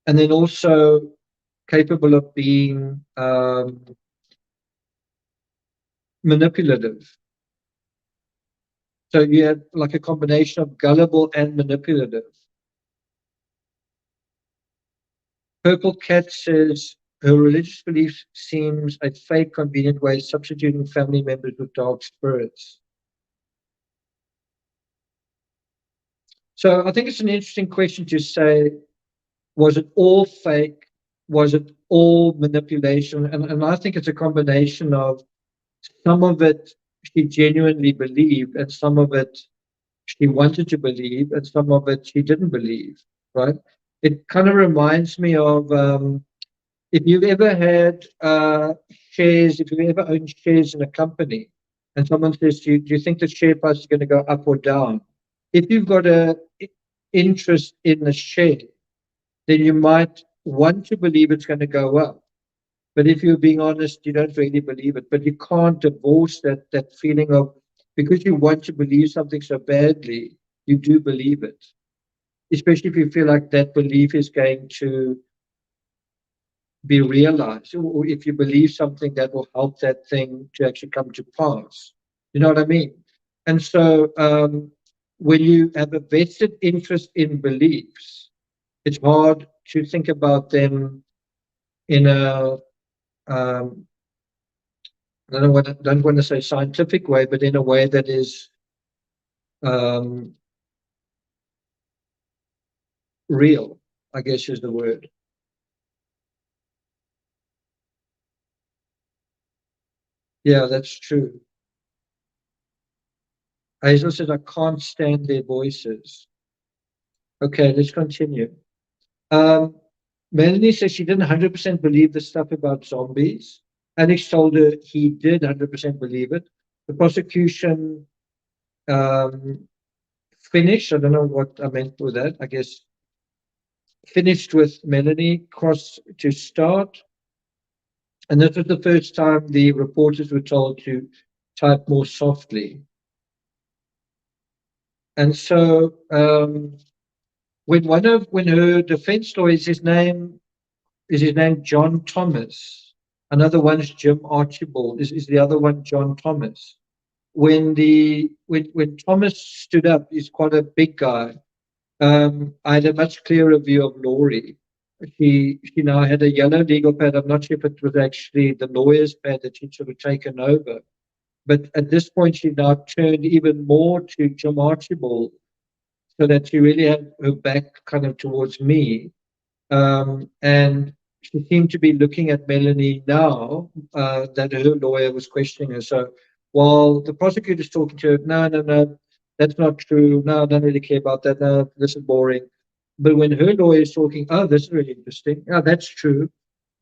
And then also capable of being manipulative. So you have like a combination of gullible and manipulative. Purple Cat says her religious belief seems a fake, convenient way of substituting family members with dark spirits. So I think it's an interesting question to say, was it all fake? Was it all manipulation? And I think it's a combination of some of it she genuinely believed, and some of it she wanted to believe, and some of it she didn't believe, right? It kind of reminds me of if you've ever had shares, if you've ever owned shares in a company, and someone says to you, do you think the share price is going to go up or down? If you've got an interest in the share, then you might want to believe it's going to go up. But if you're being honest, you don't really believe it. But you can't divorce that feeling of, because you want to believe something so badly, you do believe it. Especially if you feel like that belief is going to be realized, or if you believe something that will help that thing to actually come to pass. You know what I mean? And so when you have a vested interest in beliefs, it's hard to think about them in a I don't want to say scientific way, but in a way that is real, I guess is the word. Yeah, that's true. Hazel says, I can't stand their voices. Okay, let's continue. Melanie says she didn't 100% believe the stuff about zombies. Alex told her he did 100% believe it. The prosecution finished, I don't know what I meant with that, I guess, finished with Melanie cross to start. And this was the first time the reporters were told to type more softly. And so when her defense lawyer is his name John Thomas, another one's Jim Archibald, is the other one John Thomas. When Thomas stood up, he's quite a big guy. I had a much clearer view of Laurie. She now had a yellow legal pad. I'm not sure if it was actually the lawyer's pad that she'd sort of taken over. But at this point, she now turned even more to Jim Archibald, so that she really had her back kind of towards me. And she seemed to be looking at Melanie now that her lawyer was questioning her. So while the prosecutor's talking to her, no, that's not true. No, I don't really care about that. No, this is boring. But when her lawyer is talking, oh, this is really interesting. Oh, that's true.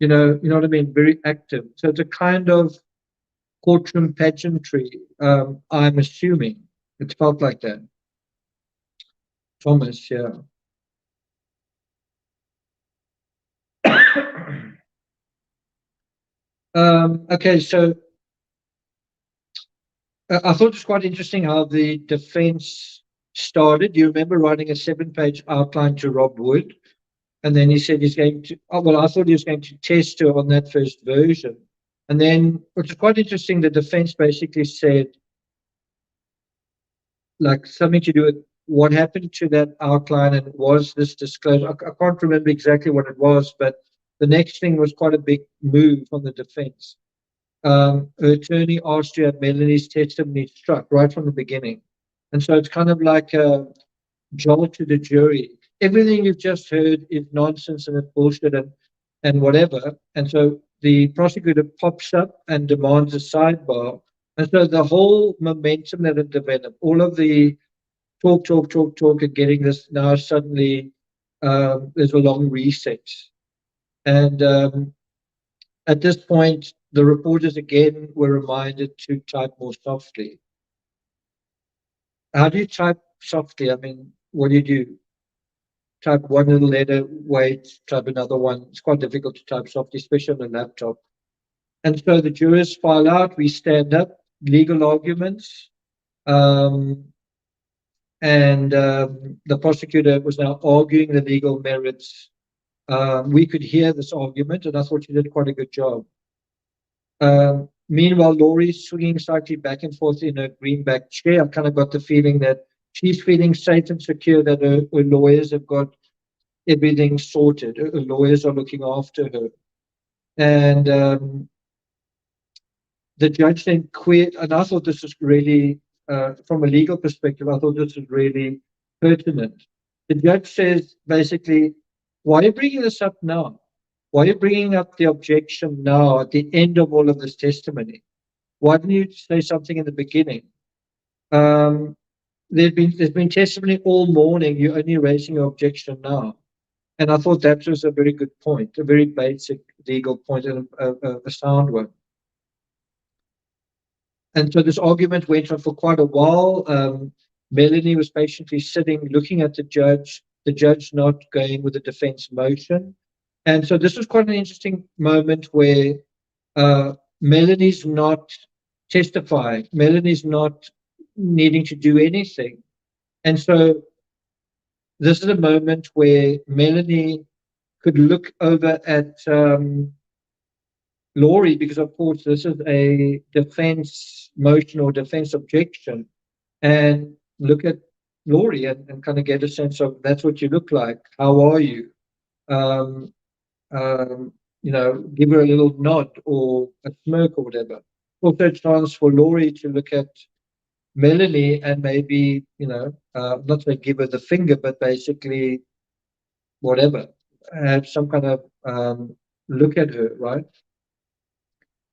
You know what I mean? Very active. So it's a kind of courtroom pageantry. I'm assuming it felt like that. Thomas, yeah. Okay, so I thought it was quite interesting how the defense started. You remember writing a 7-page outline to Rob Wood, and then he said he's going to, oh, well, I thought he was going to test her on that first version. And then, which is quite interesting, the defense basically said, like, something to do with what happened to that outline and was this disclosed. I can't remember exactly what it was, but the next thing was quite a big move on the defense. Her attorney asked to have Melanie's testimony struck right from the beginning. And so it's kind of like a jolt to the jury. Everything you've just heard is nonsense and it's bullshit and whatever. And so the prosecutor pops up and demands a sidebar. And so the whole momentum that had developed, all of the talk, and getting this now suddenly there's a long recess. And at this point, the reporters again were reminded to type more softly. How do you type softly? I mean, what do? Type one little letter, wait, type another one. It's quite difficult to type softly, especially on a laptop. And so the jurors file out, we stand up, legal arguments, and the prosecutor was now arguing the legal merits. We could hear this argument, and I thought she did quite a good job. Meanwhile, Laurie's swinging slightly back and forth in her greenback chair. I kind of got the feeling that she's feeling safe and secure that her lawyers have got everything sorted. Her lawyers are looking after her. And the judge then quit. And I thought this was really, from a legal perspective, I thought this was really pertinent. The judge says, basically, why are you bringing this up now? Why are you bringing up the objection now at the end of all of this testimony? Why didn't you say something in the beginning? There's been testimony all morning. You're only raising your objection now. And I thought that was a very good point, a very basic legal point and a sound one. And so this argument went on for quite a while. Melanie was patiently sitting, looking at the judge not going with the defense motion. And so this was quite an interesting moment where Melanie's not testifying. Melanie's not needing to do anything. And so this is a moment where Melanie could look over at Laurie, because of course this is a defense motion or defense objection, and look at Laurie and kind of get a sense of, that's what you look like. How are you? You know, give her a little nod or a smirk or whatever. Also a chance for Laurie to look at Melanie and maybe, you know, not to give her the finger, but basically whatever, have some kind of look at her, right?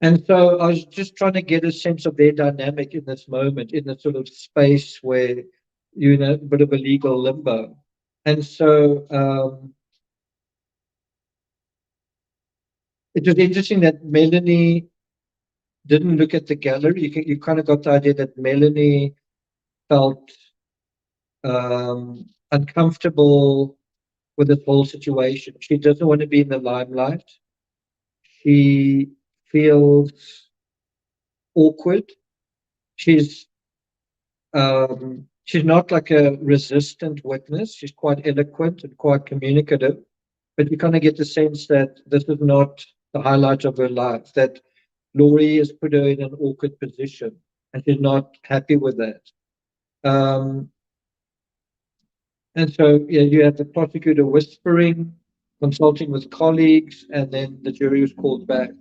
And so I was just trying to get a sense of their dynamic in this moment, in the sort of space where you're in a bit of a legal limbo. And so it was interesting that Melanie didn't look at the gallery. You kind of got the idea that Melanie felt uncomfortable with this whole situation. She doesn't want to be in the limelight. She feels awkward. She's not like a resistant witness. She's quite eloquent and quite communicative, but you kind of get the sense that this is not the highlight of her life, that Laurie has put her in an awkward position and she's not happy with that. And so yeah, you have the prosecutor whispering, consulting with colleagues, and then the jury was called back.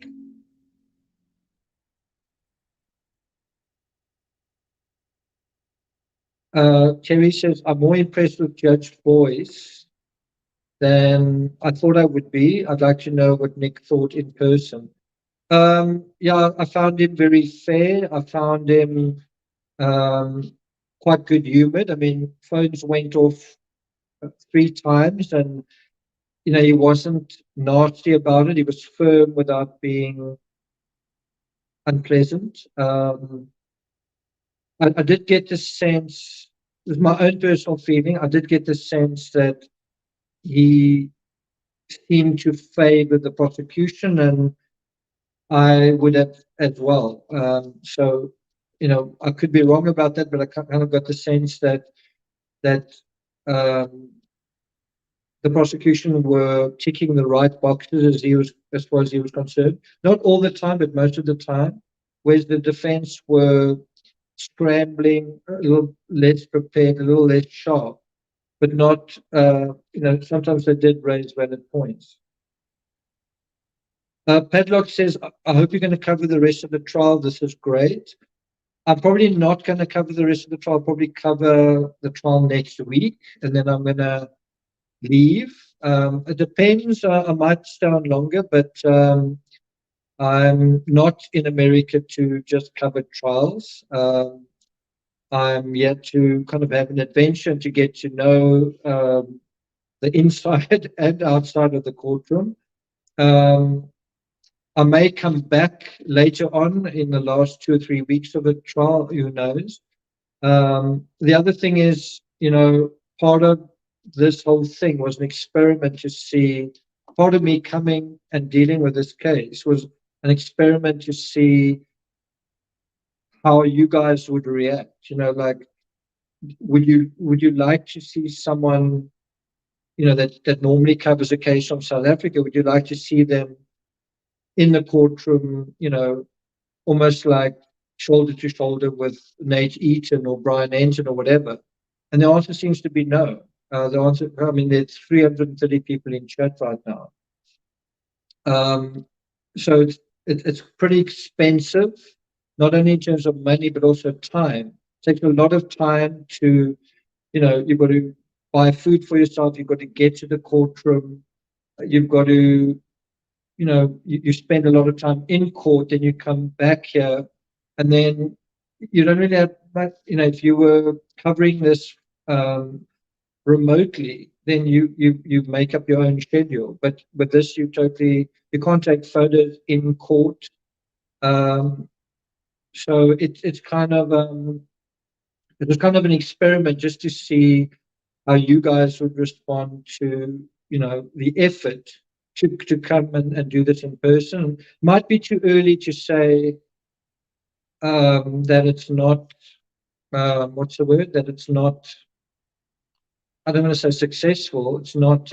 Terry says, I'm more impressed with Judge Boyce than I thought I would be. I'd like to know what Nick thought in person. Yeah, I found him very fair. I found him quite good humored. I mean, phones went off 3 times and, you know, he wasn't nasty about it. He was firm without being unpleasant. I did get the sense was my own personal feeling. I did get the sense that he seemed to favor the prosecution, and I would have as well. So, I could be wrong about that, but I kind of got the sense that um, the prosecution were ticking the right boxes as far as he was concerned. Not all the time, but most of the time. Whereas the defense were scrambling, a little less prepared, a little less sharp, but not, sometimes they did raise valid points. Padlock says, I hope you're going to cover the rest of the trial. This is great. I'm probably not going to cover the rest of the trial. I'll probably cover the trial next week, and then I'm going to leave. It depends. I might stay on longer, but I'm not in America to just cover trials. I'm yet to kind of have an adventure to get to know the inside and outside of the courtroom. I may come back later on in the last 2 or 3 weeks of a trial, who knows. The other thing is, part of this whole thing was an experiment to see, part of me coming and dealing with this case was an experiment to see how you guys would react. Like, would you like to see someone, that normally covers a case from South Africa? Would you like to see them in the courtroom, almost like shoulder to shoulder with Nate Eaton or Brian Enton or whatever? And the answer seems to be no. The answer, there's 330 people in chat right now. So it's pretty expensive, not only in terms of money, but also time. It takes a lot of time to, you've got to buy food for yourself, you've got to get to the courtroom, you've got to, you spend a lot of time in court, then you come back here, and then you don't really have, if you were covering this remotely, then you make up your own schedule. But with this, you can't take photos in court. So it's kind of it was kind of an experiment just to see how you guys would respond to the effort to come and do this in person. Might be too early to say that it's not what's the word, that it's not, I don't want to say successful. It's not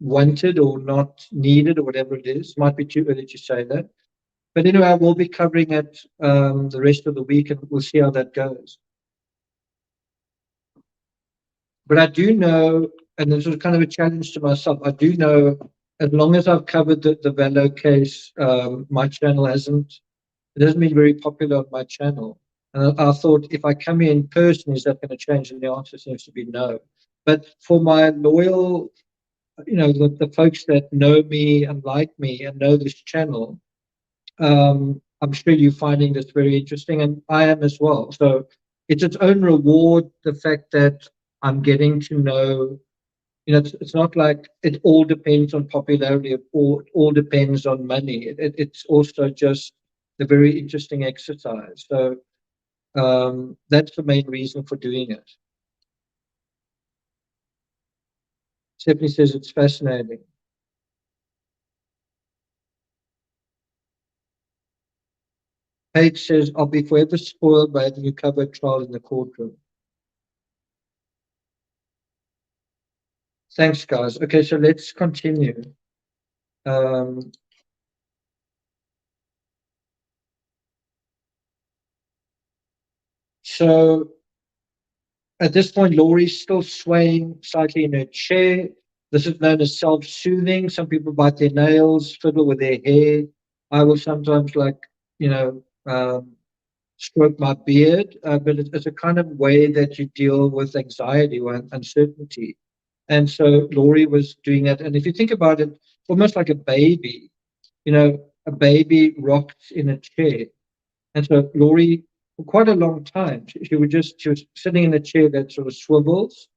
wanted or not needed or whatever it is. Might be too early to say that. But anyway, I will be covering it the rest of the week, and we'll see how that goes. But I do know, and this was kind of a challenge to myself, I do know, as long as I've covered the VALLOW case, my channel it hasn't been very popular on my channel. And I thought, if I come here in person, is that going to change? And the answer seems to be no. But for my loyal, the folks that know me and like me and know this channel, I'm sure you're finding this very interesting, and I am as well. So it's its own reward, the fact that I'm getting to know, it's not like it all depends on popularity, it all depends on money. It's also just a very interesting exercise. So that's the main reason for doing it. Stephanie says it's fascinating. Paige says, I'll be forever spoiled by having you cover a trial in the courtroom. Thanks, guys. Okay, so let's continue. So at this point, Laurie's still swaying slightly in her chair. This is known as self-soothing. Some people bite their nails, fiddle with their hair. I will sometimes stroke my beard, but it's a kind of way that you deal with anxiety or uncertainty. And so Laurie was doing that. And if you think about it, almost like a baby, a baby rocked in a chair. And so Laurie, for quite a long time, she was sitting in a chair that sort of swivels,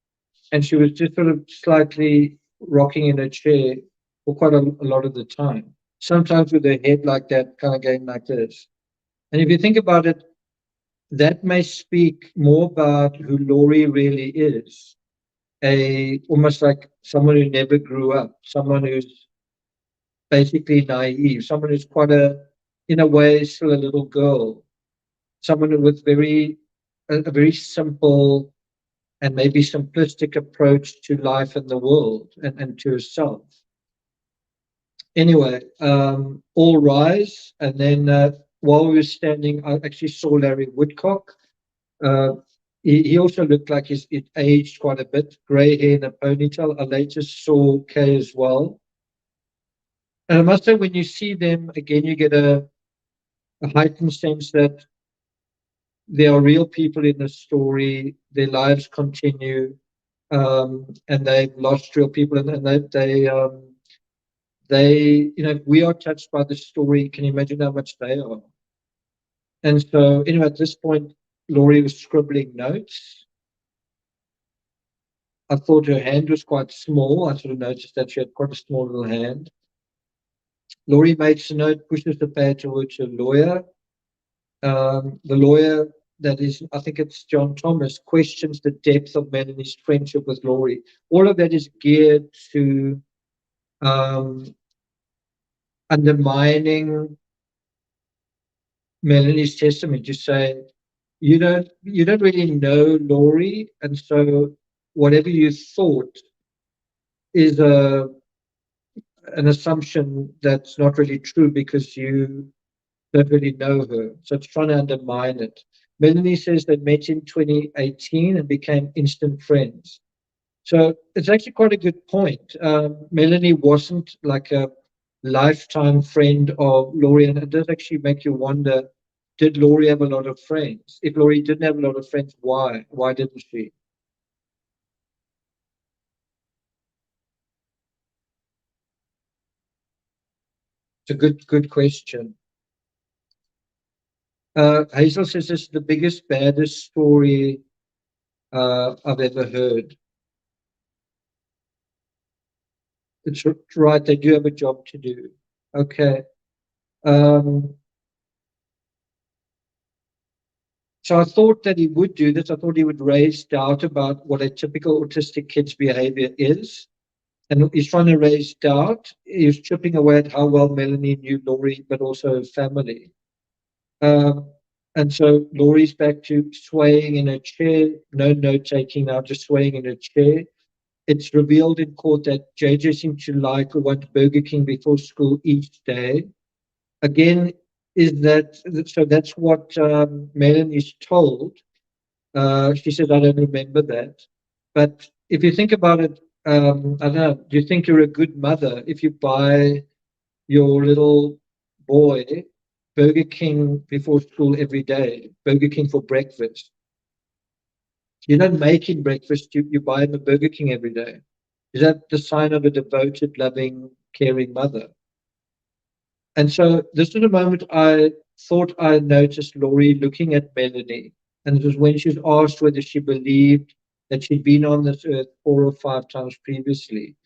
and she was just sort of slightly rocking in a chair for quite a lot of the time. Sometimes with her head like that, kind of going like this. And if you think about it, that may speak more about who Laurie really is, almost like someone who never grew up, someone who's basically naive, someone who's in a way, still a little girl, someone with a very simple and maybe simplistic approach to life and the world and to herself. Anyway, all rise, and then while we were standing, I actually saw Larry Woodcock. He also looked like he'd aged quite a bit, grey hair and a ponytail. I later saw Kay as well. And I must say, when you see them again, you get a heightened sense that there are real people in the story, their lives continue, and they've lost real people, and they, we are touched by the story. Can you imagine how much they are? And so, anyway, at this point, Laurie was scribbling notes. I thought her hand was quite small. I sort of noticed that she had quite a small little hand. Laurie makes a note, pushes the pad towards her lawyer. The lawyer, that is, I think it's John Thomas, questions the depth of Melanie's friendship with Laurie. All of that is geared to undermining Melanie's testimony, to say, you don't really know Laurie, and so whatever you thought is an assumption that's not really true because you don't really know her. So it's trying to undermine it. Melanie says they met in 2018 and became instant friends. So it's actually quite a good point. Melanie wasn't like a lifetime friend of Laurie, and it does actually make you wonder, did Laurie have a lot of friends? If Laurie didn't have a lot of friends, why? Why didn't she? It's a good question. Hazel says this is the biggest, baddest story I've ever heard. It's right, they do have a job to do. Okay. So I thought that he would do this. I thought he would raise doubt about what a typical autistic kid's behavior is. And he's trying to raise doubt. He's chipping away at how well Melanie knew Laurie, but also her family. And so Laurie's back to swaying in a chair, no note-taking now, just swaying in a chair. It's revealed in court that JJ seemed to like or want Burger King before school each day. Again, so that's what Melanie's told. She said, I don't remember that. But if you think about it, I don't know, do you think you're a good mother if you buy your little boy Burger King before school every day, Burger King for breakfast? You don't make him breakfast, you buy him a Burger King every day. Is that the sign of a devoted, loving, caring mother? And so this was a moment I thought I noticed Laurie looking at Melanie. And it was when she was asked whether she believed that she'd been on this earth 4 or 5 times previously.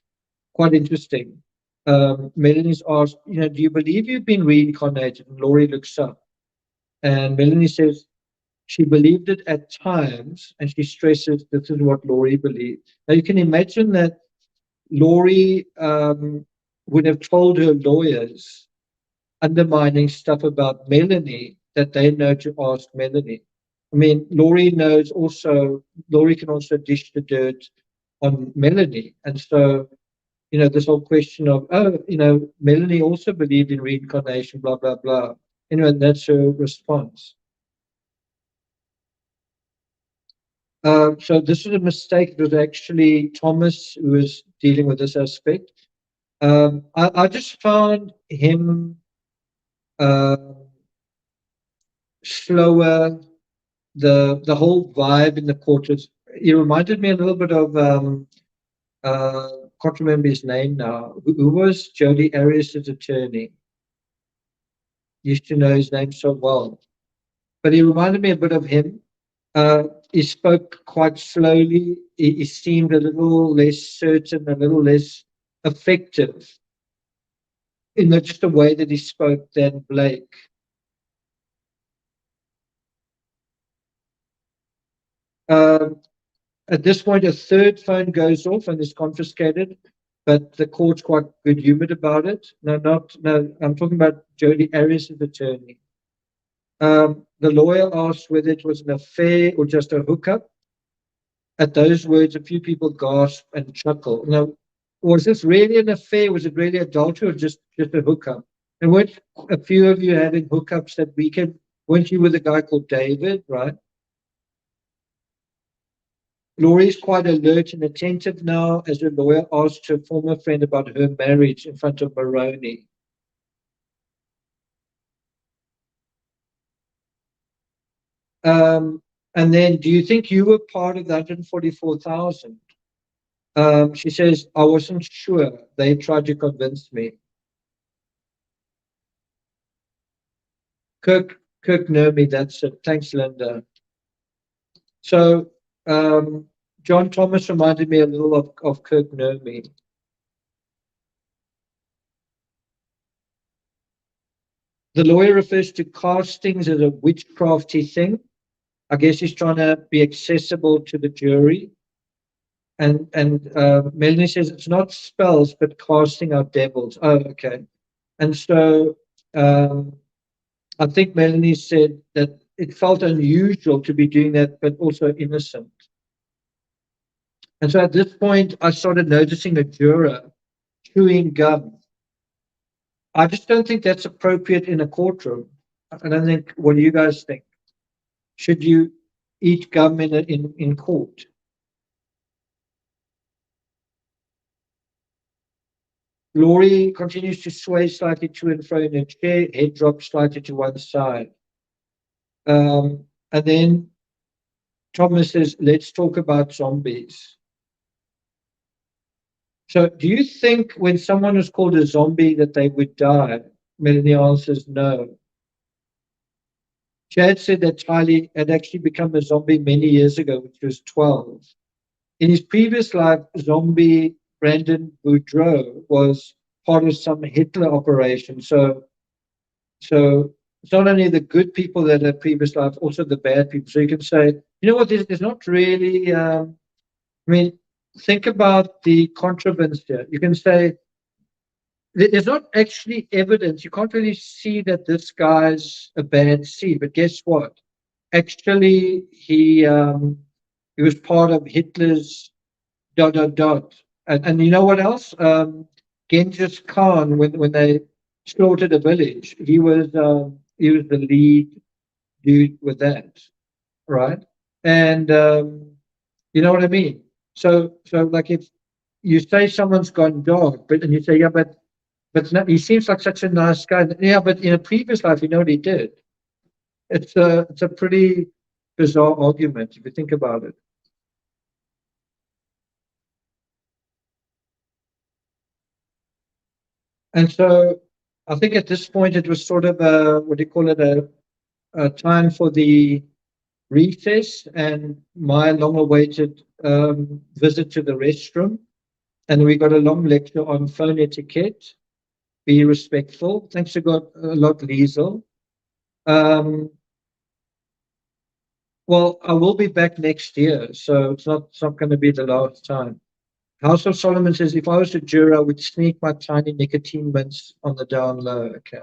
Quite interesting. Melanie's asked, do you believe you've been reincarnated? And Laurie looks up. And Melanie says she believed it at times, and she stresses this is what Laurie believed. Now you can imagine that Laurie would have told her lawyers undermining stuff about Melanie that they know to ask Melanie. I mean, Laurie can also dish the dirt on Melanie. And so, this whole question of, Melanie also believed in reincarnation, blah, blah, blah. Anyway, that's her response. So this was a mistake. It was actually Thomas who was dealing with this aspect. I just found him slower. The whole vibe in the court he reminded me a little bit of can't remember his name now. Who was Jody Arias' attorney? Used to know his name so well, but he reminded me a bit of him. He spoke quite slowly. He seemed a little less certain, a little less effective in just the way that he spoke than Blake. At this point, a third phone goes off and is confiscated, but the court's quite good humored about it. No, I'm talking about Jody Arias' attorney. The lawyer asked whether it was an affair or just a hookup. At those words, a few people gasp and chuckle. Now, was this really an affair? Was it really adultery or just a hookup? And weren't a few of you having hookups that weekend? Weren't you with a guy called David, right? Laurie's quite alert and attentive now as her lawyer asks her former friend about her marriage in front of Maroney. And then, do you think you were part of the 144,000? She says, I wasn't sure. They tried to convince me. Kirk Nermi, that's it. Thanks, Linda. So, John Thomas reminded me a little of Kirk Nermi. The lawyer refers to castings as a witchcrafty thing. I guess he's trying to be accessible to the jury. And Melanie says it's not spells, but casting out devils. Oh, okay. And so I think Melanie said that it felt unusual to be doing that, but also innocent. And so at this point, I started noticing a juror chewing gum. I just don't think that's appropriate in a courtroom. I don't think, what do you guys think? Should you eat gum in court? Laurie continues to sway slightly to and fro in her chair, head drops slightly to one side. And then Thomas says, let's talk about zombies. So do you think when someone is called a zombie that they would die? Melanie answers no. Chad said that Tylee had actually become a zombie many years ago, when she was 12. In his previous life, zombie Brandon Boudreau was part of some Hitler operation. So it's not only the good people that had previous life, also the bad people. So you can say, you know what, there's not really, I mean, think about the contraband here. You can say, there's not actually evidence. You can't really see that this guy's a bad seed, but guess what? Actually, he was part of Hitler's ... And you know what else? Genghis Khan, when they slaughtered a village, he was the lead dude with that, right? And you know what I mean? So like if you say someone's gone dog, and you say, yeah, but not, he seems like such a nice guy. Yeah, but in a previous life, you know what he did? It's a pretty bizarre argument if you think about it. And so I think at this point it was sort of a time for the recess and my long-awaited visit to the restroom. And we got a long lecture on phone etiquette. Be respectful. Thanks a lot, Liesel. Well, I will be back next year, so it's not going to be the last time. House of Solomon says, if I was a juror, I would sneak my tiny nicotine mints on the down low. Okay.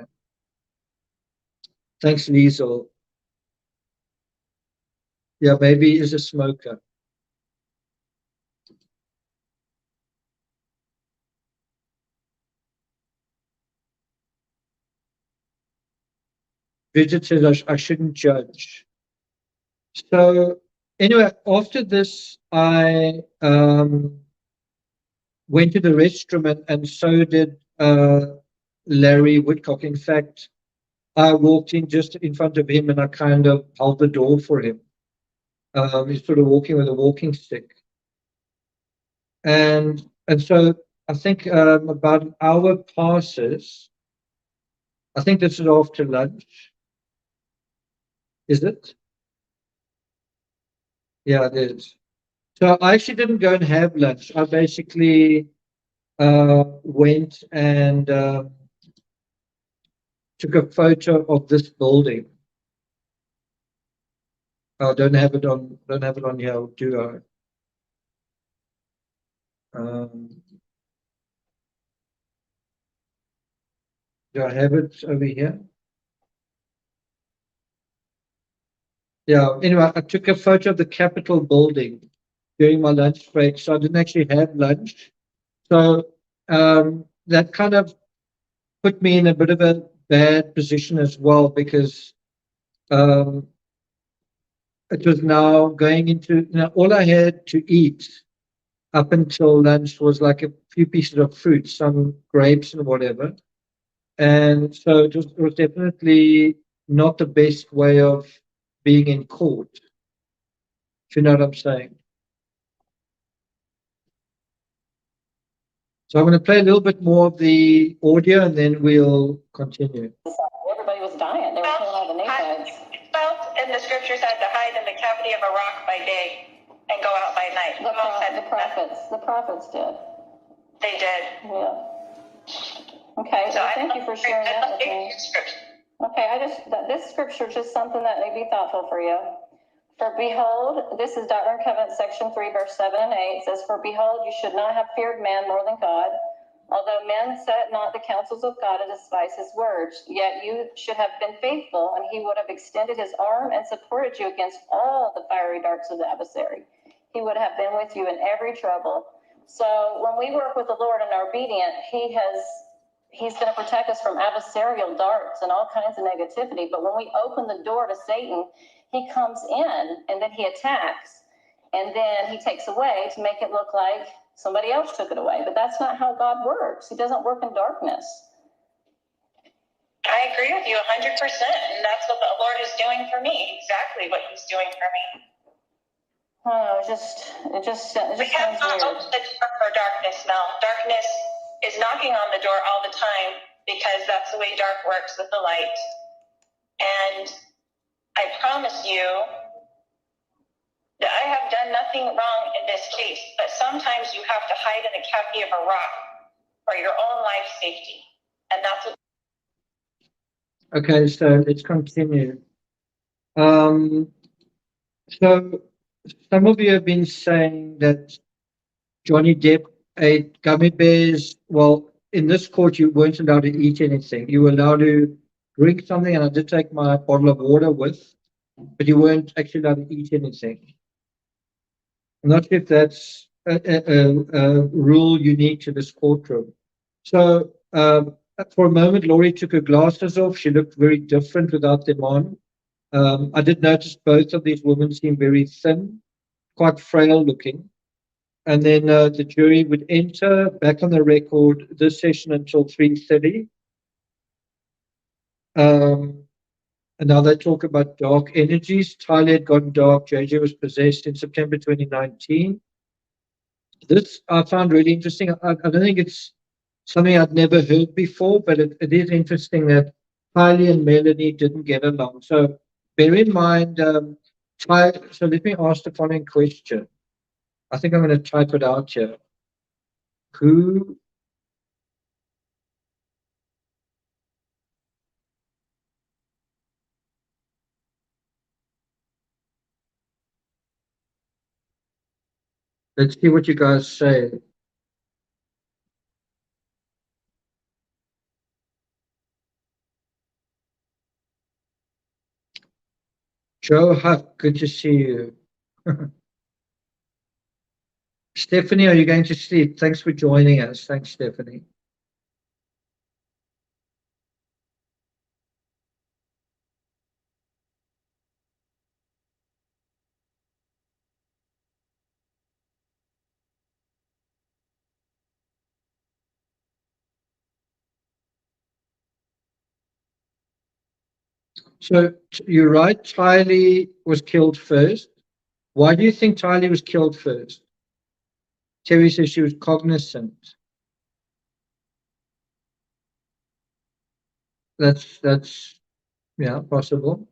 Thanks, Liesel. Yeah, maybe he's a smoker. Bridget says, I shouldn't judge. So anyway, after this, I went to the restroom and so did Larry Woodcock. In fact, I walked in just in front of him and I kind of held the door for him. He's sort of walking with a walking stick. And so I think about an hour passes. I think this is after lunch. Is it? Yeah, it is. So I actually didn't go and have lunch. I basically went and took a photo of this building. I don't have it on here, do I? Do I have it over here? Yeah, anyway, I took a photo of the Capitol building during my lunch break, so I didn't actually have lunch. So that kind of put me in a bit of a bad position as well, because it was now going into, all I had to eat up until lunch was like a few pieces of fruit, some grapes and whatever. And so it was definitely not the best way of being in court, if you know what I'm saying. So I'm going to play a little bit more of the audio and then we'll continue. Everybody was dying. They were killing all the Nephites. Felt in the scripture said to hide in the cavity of a rock by day and go out by night. The prophets did. They did. Yeah. Okay, So well, thank you for sharing that with me. Okay, this scripture is just something that may be thoughtful for you. For behold, this is Doctrine and Covenants, section 3, verse 7 and 8. It says, for behold, you should not have feared man more than God. Although men set not the counsels of God and despise his words, yet you should have been faithful, and he would have extended his arm and supported you against all the fiery darts of the adversary. He would have been with you in every trouble. So when we work with the Lord and are obedient, He's going to protect us from adversarial darts and all kinds of negativity. But when we open the door to Satan, he comes in and then he attacks. And then he takes away to make it look like somebody else took it away. But that's not how God works. He doesn't work in darkness. I agree with you 100%. And that's what the Lord is doing for me. Exactly what he's doing for me. Oh, it just sounds We have not weird. opened the door for darkness, Mel. Darkness is knocking on the door all the time because that's the way dark works with the light. And I promise you that I have done nothing wrong in this case, but sometimes you have to hide in the cavity of a rock for your own life safety. And that's what. Okay, so let's continue. So some of you have been saying that Johnny Depp ate gummy bears. Well, in this court, you weren't allowed to eat anything. You were allowed to drink something, and I did take my bottle of water with, but you weren't actually allowed to eat anything. I'm not sure if that's a rule unique to this courtroom. So for a moment, Laurie took her glasses off. She looked very different without them on. I did notice both of these women seemed very thin, quite frail looking. And then the jury would enter back on the record this session until 3:30. And now they talk about dark energies. Tylee had gone dark. JJ was possessed in September 2019. This I found really interesting. I don't think it's something I'd never heard before, but it is interesting that Tylee and Melanie didn't get along. So bear in mind, so let me ask the following question. I think I'm going to type it out here. Who let's see what you guys say. Joe Huck, good to see you. Stephanie, are you going to sleep? Thanks for joining us. Thanks, Stephanie. So you're right, Tylee was killed first. Why do you think Tylee was killed first? Terry says she was cognizant. That's yeah, possible.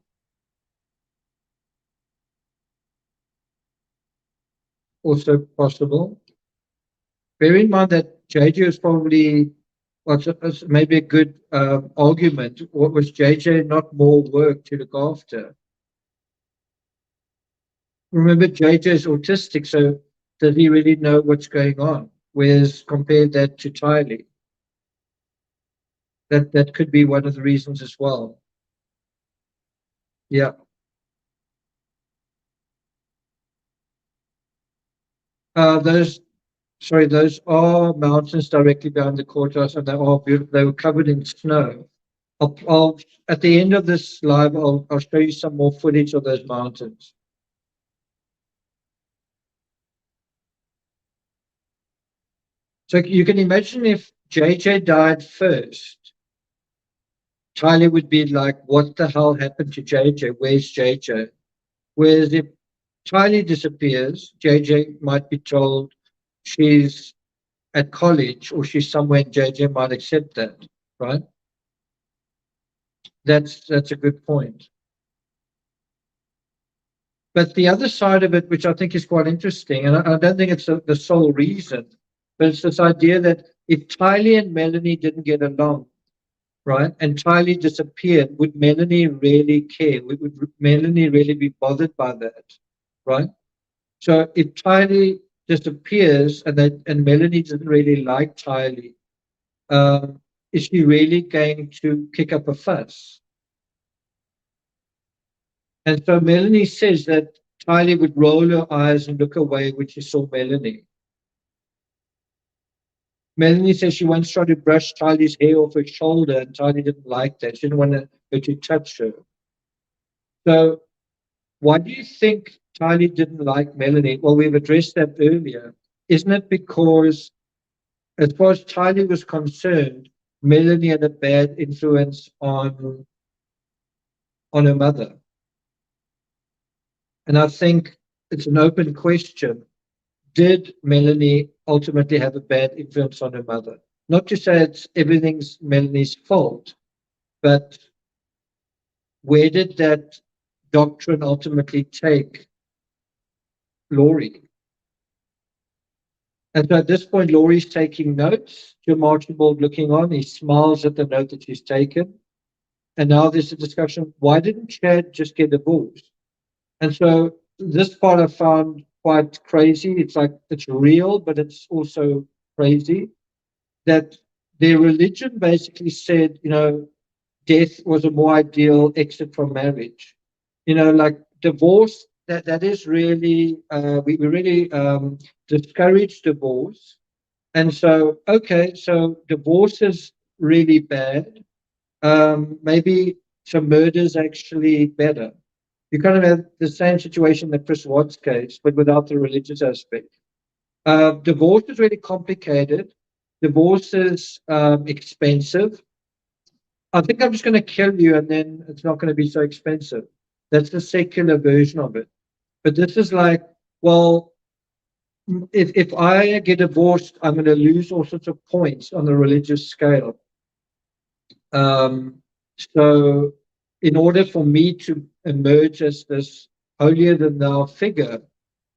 Also possible. Bear in mind that JJ is probably what's maybe a good argument. What was JJ not more work to look after? remember JJ's autistic, so does he really know what's going on? Whereas compare that to Tylee. That could be one of the reasons as well. Yeah. Those are mountains directly behind the courthouse, and they are beautiful. They were covered in snow. I'll at the end of this live, I'll show you some more footage of those mountains. So you can imagine if JJ died first, Tylee would be like, what the hell happened to JJ? Where's JJ? Whereas if Tylee disappears, JJ might be told she's at college or she's somewhere, and JJ might accept that, right? That's a good point. But the other side of it, which I think is quite interesting, and I don't think it's the sole reason, but it's this idea that if Tylee and Melanie didn't get along, right, and Tylee disappeared, would Melanie really care? Would Melanie really be bothered by that, right? So if Tylee disappears and Melanie doesn't really like Tylee, is she really going to kick up a fuss? And so Melanie says that Tylee would roll her eyes and look away when she saw Melanie. Melanie says she once tried to brush Tylee's hair off her shoulder, and Tylee didn't like that. She didn't want her to touch her. So why do you think Tylee didn't like Melanie? Well, we've addressed that earlier. Isn't it because, as far as Tylee was concerned, Melanie had a bad influence on her mother? And I think it's an open question. Did Melanie ultimately have a bad influence on her mother? Not to say everything's Melanie's fault, but where did that doctrine ultimately take Laurie? And so at this point, Laurie's taking notes. Jim Archibald looking on, he smiles at the note that she's taken. And now there's a discussion, why didn't Chad just get divorced? And so this part I found quite crazy. It's like, it's real, but it's also crazy that their religion basically said, death was a more ideal exit from marriage. Like divorce, that is really, we really discourage divorce. And so, okay, so divorce is really bad. Maybe some murder is actually better. You kind of have the same situation in the Chris Watts case, but without the religious aspect. Divorce is really complicated. Divorce is expensive. I think I'm just going to kill you and then it's not going to be so expensive. That's the secular version of it. But this is like, well, if I get divorced, I'm going to lose all sorts of points on the religious scale. So in order for me to emerge as this holier than thou figure,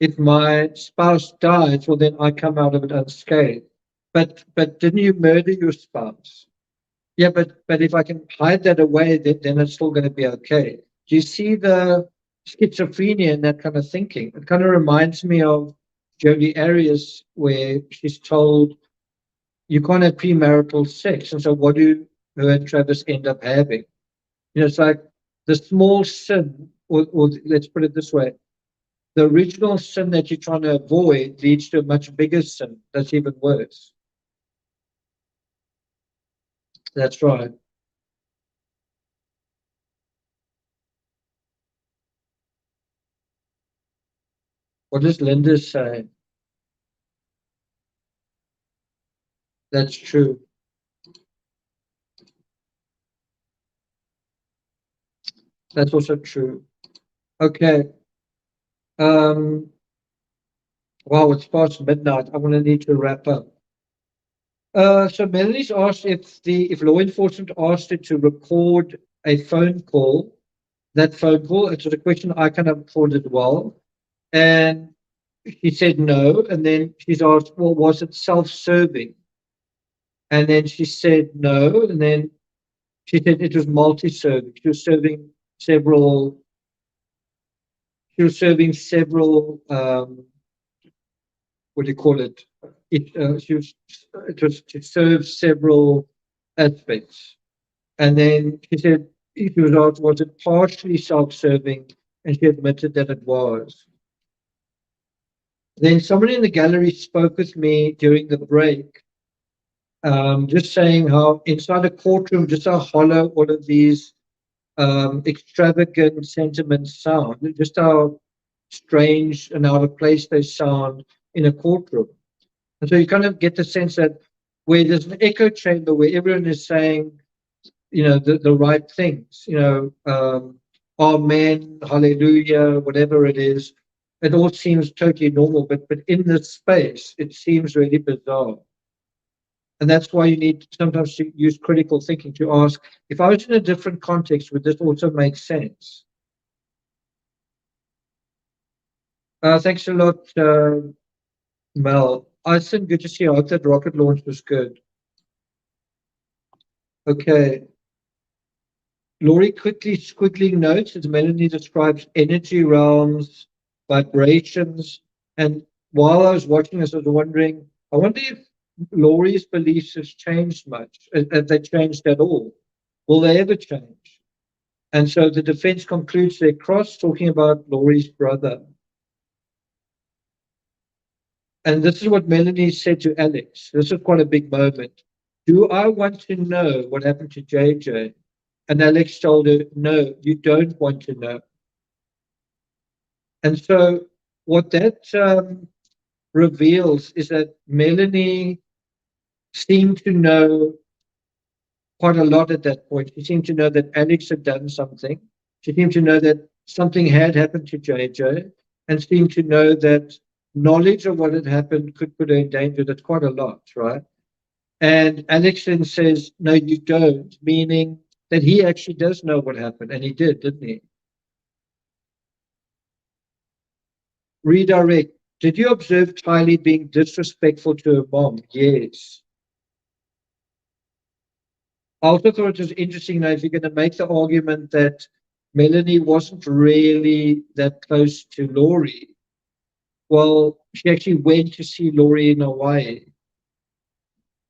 if my spouse dies, well, then I come out of it unscathed. But didn't you murder your spouse? Yeah, but if I can hide that away, then it's still going to be okay. Do you see the schizophrenia in that kind of thinking? It kind of reminds me of Jodi Arias, where she's told you can't have premarital sex. And so what do her and Travis end up having? It's like the small sin, or let's put it this way, the original sin that you're trying to avoid leads to a much bigger sin that's even worse. That's right. What does Linda say? That's true. That's also true. Okay. Wow, it's past midnight. I'm going to need to wrap up. So Melanie's asked if law enforcement asked her to record a phone call, that phone call. It was a question I kind of thought as well. And she said no. And then she's asked, well, was it self-serving? And then she said no. And then she said it was multi-serving. She was serving several she was serving several, what do you call it? It was to serve several aspects. And then she said, she was asked, was it partially self-serving? And she admitted that it was. Then somebody in the gallery spoke with me during the break, just saying how inside a courtroom, just how hollow all of these extravagant sentiments sound, just how strange and out of place they sound in a courtroom. And so you kind of get the sense that where there's an echo chamber where everyone is saying, the right things, amen, hallelujah, whatever it is, it all seems totally normal, but in this space, it seems really bizarre. And that's why you need sometimes to use critical thinking to ask, if I was in a different context, would this also make sense? Thanks a lot, Mel. Ison, good to see you. I hope that rocket launch was good. Okay. Laurie quickly squiggling notes as Melanie describes energy realms, vibrations. And while I was watching this, I was wondering, I wonder if Laurie's beliefs has changed much, if they changed at all. Will they ever change? And so the defense concludes their cross talking about Laurie's brother. And this is what Melanie said to Alex. This is quite a big moment. Do I want to know what happened to JJ? And Alex told her, no, you don't want to know. And so what that reveals is that Melanie seemed to know quite a lot at that point. She seemed to know that Alex had done something. She seemed to know that something had happened to JJ, and seemed to know that knowledge of what had happened could put her in danger. That's quite a lot, right? And Alex then says, no, you don't, meaning that he actually does know what happened, and he did, didn't he? Redirect. Did you observe Tylee being disrespectful to her mom? Yes. I also thought it was interesting, if you're going to make the argument that Melanie wasn't really that close to Laurie, well, she actually went to see Laurie in Hawaii.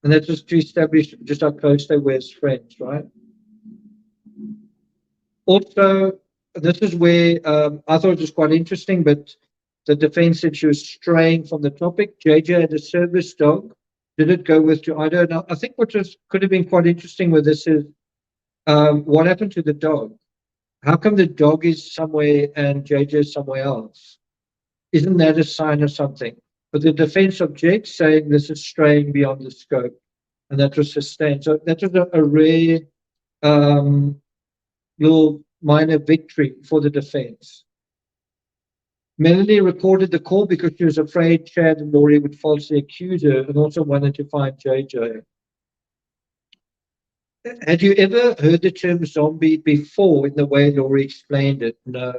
And that was to establish just how close they were as friends, right? Also, this is where I thought it was quite interesting, but the defense said she was straying from the topic. JJ had a service dog. Did it go with to Idaho? Now, I think what could have been quite interesting with this is what happened to the dog? How come the dog is somewhere and JJ is somewhere else? Isn't that a sign of something? But the defense objects, saying this is straying beyond the scope, and that was sustained. So that was a rare little minor victory for the defense. Melanie recorded the call because she was afraid Chad and Laurie would falsely accuse her, and also wanted to find JJ. Had you ever heard the term zombie before in the way Laurie explained it? No.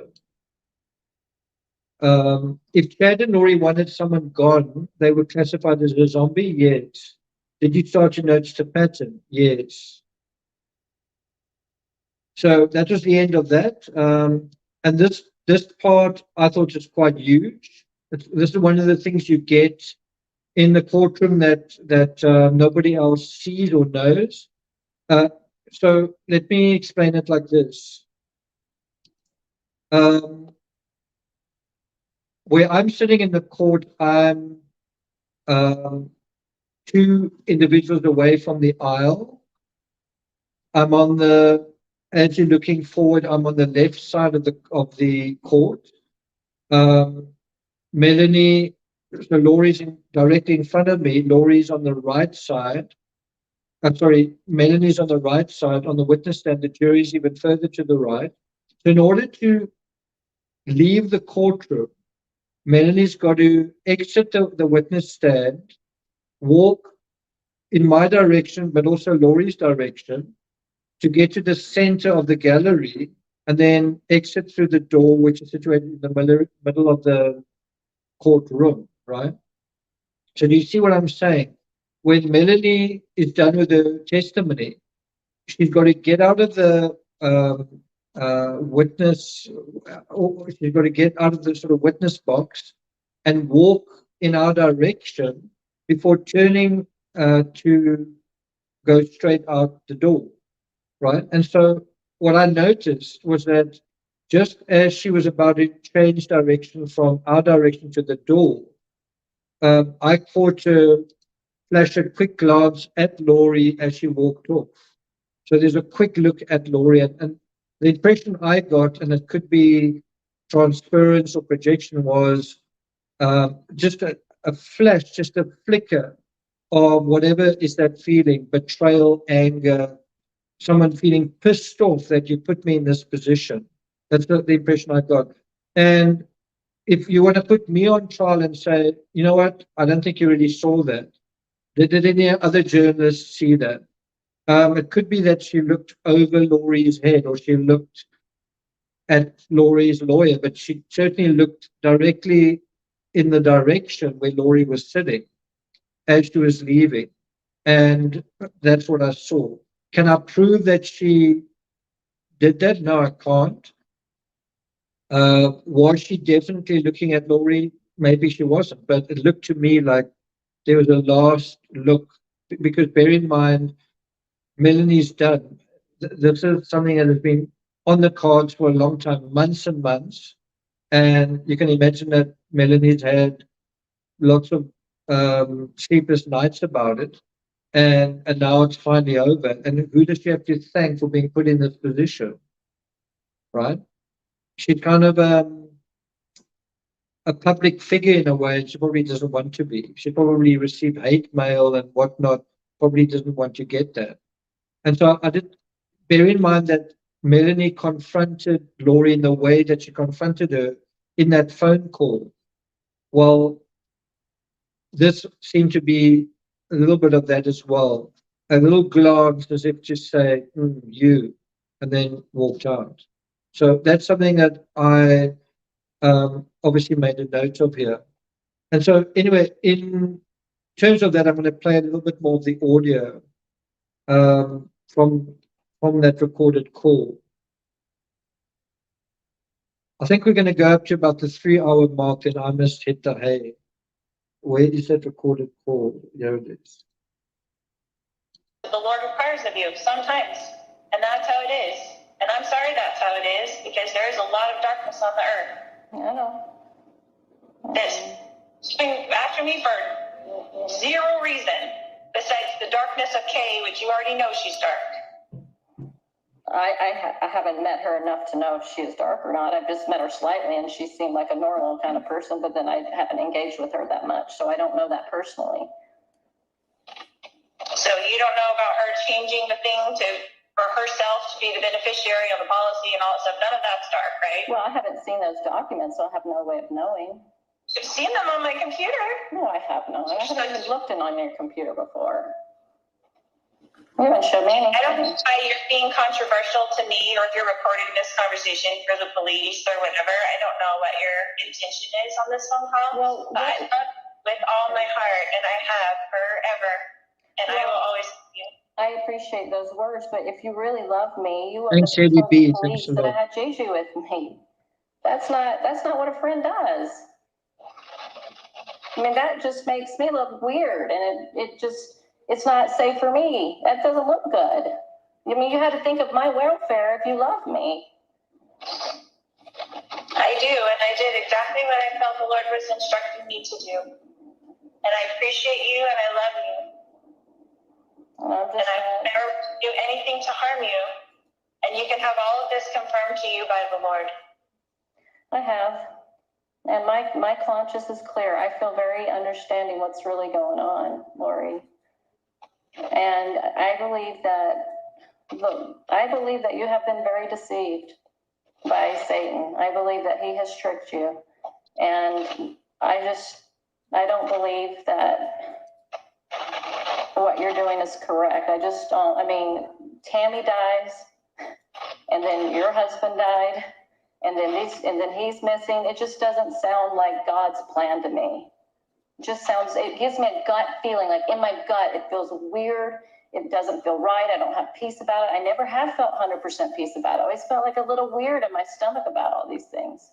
If Chad and Laurie wanted someone gone, they were classified as a zombie? Yes. Did you start to notice the pattern? Yes. So that was the end of that. And this part I thought was quite huge. This is one of the things you get in the courtroom that nobody else sees or knows. So let me explain it like this. Where I'm sitting in the court, I'm 2 individuals away from the aisle. I'm on the, as you're looking forward, I'm on the left side of the court. Melanie, so Laurie's directly in front of me. Laurie's on the right side. I'm sorry, Melanie's on the right side on the witness stand. The jury's even further to the right. So in order to leave the courtroom, Melanie's got to exit the witness stand, walk in my direction, but also Laurie's direction, to get to the center of the gallery, and then exit through the door, which is situated in the middle of the courtroom, right? So do you see what I'm saying? When Melanie is done with her testimony, she's got to get out of the witness, or she's got to get out of the sort of witness box and walk in our direction before turning to go straight out the door, right? And so what I noticed was that just as she was about to change direction from our direction to the door, I caught her flash a quick glance at Laurie as she walked off. So there's a quick look at Laurie, and the impression I got, and it could be transference or projection, was just a flash, just a flicker of whatever is that feeling, betrayal, anger, someone feeling pissed off that you put me in this position. That's the impression I got. And if you want to put me on trial and say, you know what, I don't think you really saw that. Did any other journalists see that? It could be that she looked over Laurie's head, or she looked at Laurie's lawyer, but she certainly looked directly in the direction where Laurie was sitting as she was leaving. And that's what I saw. Can I prove that she did that? No, I can't. Was she definitely looking at Laurie? Maybe she wasn't, but it looked to me like there was a last look, because bear in mind, Melanie's done. This is something that has been on the cards for a long time, months and months. And you can imagine that Melanie's had lots of sleepless nights about it. And now it's finally over. And who does she have to thank for being put in this position? Right? She's kind of a public figure in a way, and she probably doesn't want to be. She probably received hate mail and whatnot, probably doesn't want to get that. And so I did bear in mind that Melanie confronted Laurie in the way that she confronted her in that phone call. Well, this seemed to be a little bit of that as well. A little glance as if to say, you, and then walked out. So that's something that I obviously made a note of here. And so anyway, in terms of that, I'm going to play a little bit more of the audio from that recorded call. I think we're going to go up to about the 3-hour mark, and I must hit the hay. Where is that recorded call? There it is. The Lord requires of you sometimes, and that's how it is. And I'm sorry that's how it is, because there is a lot of darkness on the earth. I know. She's been after me for zero reason besides the darkness of Kay, which you already know she's dark. I haven't met her enough to know if she is dark or not. I've just met her slightly, and she seemed like a normal kind of person, but then I haven't engaged with her that much, so I don't know that personally. So you don't know about her changing the thing for herself to be the beneficiary of the policy and all that stuff. None of that's dark, right? Well, I haven't seen those documents, so I have no way of knowing. You've seen them on my computer. No, I have not. I haven't even looked in on your computer before. You haven't showed me anything. I don't know why you're being controversial to me, or if you're recording this conversation for the police or whatever. I don't know what your intention is on this phone call. Well, but I love with all my heart, and I have forever, and I will always love you. I appreciate those words, but if you really love me, you would Thanks, have told JDB. the police that I had JJ with me. That's not what a friend does. I mean, that just makes me look weird, and it's not safe for me. That doesn't look good. I mean, you had to think of my welfare if you love me. I do, and I did exactly what I felt the Lord was instructing me to do. And I appreciate you, and I love you. And I've never do anything to harm you. And you can have all of this confirmed to you by the Lord. I have. And my conscience is clear. I feel very understanding what's really going on, Lori. And I believe that you have been very deceived by Satan. I believe that he has tricked you. And I don't believe that what you're doing is correct. I just don't. I mean, Tammy dies, and then your husband died, and then he's missing. It just doesn't sound like God's plan to me. It gives me a gut feeling, like in my gut, it feels weird. it doesn't feel right. I don't have peace about it. I never have felt 100% peace about it. I always felt like a little weird in my stomach about all these things.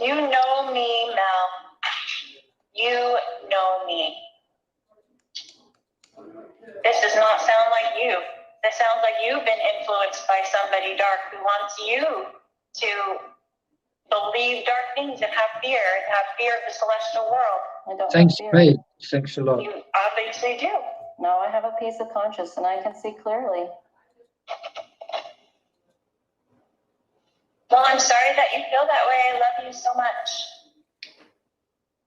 You know me, Mel. You know me. This does not sound like you. This sounds like you've been influenced by somebody dark who wants you to believe dark things and have fear of the celestial world. I don't Thanks, have fear. Faith. Thanks a lot. You obviously do. No, I have a peace of conscience and I can see clearly. Well, I'm sorry that you feel that way. I love you so much.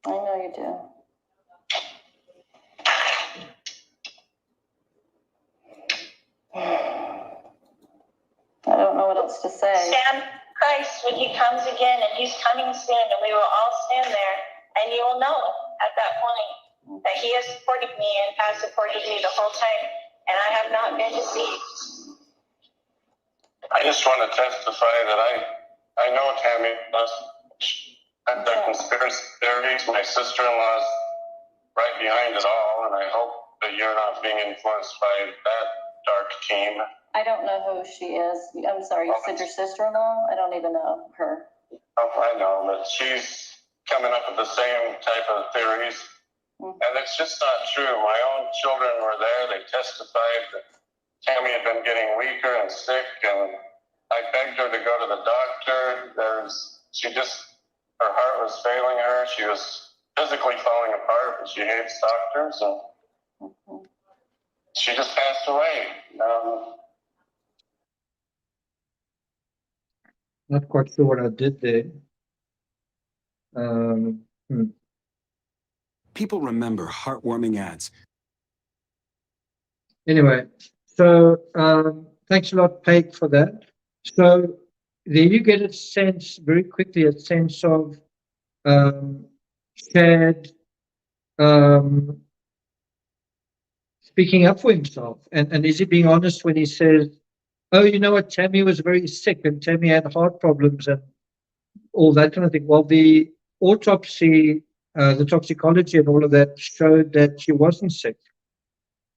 I know you do. I don't know what else to say. Stand Christ when he comes again, and he's coming soon, and we will all stand there, and you will know at that point that he has supported me and has supported me the whole time, and I have not been deceived. I just want to testify that I know Tammy and the conspiracy theories. My sister-in-law's right behind it all, and I hope that you're not being influenced by that dark team. I don't know who she is. I'm sorry, you said your sister-in-law? I don't even know her. Oh, I know, but she's coming up with the same type of theories. And it's just not true. My own children were there. They testified that Tammy had been getting weaker and sick, and I begged her to go to the doctor. Her heart was failing her. She was physically falling apart, but she hates doctors, and she just passed away. Not quite sure what I did there. People remember heartwarming ads. Anyway, so thanks a lot, Peg, for that. So there you get a sense very quickly, a sense of Chad speaking up for himself. And is he being honest when he says, oh, you know what, Tammy was very sick and Tammy had heart problems and all that kind of thing. Well, the autopsy, the toxicology and all of that showed that she wasn't sick.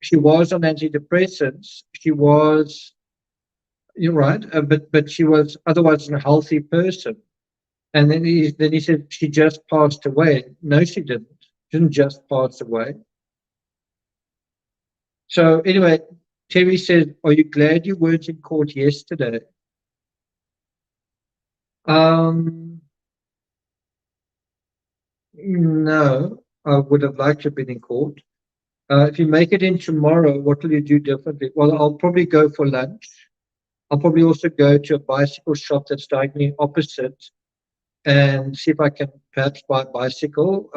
She was on antidepressants. She was, you're right, but she was otherwise a healthy person. And then he said she just passed away. No, she didn't. She didn't just pass away. So anyway, Terry says, are you glad you weren't in court yesterday? No, I would have liked to have been in court. If you make it in tomorrow, what will you do differently? Well, I'll probably go for lunch. I'll probably also go to a bicycle shop that's diagonally opposite and see if I can perhaps buy a bicycle.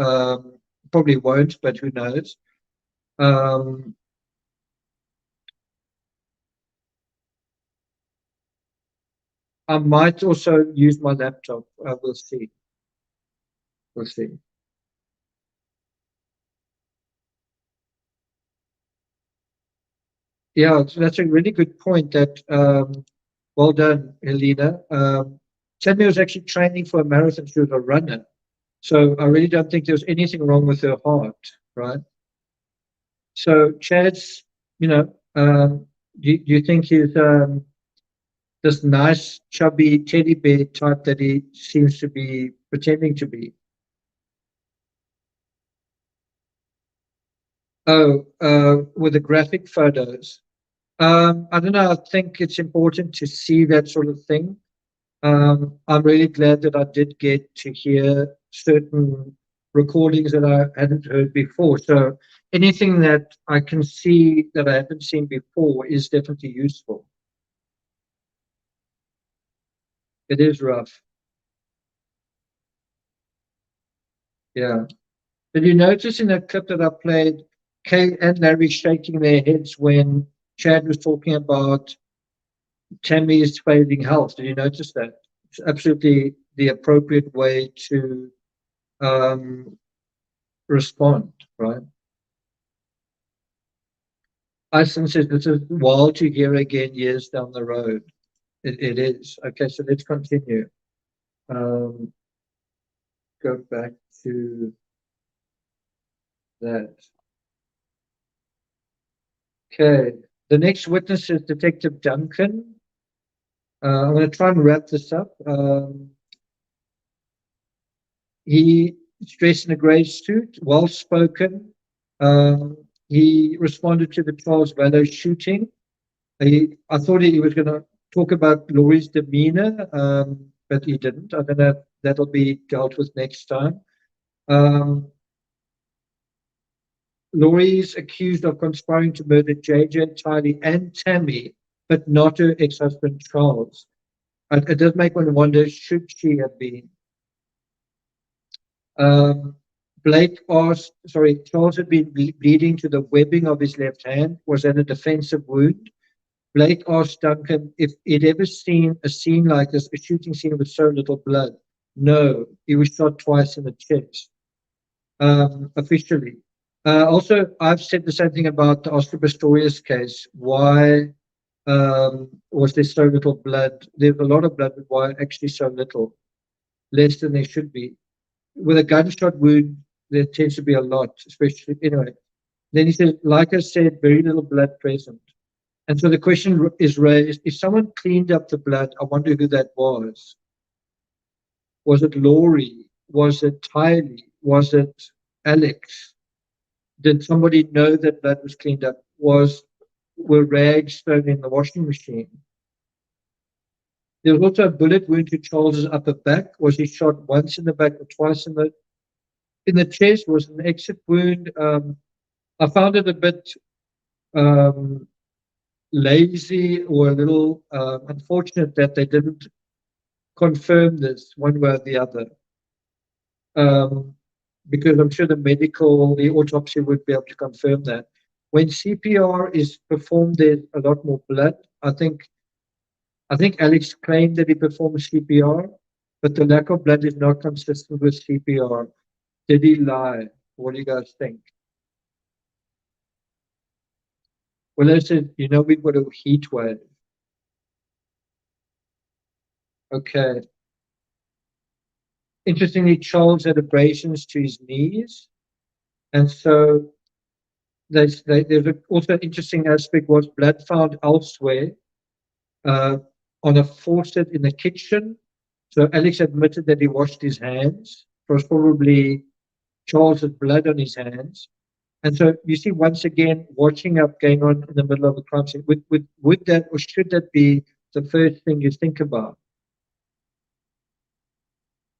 Probably won't, but who knows? I might also use my laptop. We'll see. We'll see. Yeah, that's a really good point. That well done, Helena. Tammy was actually training for a marathon. She was a runner, so I really don't think there's anything wrong with her heart, right? So Chad's, do you think he's this nice, chubby teddy bear type that he seems to be pretending to be? Oh, with the graphic photos. I don't know. I think it's important to see that sort of thing. I'm really glad that I did get to hear certain recordings that I hadn't heard before. So anything that I can see that I haven't seen before is definitely useful. It is rough. Yeah. Did you notice in that clip that I played, Kay and Larry shaking their heads when Chad was talking about Tammy's failing health? Did you notice that? It's absolutely the appropriate way to respond, right? Ison says this is wild to hear again years down the road. It is. Okay, so let's continue. Go back to that. Okay, The next witness is Detective Duncan. I'm going to try and wrap this up. He's dressed in a grey suit, well-spoken. He responded to the Charles VALLOW shooting. I thought he was going to talk about Laurie's demeanor, but he didn't. I don't know if that'll be dealt with next time. Laurie's accused of conspiring to murder JJ, Tylee, and Tammy, but not her ex-husband Charles. It does make one wonder, should she have been? Charles had been bleeding to the webbing of his left hand. Was that a defensive wound? Blake asked Duncan if he'd ever seen a scene like this, a shooting scene with so little blood. No, he was shot twice in the chest, officially. Also, I've said the same thing about the Oscar Pistorius case. Why was there so little blood? There's a lot of blood, but why actually so little? Less than there should be. With a gunshot wound, there tends to be a lot, especially, anyway. Then he said, like I said, very little blood present. And so the question is raised, if someone cleaned up the blood, I wonder who that was. Was it Laurie? Was it Tylee? Was it Alex? Did somebody know that blood was cleaned up? Were rags thrown in the washing machine? There was also a bullet wound to Charles's upper back. Was he shot once in the back or twice in the chest? Was an exit wound? I found it a bit lazy or a little unfortunate that they didn't confirm this one way or the other. Because I'm sure the autopsy would be able to confirm that. When CPR is performed, there's a lot more blood. I think Alex claimed that he performed CPR, but the lack of blood is not consistent with CPR. Did he lie? What do you guys think? Well, I said, we've got a heat wave. Okay. Interestingly, Charles had abrasions to his knees. And so there's also an interesting aspect was blood found elsewhere on a faucet in the kitchen. So Alex admitted that he washed his hands. It was probably Charles's blood on his hands. And so you see, once again, watching up going on in the middle of a crime scene. Would that or should that be the first thing you think about?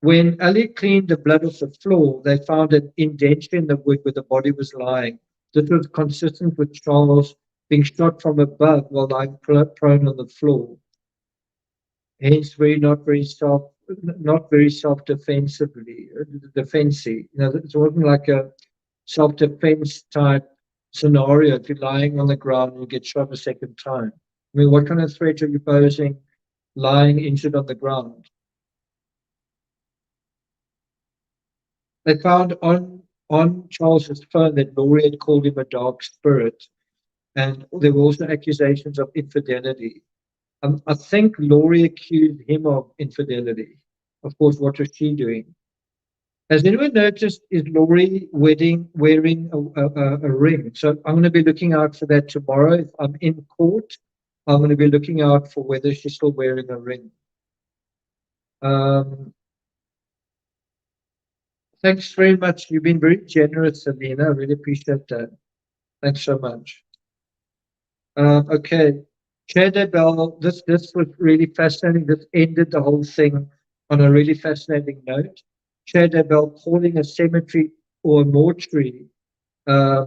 When Ali cleaned the blood off the floor, they found an indentation in the wood where the body was lying. This was consistent with Charles being shot from above while lying prone on the floor. Hence, not very self-defensively, defensive. It wasn't like a self-defense type scenario. If you're lying on the ground and you get shot a second time. I mean, what kind of threat are you posing lying injured on the ground? They found on Charles's phone that Laurie had called him a dark spirit, and there were also accusations of infidelity. I think Laurie accused him of infidelity. Of course, what was she doing? Has anyone noticed, is Laurie wearing a ring? So I'm going to be looking out for that tomorrow. If I'm in court, I'm going to be looking out for whether she's still wearing a ring. Thanks very much. You've been very generous, Alina. I really appreciate that. Thanks so much. Okay. Chair Daybell, this was really fascinating. This ended the whole thing on a really fascinating note. Chair Daybell calling a cemetery or a mortuary. I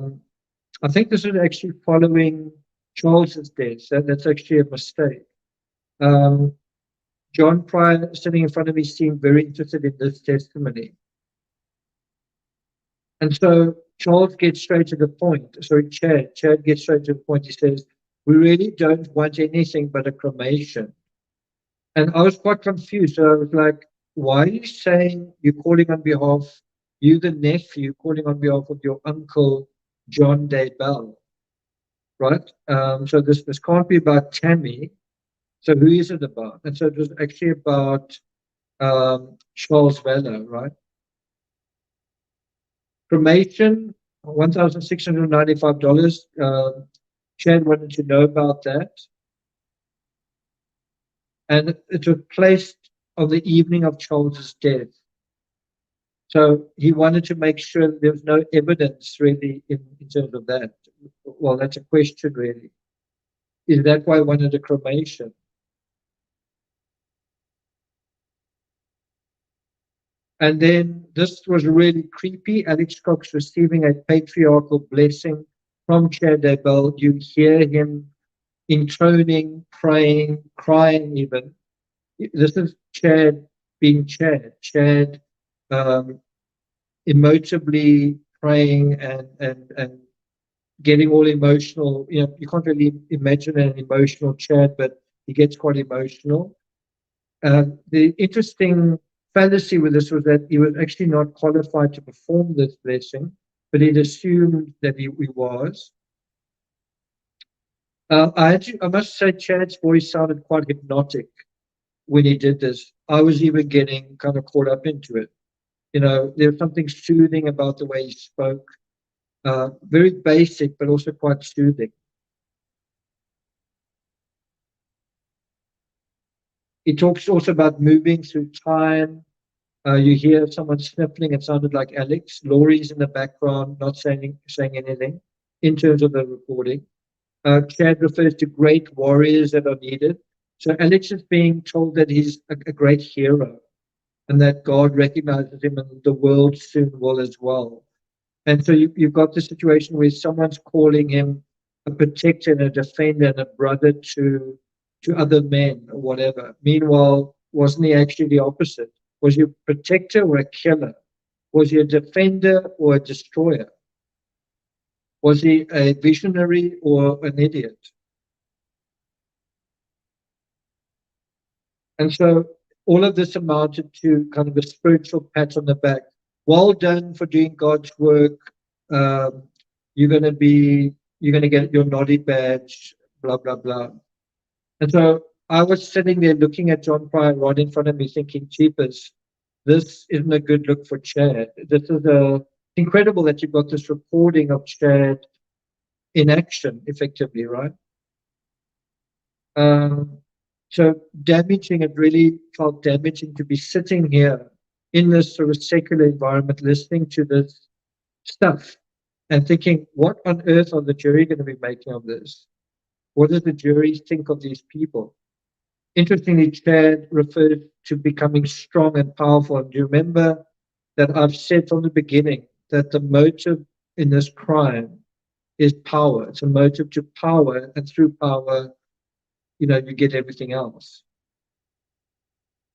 think this is actually following Charles's death. So that's actually a mistake. John Pryor, sitting in front of me, seemed very interested in this testimony. And so Charles gets straight to the point. Sorry, Chad gets straight to the point. He says, we really don't want anything but a cremation. And I was quite confused. So I was like, why are you saying you're calling on behalf, you the nephew, calling on behalf of your uncle, John Daybell, right? So this can't be about Tammy. So who is it about? And so it was actually about Charles VALLOW, right? Cremation, $1,695. Chad wanted to know about that. And it was placed on the evening of Charles's death. So he wanted to make sure that there was no evidence really in terms of that. Well, that's a question really. Is that why he wanted a cremation? And then this was really creepy. Alex Cox receiving a patriarchal blessing from Chad Daybell. You hear him intoning, praying, crying even. This is Chad being Chad. Chad emotively praying and getting all emotional. You know, you can't really imagine an emotional Chad, but he gets quite emotional. The interesting fallacy with this was that he was actually not qualified to perform this blessing, but he'd assumed that he was. I must say, Chad's voice sounded quite hypnotic when he did this. I was even getting kind of caught up into it. You know, there's something soothing about the way he spoke. Very basic, but also quite soothing. He talks also about moving through time. You hear someone sniffling. It sounded like Alex. Laurie's in the background, not saying anything in terms of the recording. Chad refers to great warriors that are needed. So Alex is being told that he's a great hero and that God recognizes him and the world soon will as well. And so you've got the situation where someone's calling him a protector and a defender and a brother to other men or whatever. Meanwhile, wasn't he actually the opposite? Was he a protector or a killer? Was he a defender or a destroyer? Was he a visionary or an idiot? And so all of this amounted to kind of a spiritual pat on the back. Well done for doing God's work. You're going to get your naughty badge, blah, blah, blah. And so I was sitting there looking at John Pryor right in front of me thinking, jeepers, this isn't a good look for Chad. This is incredible that you've got this recording of Chad in action, effectively, right? So damaging, it really felt damaging to be sitting here in this sort of secular environment, listening to this stuff and thinking, what on earth are the jury going to be making of this? What does the jury think of these people? Interestingly, Chad referred to becoming strong and powerful. And do you remember that I've said from the beginning that the motive in this crime is power. It's a motive to power, and through power, you get everything else.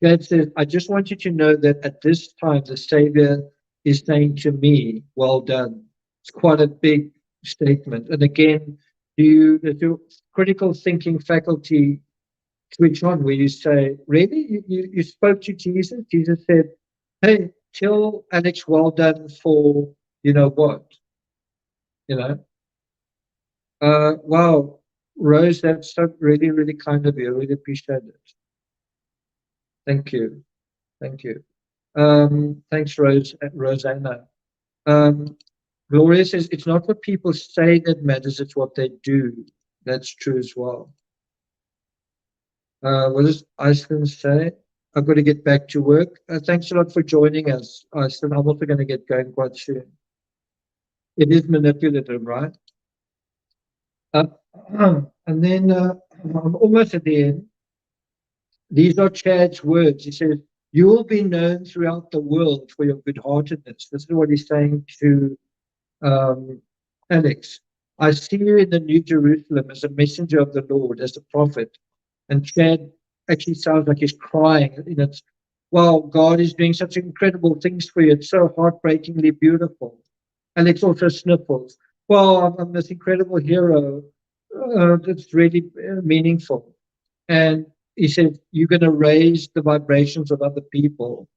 God says, I just want you to know that at this time, the Savior is saying to me, well done. It's quite a big statement. And again, the critical thinking faculty switch on where you say, really? You spoke to Jesus? Jesus said, hey, tell Alex well done for, what? Wow, Rose, that's so really, really kind of you. I really appreciate it. Thank you. Thank you. Thanks, Rosanna. Gloria says, it's not what people say that matters, it's what they do. That's true as well. What does Iceland say? I've got to get back to work. Thanks a lot for joining us, Iceland. I'm also going to get going quite soon. It is manipulative, right? And then I'm almost at the end. These are Chad's words. He says, you will be known throughout the world for your good-heartedness. This is what he's saying to Alex. I see you in the New Jerusalem as a messenger of the Lord, as a prophet. And Chad actually sounds like he's crying. Wow, God is doing such incredible things for you. It's so heartbreakingly beautiful. Alex also sniffles. Well, I'm this incredible hero. That's really meaningful. And he said, you're going to raise the vibrations of other people.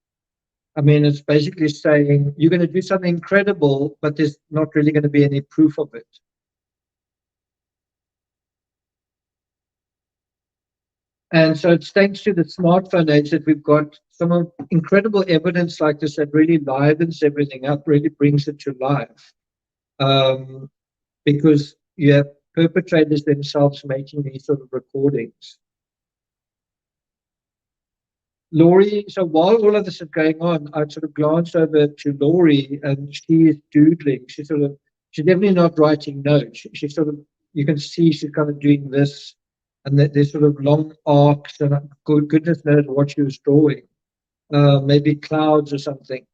I mean, it's basically saying you're going to do something incredible, but there's not really going to be any proof of it. And so it's thanks to the smartphone age that we've got some incredible evidence like this that really livens everything up, really brings it to life. Because you have perpetrators themselves making these sort of recordings. Laurie, so while all of this is going on, I sort of glanced over to Laurie and she is doodling. She's definitely not writing notes. She's sort of, you can see she's kind of doing this, and there's sort of long arcs, and goodness knows what she was drawing. Maybe clouds or something.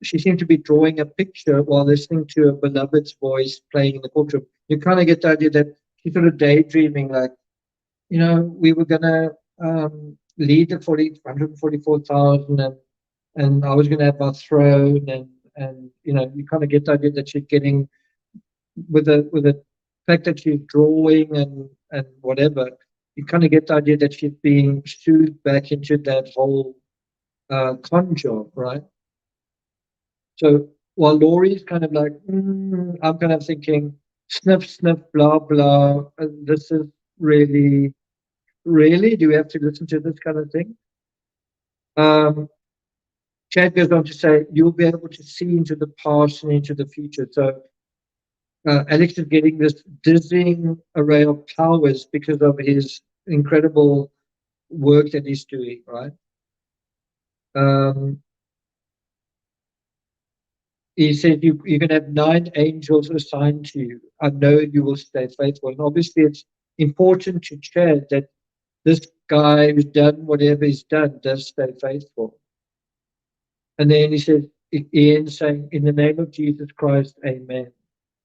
She seemed to be drawing a picture while listening to her beloved's voice playing in the courtroom. You kind of get the idea that she's sort of daydreaming, like, we were gonna lead the 144,000, and I was gonna have my throne, and you kind of get the idea that she's getting with the fact that she's drawing and whatever. You kind of get the idea that she's being soothed back into that whole con job, right? So while Laurie's kind of like, I'm kind of thinking, sniff, sniff, blah, blah. This is really, do we have to listen to this kind of thing? Chad goes on to say, you'll be able to see into the past and into the future. So Alex is getting this dizzying array of powers because of his incredible work that he's doing, right? He said, you can have 9 angels assigned to you. I know you will stay faithful. And obviously, it's important to Chad that this guy who's done whatever he's done does stay faithful. And then he says, Ian saying, in the name of Jesus Christ, amen.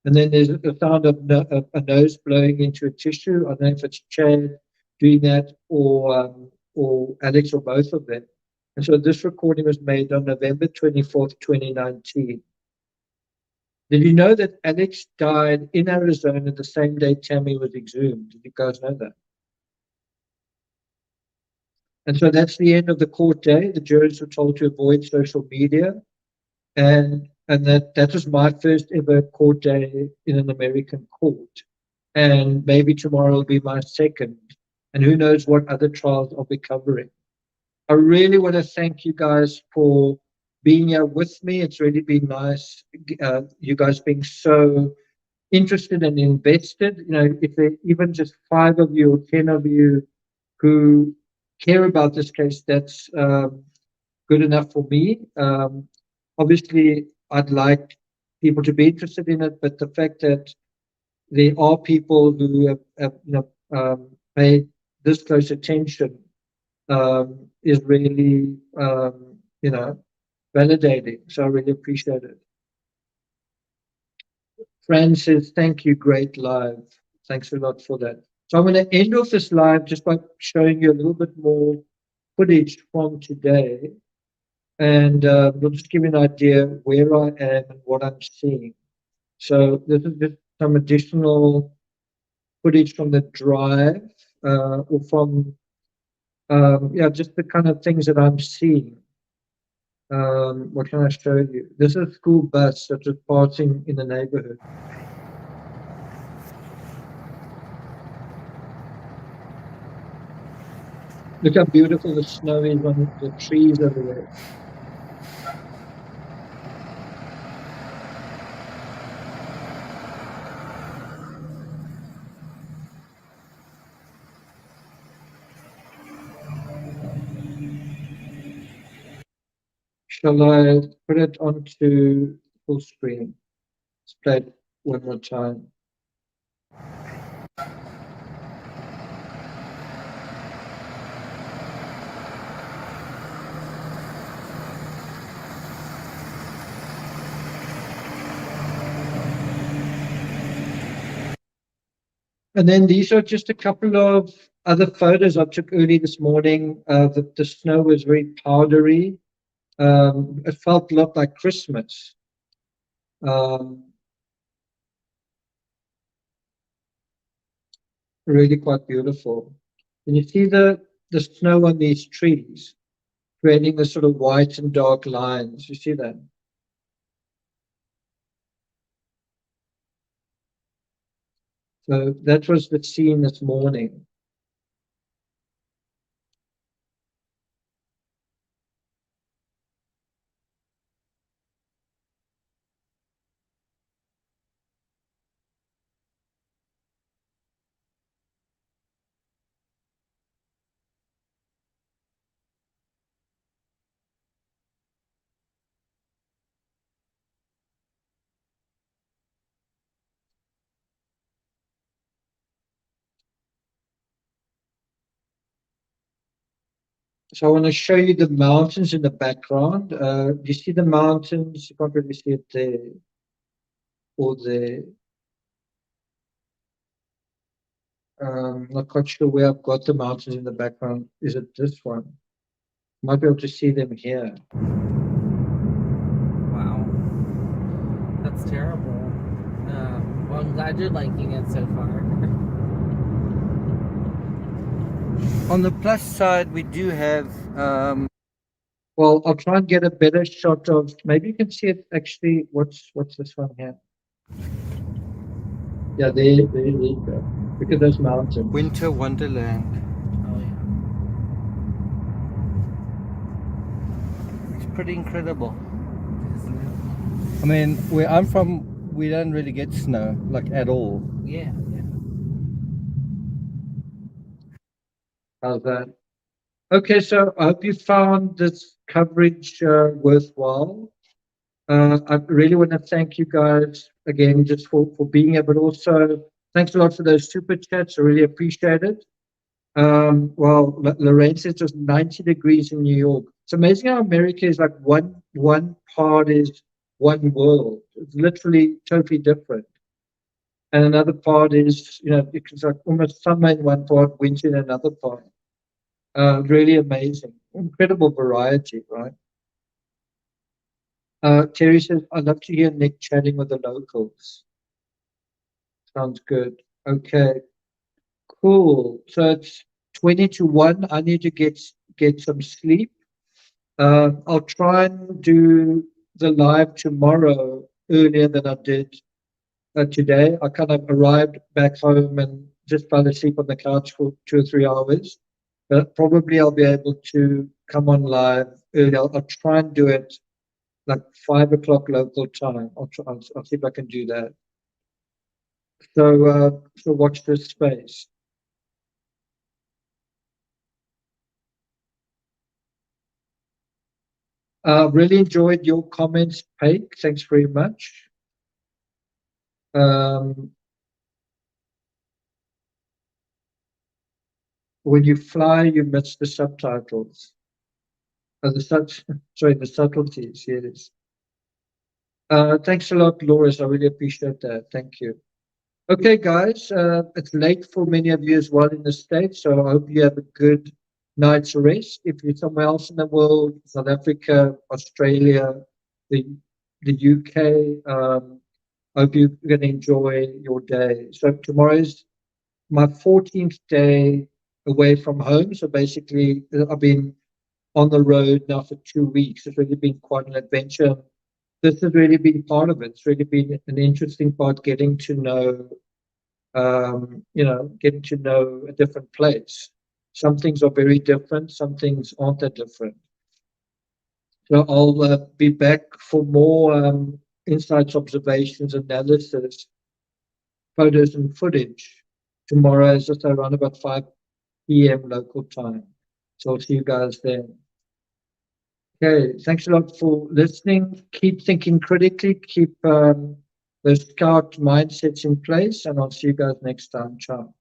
And then there's the sound of a nose blowing into a tissue. I don't know if it's Chad doing that or Alex or both of them. And so this recording was made on November 24th, 2019. Did you know that Alex died in Arizona the same day Tammy was exhumed? Did you guys know that? And so that's the end of the court day. The jurors were told to avoid social media. And that was my first ever court day in an American court. And maybe tomorrow will be my second. And who knows what other trials I'll be covering. I really want to thank you guys for being here with me. It's really been nice, you guys being so interested and invested. If there even just 5 of you or 10 of you who care about this case, that's good enough for me. Obviously, I'd like people to be interested in it, but the fact that there are people who have paid this close attention is really, validating. So I really appreciate it. Fran says, thank you, great live. Thanks a lot for that. So I'm going to end off this live just by showing you a little bit more footage from today. And we'll just give you an idea where I am and what I'm seeing. So this is just some additional footage from the drive or from, just the kind of things that I'm seeing. What can I show you? This is a school bus that was passing in the neighborhood. Look how beautiful the snow is on the trees over there. Shall I put it onto full screen? Let's play it one more time. And then these are just a couple of other photos I took early this morning. The snow was very powdery. It felt a lot like Christmas. Really quite beautiful. And you see the snow on these trees, creating the sort of white and dark lines. You see that? So that was the scene this morning. So I want to show you the mountains in the background. You see the mountains? You can't really see it there or there. Not quite sure where I've got the mountains in the background. Is it this one? Might be able to see them here. Wow. That's terrible. Well, I'm glad you're liking it so far. On the plus side, we do have Well, I'll try and get a better shot of. Maybe you can see it actually. What's this one here? Yeah, there you go. Look at those mountains. Winter Wonderland. Oh, yeah. It's pretty incredible. Isn't it? I mean, where I'm from, we don't really get snow, like at all. Yeah, yeah. How's that? Okay, so I hope you found this coverage worthwhile. I really want to thank you guys again just for being here, but also thanks a lot for those super chats. I really appreciate it. Well, Lorraine says it was 90 degrees in New York. It's amazing how America is like one part is one world. It's literally totally different. And another part is, it's like almost summer in one part, winter in another part. Really amazing. Incredible variety, right? Terry says, I'd love to hear Nick chatting with the locals. Sounds good. Okay, cool. So it's 20 to 1. I need to get some sleep. I'll try and do the live tomorrow earlier than I did today. I kind of arrived back home and just fell asleep on the couch for 2 or 3 hours. But probably I'll be able to come on live early. I'll try and do it like 5 o'clock local time. I'll see if I can do that. So watch this space. Really enjoyed your comments, Paik. Thanks very much. When you fly, you miss the subtitles. The subtleties, yes. Thanks a lot, Loris. I really appreciate that. Thank you. Okay, guys, it's late for many of you as well in the States, so I hope you have a good night's rest. If you're somewhere else in the world, South Africa, Australia, the UK, I hope you're going to enjoy your day. So tomorrow's my 14th day away from home. So basically, I've been on the road now for 2 weeks. It's really been quite an adventure. This has really been part of it. It's really been an interesting part, getting to know a different place. Some things are very different. Some things aren't that different. So I'll be back for more insights, observations, analysis, photos and footage tomorrow, just around about 5 p.m. local time. So I'll see you guys then. Okay, thanks a lot for listening. Keep thinking critically, keep those scout mindsets in place, and I'll see you guys next time. Ciao.